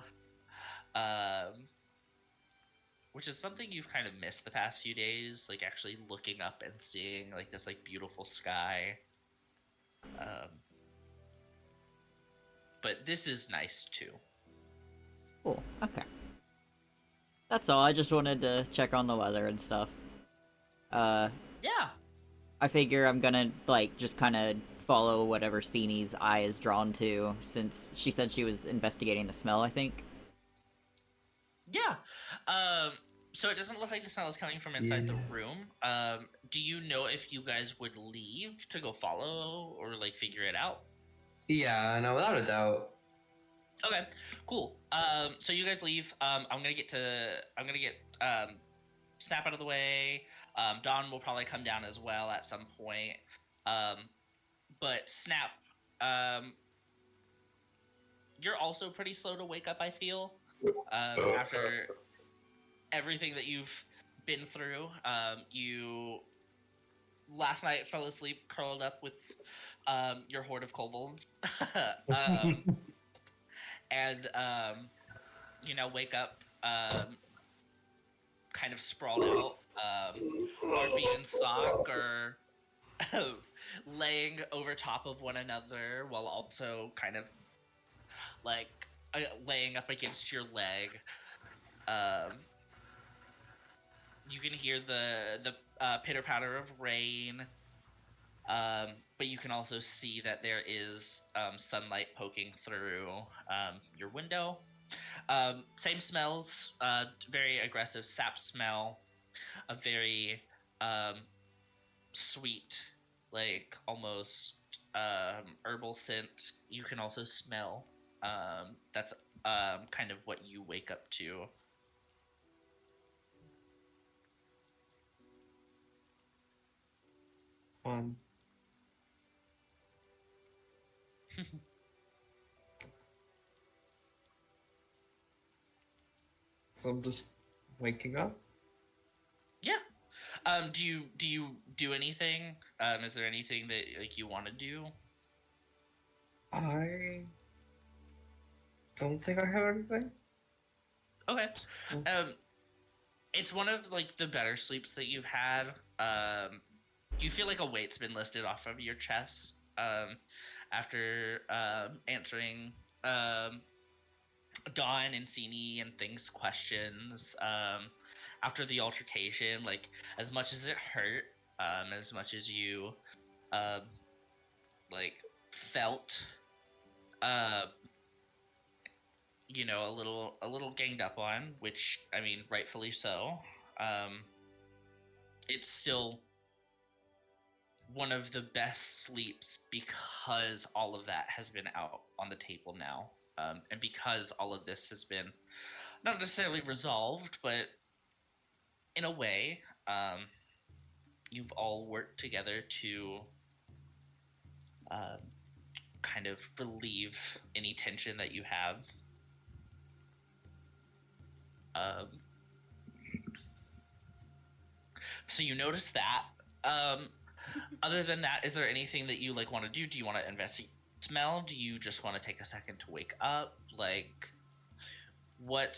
um, which is something you've kind of missed the past few days. Like actually looking up and seeing like this like beautiful sky. But this is nice too. Cool. Okay. That's all. I just wanted to check on the weather and stuff. Yeah. I figure I'm gonna, like, just kind of follow whatever Steenie's eye is drawn to, since she said she was investigating the smell, I think. Yeah. So it doesn't look like the smell is coming from inside the room. Do you know if you guys would leave to go follow or like figure it out? Yeah, no, without a doubt. Okay, cool. So you guys leave. I'm gonna get Snap out of the way. Dawn will probably come down as well at some point. But Snap, you're also pretty slow to wake up, I feel. After everything that you've been through, you last night fell asleep curled up with your horde of kobolds. And wake up kind of sprawled out, or be in sock, or laying over top of one another while also kind of like laying up against your leg. You can hear the pitter patter of rain, but you can also see that there is sunlight poking through your window. Same smells, very aggressive sap smell, a very sweet, like almost herbal scent. You can also smell. That's kind of what you wake up to. Fun. So I'm just waking up. Yeah. Do you do anything? Is there anything that like you want to do? I don't think I have anything. Okay. Mm. It's one of like the better sleeps that you've had. You feel like a weight's been lifted off of your chest after answering Dawn and Sini and things questions. After the altercation, like as much as it hurt, as much as you um, like felt a little ganged up on, which I mean rightfully so. Um, it's still one of the best sleeps because all of that has been out on the table now, and because all of this has been not necessarily resolved, but in a way, you've all worked together to um, kind of relieve any tension that you have. So you notice that. Other than that, is there anything that you like want to do? Do you want to investigate smell? Do you just want to take a second to wake up? Like, what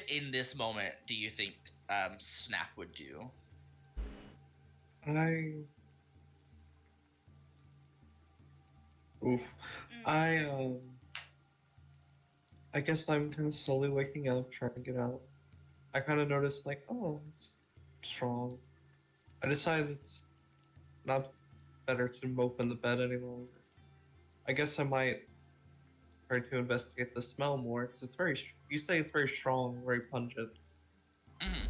in this moment do you think Snap would do? Oof. Mm. I guess I'm kind of slowly waking up, trying to get out. I kind of noticed, like, oh, it's strong. I decided it's not better to mope in the bed any longer. I guess I might try to investigate the smell more, because it's very, you say it's very strong, very pungent. Mhm.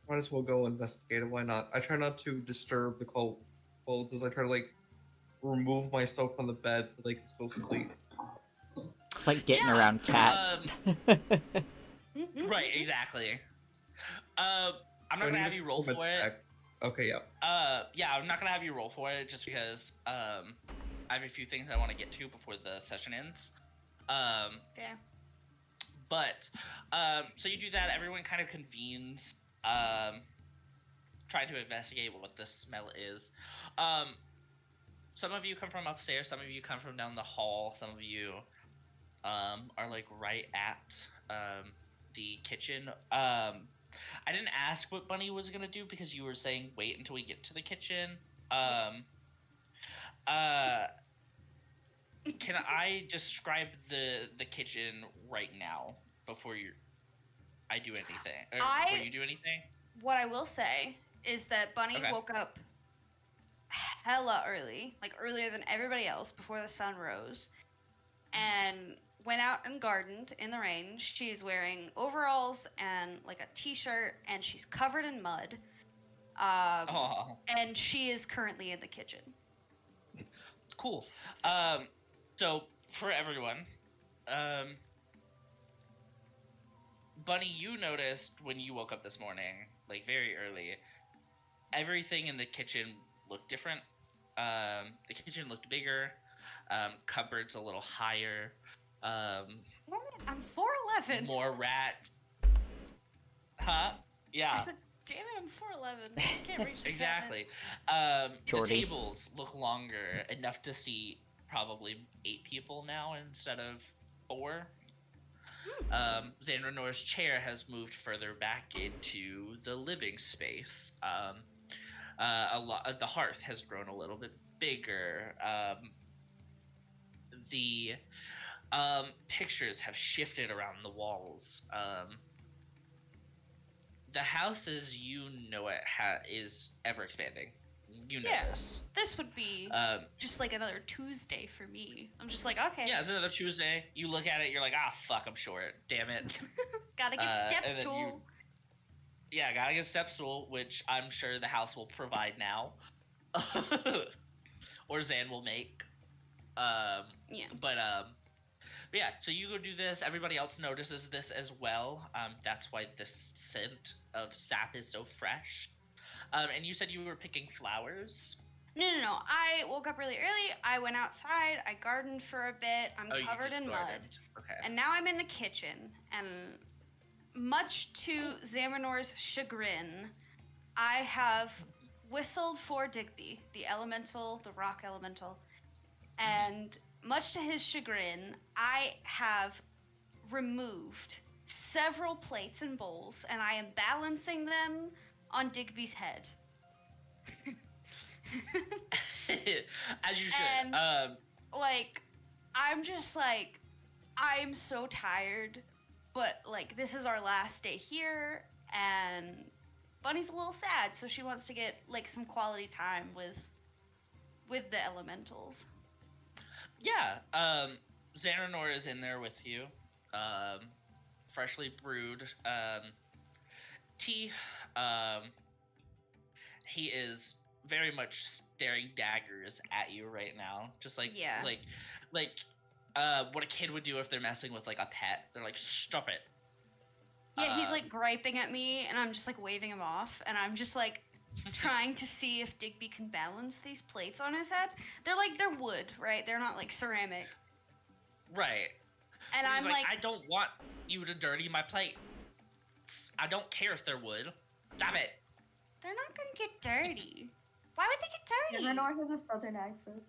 Might as well go investigate it, why not? I try not to disturb the clothes as I try to, like, remove myself from the bed so they can still sleep. It's like getting Yeah, around cats. Right, exactly. I'm not I gonna need have a you roll performance for it. check. Okay, yeah. Yeah, I'm not gonna have you roll for it just because I have a few things I want to get to before the session ends. Fair. But so you do that. Everyone kind of convenes, trying to investigate what the smell is. Some of you come from upstairs. Some of you come from down the hall. Some of you are like right at the kitchen. I didn't ask what Bunny was gonna do because you were saying wait until we get to the kitchen. Yes. Can I describe the kitchen right now before I do anything or before you do anything? What I will say is that Bunny Okay. woke up hella early, like earlier than everybody else before the sun rose, and went out and gardened in the rain. She's wearing overalls and like a t-shirt, and she's covered in mud. Oh, And she is currently in the kitchen. cool. So for everyone, Bunny, you noticed when you woke up this morning, like very early, everything in the kitchen looked different. The kitchen looked bigger. Cupboards a little higher. I'm 4'11". More rats. Huh? I Yeah. said, damn it, I'm 4'11". Can't reach the Exactly. cabinet. The Shorty. tables look longer, enough to see probably 8 people now instead of 4. Xandranor's chair has moved further back into the living space. The hearth has grown a little bit bigger. The pictures have shifted around the walls. The house as you know it is ever expanding. You know Yeah. this. This would be just like another Tuesday for me. I'm just like, okay. Yeah, it's another Tuesday. You look at it, you're like, ah, fuck, I'm short. Damn it. Gotta get step and then stool. Yeah, gotta get a step stool, which I'm sure the house will provide now. Or Zan will make. Yeah. But yeah, so you go do this. Everybody else notices this as well. That's why the scent of sap is so fresh. And you said you were picking flowers. No. I woke up really early. I went outside. I gardened for a bit. I'm Oh, you covered just in gardened. mud. Okay. And now I'm in the kitchen. And much to Xamanor's chagrin, I have whistled for Digby, the elemental, the rock elemental. And much to his chagrin, I have removed several plates and bowls, and I am balancing them on Digby's head. As you should. And, like, I'm just like, I'm so tired, but like this is our last day here, and Bunny's a little sad, so she wants to get like some quality time with the elementals. Yeah, Xanranor is in there with you. Freshly brewed tea. He is very much staring daggers at you right now. Just like Yeah. like what a kid would do if they're messing with like a pet. They're like, stop it. Yeah, he's like griping at me, and I'm just like waving him off, and I'm just like trying to see if Digby can balance these plates on his head. They're wood, right? They're not like ceramic. Right. And He's I'm like, I don't want you to dirty my plate. I don't care if they're wood. Stop it. they're not gonna get dirty. Why would they get dirty? Renor has a southern accent.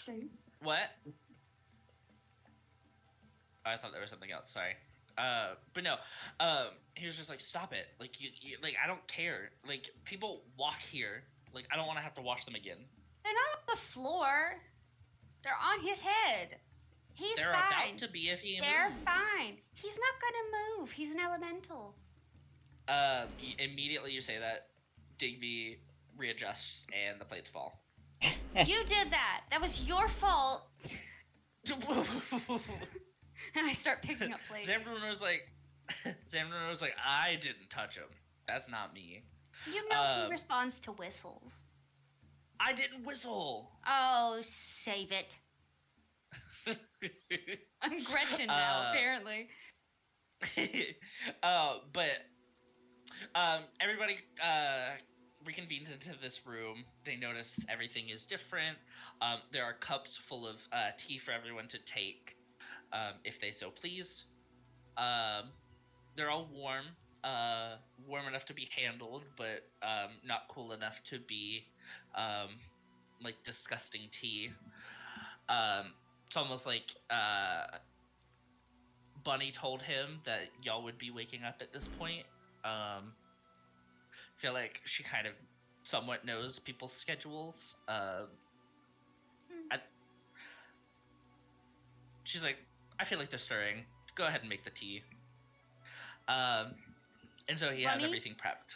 Straight. What? I thought there was something else. Sorry. But no. He was just like, stop it. Like you like I don't care. Like people walk here. Like I don't want to have to wash them again. They're not on the floor. They're on his head. He's They're fine. about to be if he They're moves. fine. He's not gonna move. He's an elemental. Immediately you say that, Digby readjusts and the plates fall. You did that. That was your fault. And I start picking up plates. Zambrano was like, I didn't touch him. That's not me. You know he responds to whistles. I didn't whistle. Oh, save it. I'm Gretchen now, apparently. But everybody reconvenes into this room. They notice everything is different. There are cups full of tea for everyone to take, if they so please. They're all warm, warm enough to be handled, but not cool enough to be like disgusting tea. It's almost like Bunny told him that y'all would be waking up at this point. Feel like she kind of somewhat knows people's schedules. She's like, I feel like they're stirring. Go ahead and make the tea. And so he has Bunny? everything prepped.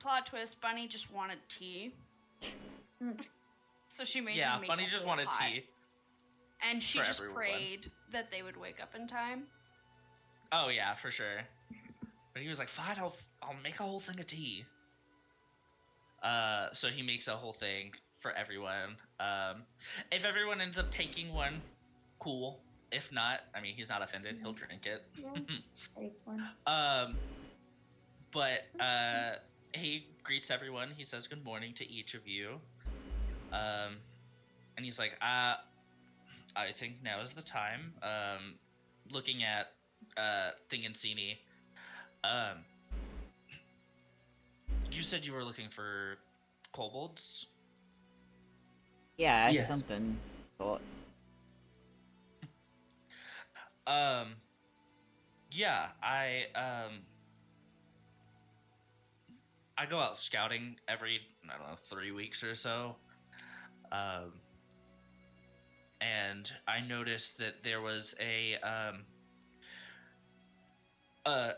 Plot twist, Bunny just wanted tea. So she made Yeah, him make Bunny a just whole wanted pot. tea. And she for just everyone. prayed that they would wake up in time. Oh yeah, for sure. But he was like, fine, I'll make a whole thing of tea. So he makes a whole thing for everyone. If everyone ends up taking one, cool. If not, I mean, he's not offended. He'll drink it. Yeah, take one. But he greets everyone. He says good morning to each of you. And he's like, I think now is the time. Looking at Thingancini. You said you were looking for kobolds? Yeah, Yes. something. Thought. Yeah, I go out scouting every, I don't know, 3 weeks or so. And I noticed that there was a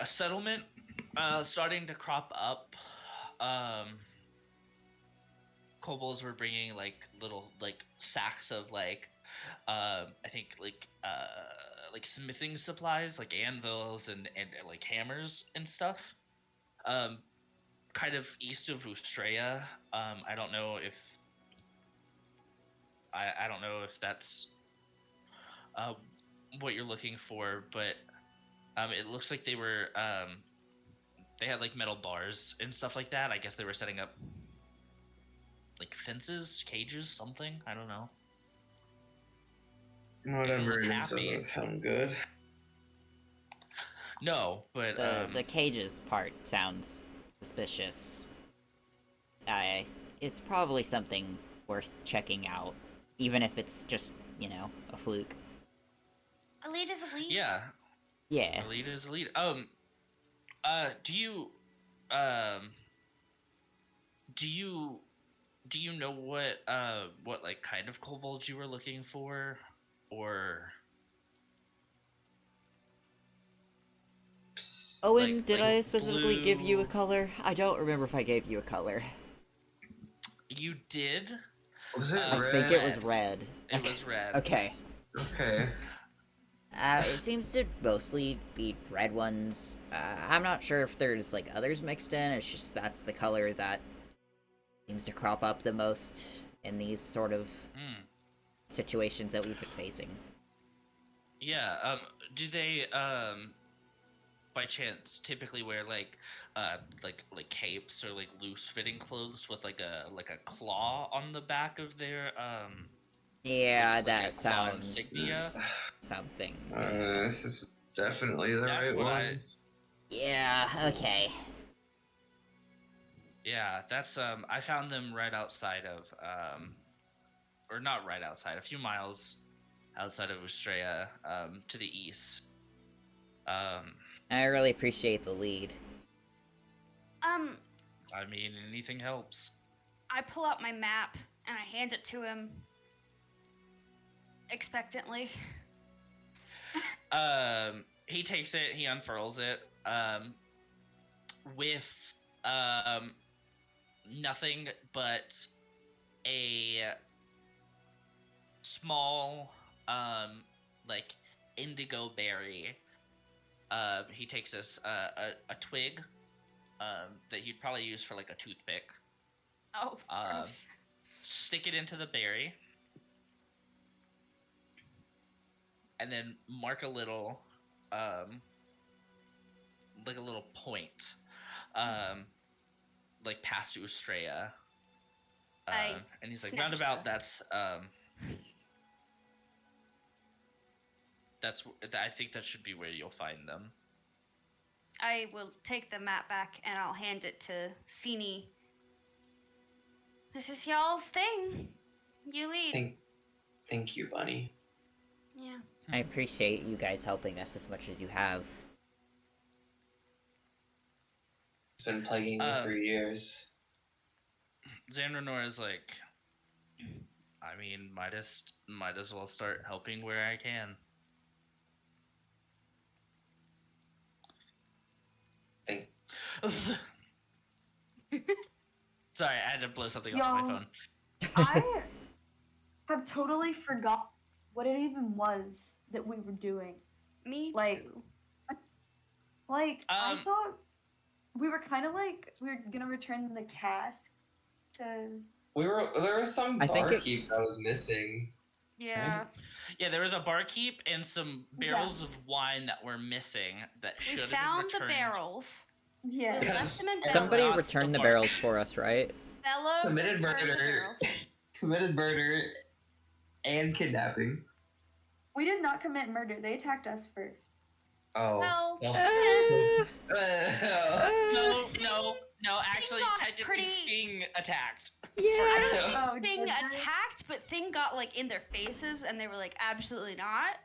settlement starting to crop up. Kobolds were bringing like little like sacks of like I think like smithing supplies, like anvils and like hammers and stuff. Kind of east of Ustrea. I don't know if I don't know if that's what you're looking for, but it looks like they were they had like metal bars and stuff like that. I guess they were setting up like fences, cages, something. I don't know. Whatever look it is, happy. doesn't sound good. No, but The cages part sounds suspicious. It's probably something worth checking out, even if it's just, you know, a fluke. A lead is a lead. yeah, Yeah. elite is elite. Do you know what like kind of kobolds you were looking for, or Owen, like- did like I specifically give you a blue? color? I don't remember if I gave you a color. you did? Was it I I red? think it was red. It was red. Okay. Okay. It seems to mostly be red ones. I'm not sure if there's like others mixed in. It's just that's the color that seems to crop up the most in these sort of Hmm. situations that we've been facing. Yeah. Do they by chance typically wear like capes or like loose fitting clothes with like a claw on the back of their Yeah, like a that claw sounds insignia? something. This is definitely the That's right what I- ones. Yeah, okay. Yeah, that's I found them right outside of or not right outside, a few miles outside of Ustrea, to the east. I really appreciate the lead. I mean, anything helps. I pull out my map and I hand it to him expectantly. He takes it, he unfurls it, with nothing but a small like indigo berry. He takes a twig that he'd probably use for like a toothpick. Oh, gross. Stick it into the berry, and then mark a little like a little point like past Ustrea. And he's like, snatch roundabout, the- I think that should be where you'll find them. I will take the map back and I'll hand it to Sini. This is y'all's thing. You lead. Thank you, Bunny. Yeah. I appreciate you guys helping us as much as you have. It's been plaguing me for years. Xandranor is like, I mean, might as well start helping where I can. Thank Sorry, I had to blow something up on my phone. I have totally forgot what it even was that we were doing. Me Like, too. I thought we were kind of like we were gonna return the cask to. There was some I think barkeep that was missing. Yeah. Yeah, there was a barkeep and some barrels of wine that were missing that We should have found been the returned. barrels. Yeah. We left them in Because Somebody Lost the returned the bark. barrels for us, right? Bella Committed returned the murder. barrels. Committed murder and kidnapping. We did not commit murder. They attacked us first. Oh. Well, No, actually, got technically pretty- being attacked. I don't Oh, think Thing did they? attacked, but Thing got like in their faces, and they were like, absolutely not.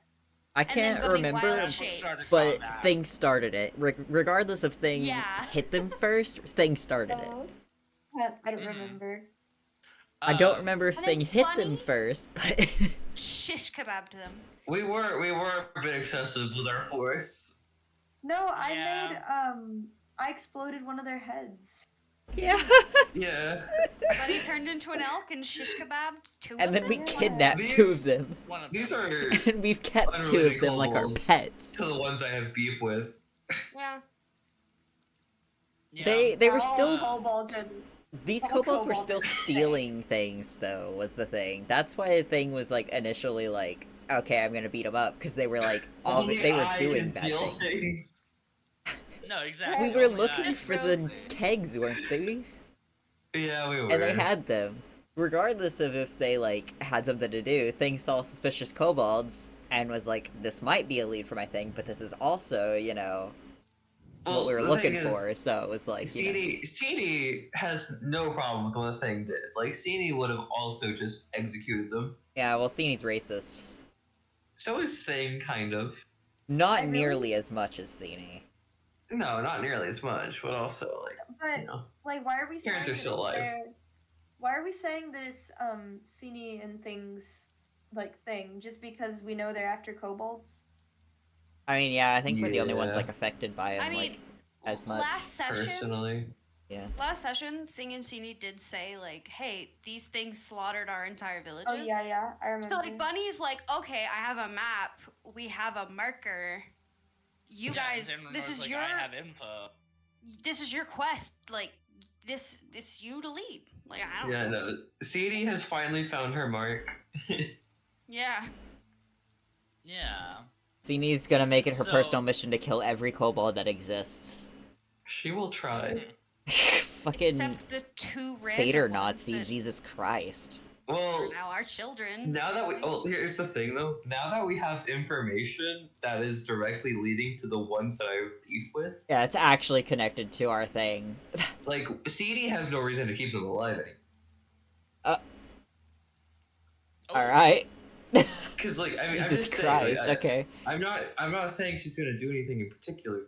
I And then can't Bunny remember, wild That's what shaped. started but combat. Thing started it. Regardless of Thing Yeah. hit them first, Thing started it. I don't Mhm. remember. I don't remember if and Thing then hit Bunny- them first, but Shish kebabbed them. We were a bit excessive with our force. No, I Yeah. made I exploded one of their heads. yeah. Yeah. Bunny turned into an elk and shish kebabbed two And of then them. we Yeah. kidnapped These- two of them, One of These them. are and we've kept two Unrelated of them like our kobolds. pets. to the ones I have beef with. Yeah. Yeah. They were All still kobolds and- these all kobolds were kobolds still are the same. stealing things though, was the thing. That's why Thing was like initially like, okay, I'm gonna beat them up because they were like all Only they were I doing can bad steal things. No, exactly. We were Only looking I. for the kegs, weren't we? Yeah, we were. And they had them. Regardless of if they like had something to do, Thing saw suspicious kobolds and was like, this might be a lead for my thing, but this is also, you know, what we were the looking thing is, for. So it was like, you know. CD has no problem with what the thing did. Like, CD would have also just executed them. Yeah, well, Sini's racist. So is Thing, kind of. Not I really- nearly as much as Sini. No, not nearly as much, but also, like, But you know. like, why are we saying Parents are that still alive. Why are we saying this Sini and things like thing just because we know they're after kobolds? I mean, yeah, I think we're the only ones Yeah. like affected by him, I mean, like as much. last session, Personally. Thing and Sini did say like, "Hey, these things slaughtered our entire villages." Oh yeah, I remember. So like, Bunny's like, "Okay, I have a map. We have a marker. You Yeah, guys, Xandranor this was is like, your I have info. quest. Like, this you to lead. Like, I don't Yeah, know. no. CD has finally found her mark. Yeah. Yeah. Sini's gonna make it her So- personal mission to kill every kobold that exists. She will try. Fucking Except the two random Satyr ones Nazi, that- Jesus Christ. Well, Now our children. now that here's the thing though. Now that we have information that is directly leading to the ones that I have beef with, Yeah, it's actually connected to our thing. like CD has no reason to keep them alive anymore. Oh, Alright. Because like I mean, I'm Jesus just saying, Christ, like, okay. I'm not saying she's gonna do anything in particular,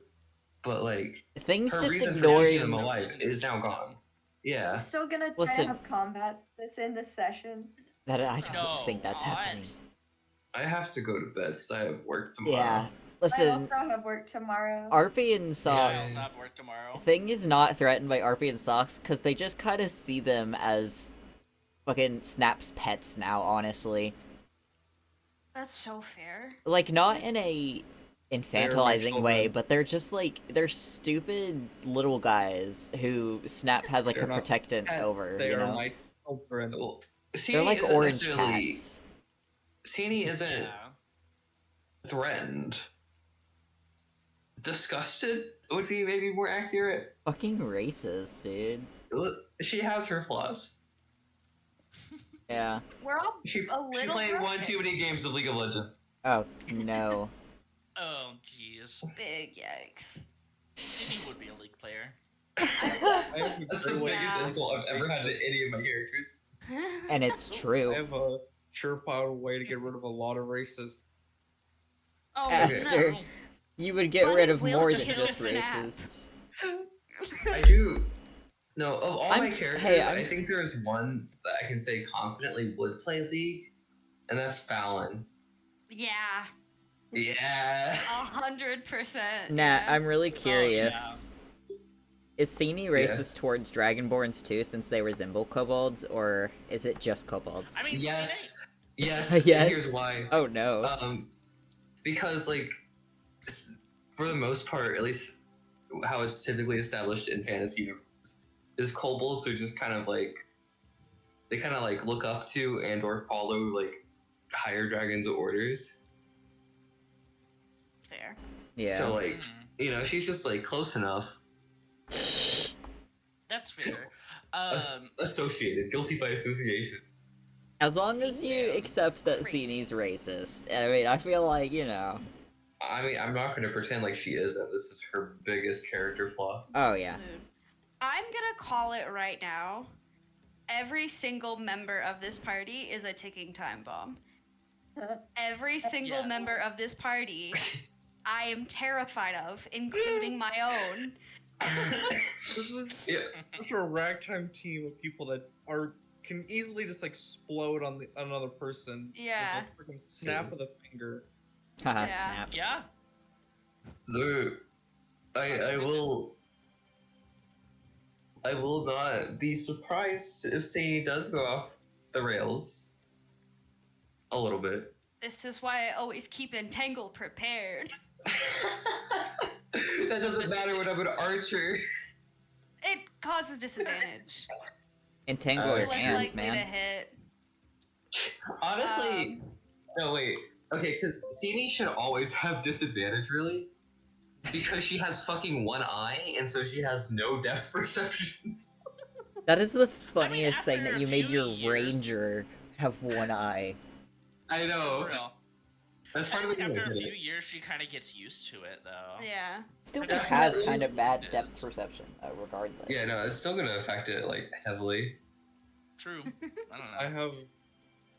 but like Things her just reason for keeping them ignoring... alive is now gone. Yeah. We're still gonna try Listen. to have combat this in this session. That I don't No, think that's what? happening. I have to go to bed because I have work tomorrow. Yeah. I Listen, also have work tomorrow. Arpy and I'll Socks... not work tomorrow. Thing is not threatened by Arpy and Socks, because they just kind of see them as fucking Snap's pets now, honestly. That's so fair. Like, not in a infantilizing way, children. but they're just like, they're stupid little guys who Snap has like They're a not protectant pets, over, They you are know? my children. Well, They're Sini like isn't orange necessarily- cats. Sini isn't Yeah. threatened. Disgusted would be maybe more accurate. Fucking racist, dude. She has her flaws. Yeah. We're all She a little played one graphic. too many games of League of Legends. Oh, no. Oh, jeez. Big yikes. Sydney would be a league player. I have a That's the great way- biggest insult I've ever had to any of my characters. And it's I true. have a surefire way to get rid of a lot of racists. Oh, Aster. no. You would get Bunny rid of will more than kill just Snap. racist. I do. No, of all my I'm- characters, hey, I I'm- think there is one that I can say confidently would play League, and that's Fallon. Yeah, Yeah. 100%. Nah, yeah. I'm really yeah. curious. Is Sini racist towards Dragonborns too, since they resemble kobolds, or is it just kobolds? I mean, Yes. Yes. Yes. And here's why. Oh no. Because like, for the most part, at least how it's typically established in fantasy universes, is kobolds are just kind of like, they kind of like look up to and or follow like higher dragons' orders. Fair. Yeah. So like, Hmm, you know, she's just like close enough. that's fair. Associated, guilty by association. As long as you Yeah. accept that Crazy. Sini's racist. I mean, I feel like, you know. I mean, I'm not going to pretend like she isn't. This is her biggest character flaw. Oh, yeah. Dude. I'm gonna call it right now. Every single member of this party is a ticking time bomb. Every single Yeah. member of this party I am terrified of, including my own. This is Yeah. such a ragtime team of people that can easily just explode on another person. with a Yeah. freaking snap of the finger. Haha, Yeah. snap. Yeah. I will not be surprised if Sadie does go off the rails. A little bit. This is why I always keep Entangle prepared. That doesn't matter when I'm an archer. It causes disadvantage. Entangle Oh, his Less hands, likely to man. hit. Honestly, no, wait. Okay, because Sadie should always have disadvantage, really. Because she has fucking one eye, and so she has no depth perception. That is the funniest thing after that a you made few your years- ranger have one eye. I For know. real. That's part I of the think thing. after I a did few it. years, she kind of gets used to it, though. Yeah. Still Yeah. have kind of bad depth perception, regardless. Yeah, no, it's still gonna affect it like heavily. True. I don't know. I have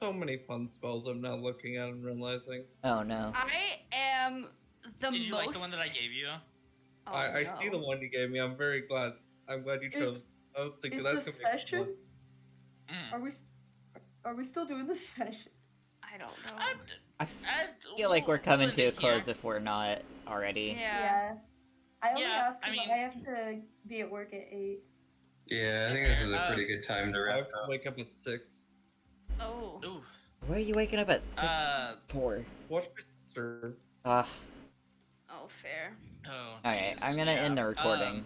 so many fun spells I'm now looking at and realizing. Oh no. I am the Did you most. like the one that I gave you? Oh, I see the no. one you gave me. I'm very glad. I'm glad you chose. Is- I was thinking Is that's the gonna be a good session? one. Mm. Are we still doing the session? I don't know. I I feel like we're coming to a limit here. close if we're not already. Yeah. I only Yeah, asked I because mean- I have to be at work at 8. Yeah, I think this is a pretty good time to I wrap have to up. wake up at 6. Oh. Ooh. Where are you waking up at 6 for? Watch my sister. Ugh. Oh, fair. Oh. Okay, jeez. I'm gonna Yeah. end the recording.